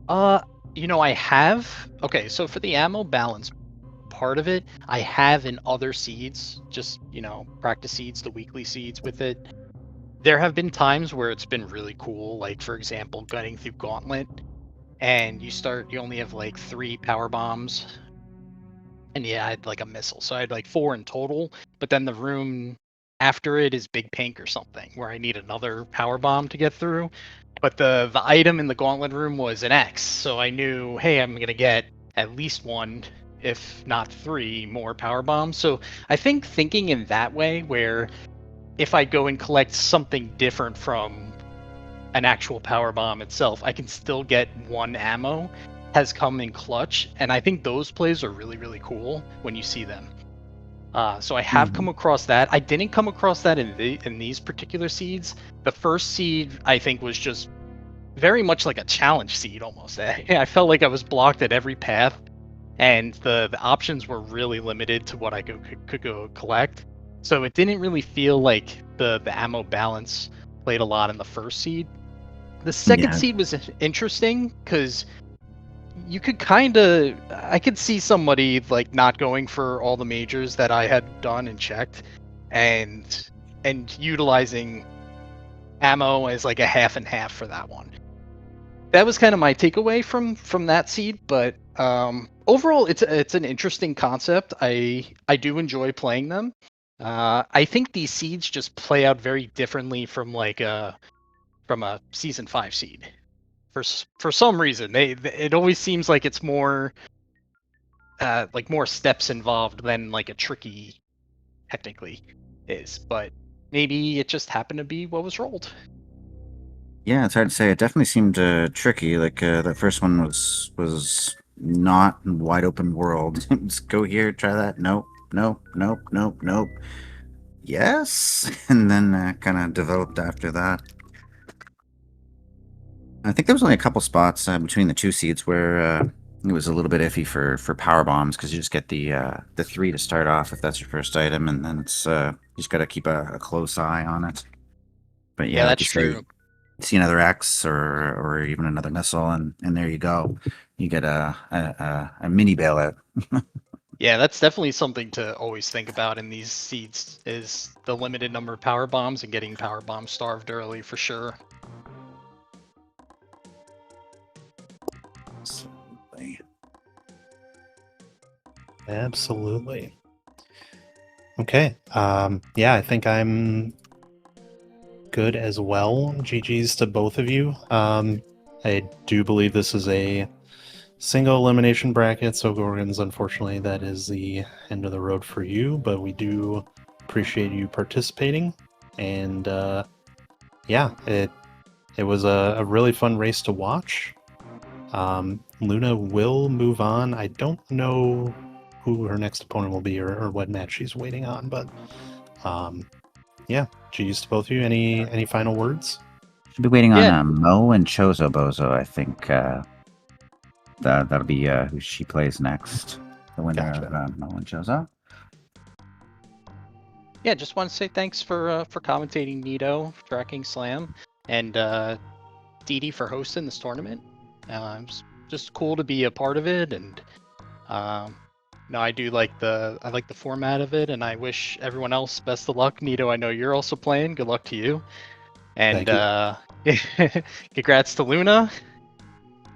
I have. Okay, so for the ammo balance part of it, I have in other seeds, just, practice seeds, the weekly seeds with it. There have been times where it's been really cool, like, for example, gunning through Gauntlet, and you only have like 3 power bombs, And yeah, I had like a missile. So I had like 4 in total. But then the room after it is Big Pink or something, where I need another power bomb to get through. But the item in the gauntlet room was an X. So I knew, hey, I'm gonna get at least 1, if not 3 more power bombs. So I think thinking in that way, where if I go and collect something different from an actual power bomb itself, I can still get 1 ammo, has come in clutch, and I think those plays are really, really cool when you see them. So I have come across that. I didn't come across that in these particular seeds. The first seed, I think, was just very much like a challenge seed almost. I felt like I was blocked at every path, and the options were really limited to what I could go collect. So it didn't really feel like the ammo balance played a lot in the first seed. The second Yeah. seed was interesting because you could I could see somebody like not going for all the majors that I had done and checked, and utilizing ammo as like a half and half for that one. That was kind of my takeaway from that seed, but overall it's an interesting concept. I do enjoy playing them. I think these seeds just play out very differently from from a season 5 seed. For some reason, it always seems like it's more like more steps involved than like a tricky technically is. But maybe it just happened to be what was rolled. Yeah, it's hard to say. It definitely seemed tricky. Like that first one was not wide open world. Just go here, try that. Nope, nope, nope, nope, nope. Yes, and then kind of developed after that. I think there was only a couple spots between the 2 seeds where it was a little bit iffy for power bombs because you just get the 3 to start off if that's your first item, and then it's you just got to keep a close eye on it. But Yeah, yeah, like that's you say, true. see another X or even another missile, and there you go. You get a mini bailout. Yeah, that's definitely something to always think about in these seeds is the limited number of power bombs and getting power bomb starved early for sure. Absolutely. Absolutely. Okay. Yeah, I think I'm good as well. GG's to both of you. I do believe this is a single elimination bracket, so Gorgonz, unfortunately, that is the end of the road for you, but we do appreciate you participating. And yeah, it was a really fun race to watch. Luna will move on. I don't know who her next opponent will be or what match she's waiting on, but yeah, G's to both of you. Any final words? Should be waiting on Yeah, Mo and Chozo Bozo. I think that'll be who she plays next. The winner Gotcha. of Mo and Chozo. yeah. Just want to say thanks for commentating, Nito, tracking Slam, and Didi for hosting this tournament. It's just cool to be a part of it, and no, I do like the format of it, and I wish everyone else best of luck. Nito, I know you're also playing. Good luck to you, and Thank you. congrats to Luna.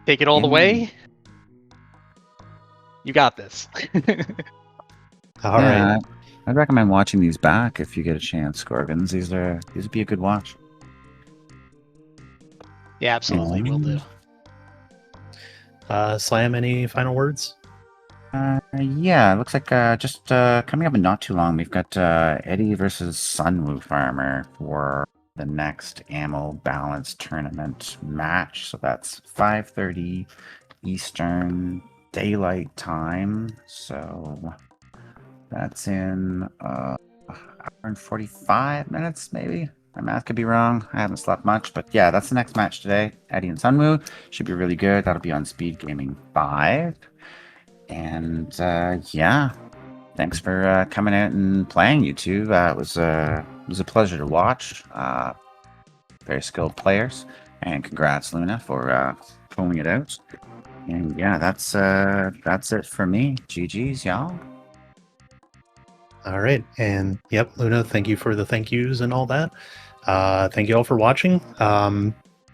Take it all the Yeah. way. You got this. All right. I'd recommend watching these back if you get a chance, Gorgonz. These would be a good watch. Yeah, absolutely, will do. Slam, any final words? Yeah, it looks like just coming up in not too long, we've got Eddie versus Sunwoo Farmer for the next ammo balance tournament match. So that's 5:30 Eastern Daylight Time. So that's in hour and 45 minutes, maybe. My math could be wrong. I haven't slept much, but yeah, that's the next match today. Eddie and Sunwoo should be really good. That'll be on SpeedGaming 5. And yeah, thanks for coming out and playing, you two. It was a pleasure to watch. Very skilled players, and congrats, Luna, for pulling it out. And yeah, that's it for me. GG's, y'all. All right. And yep, Luna, thank you for the thank yous and all that. Thank you all for watching.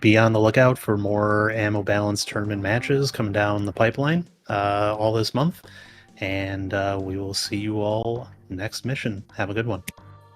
Be on the lookout for more ammo balance tournament matches coming down the pipeline all this month. and we will see you all next mission. Have a good one.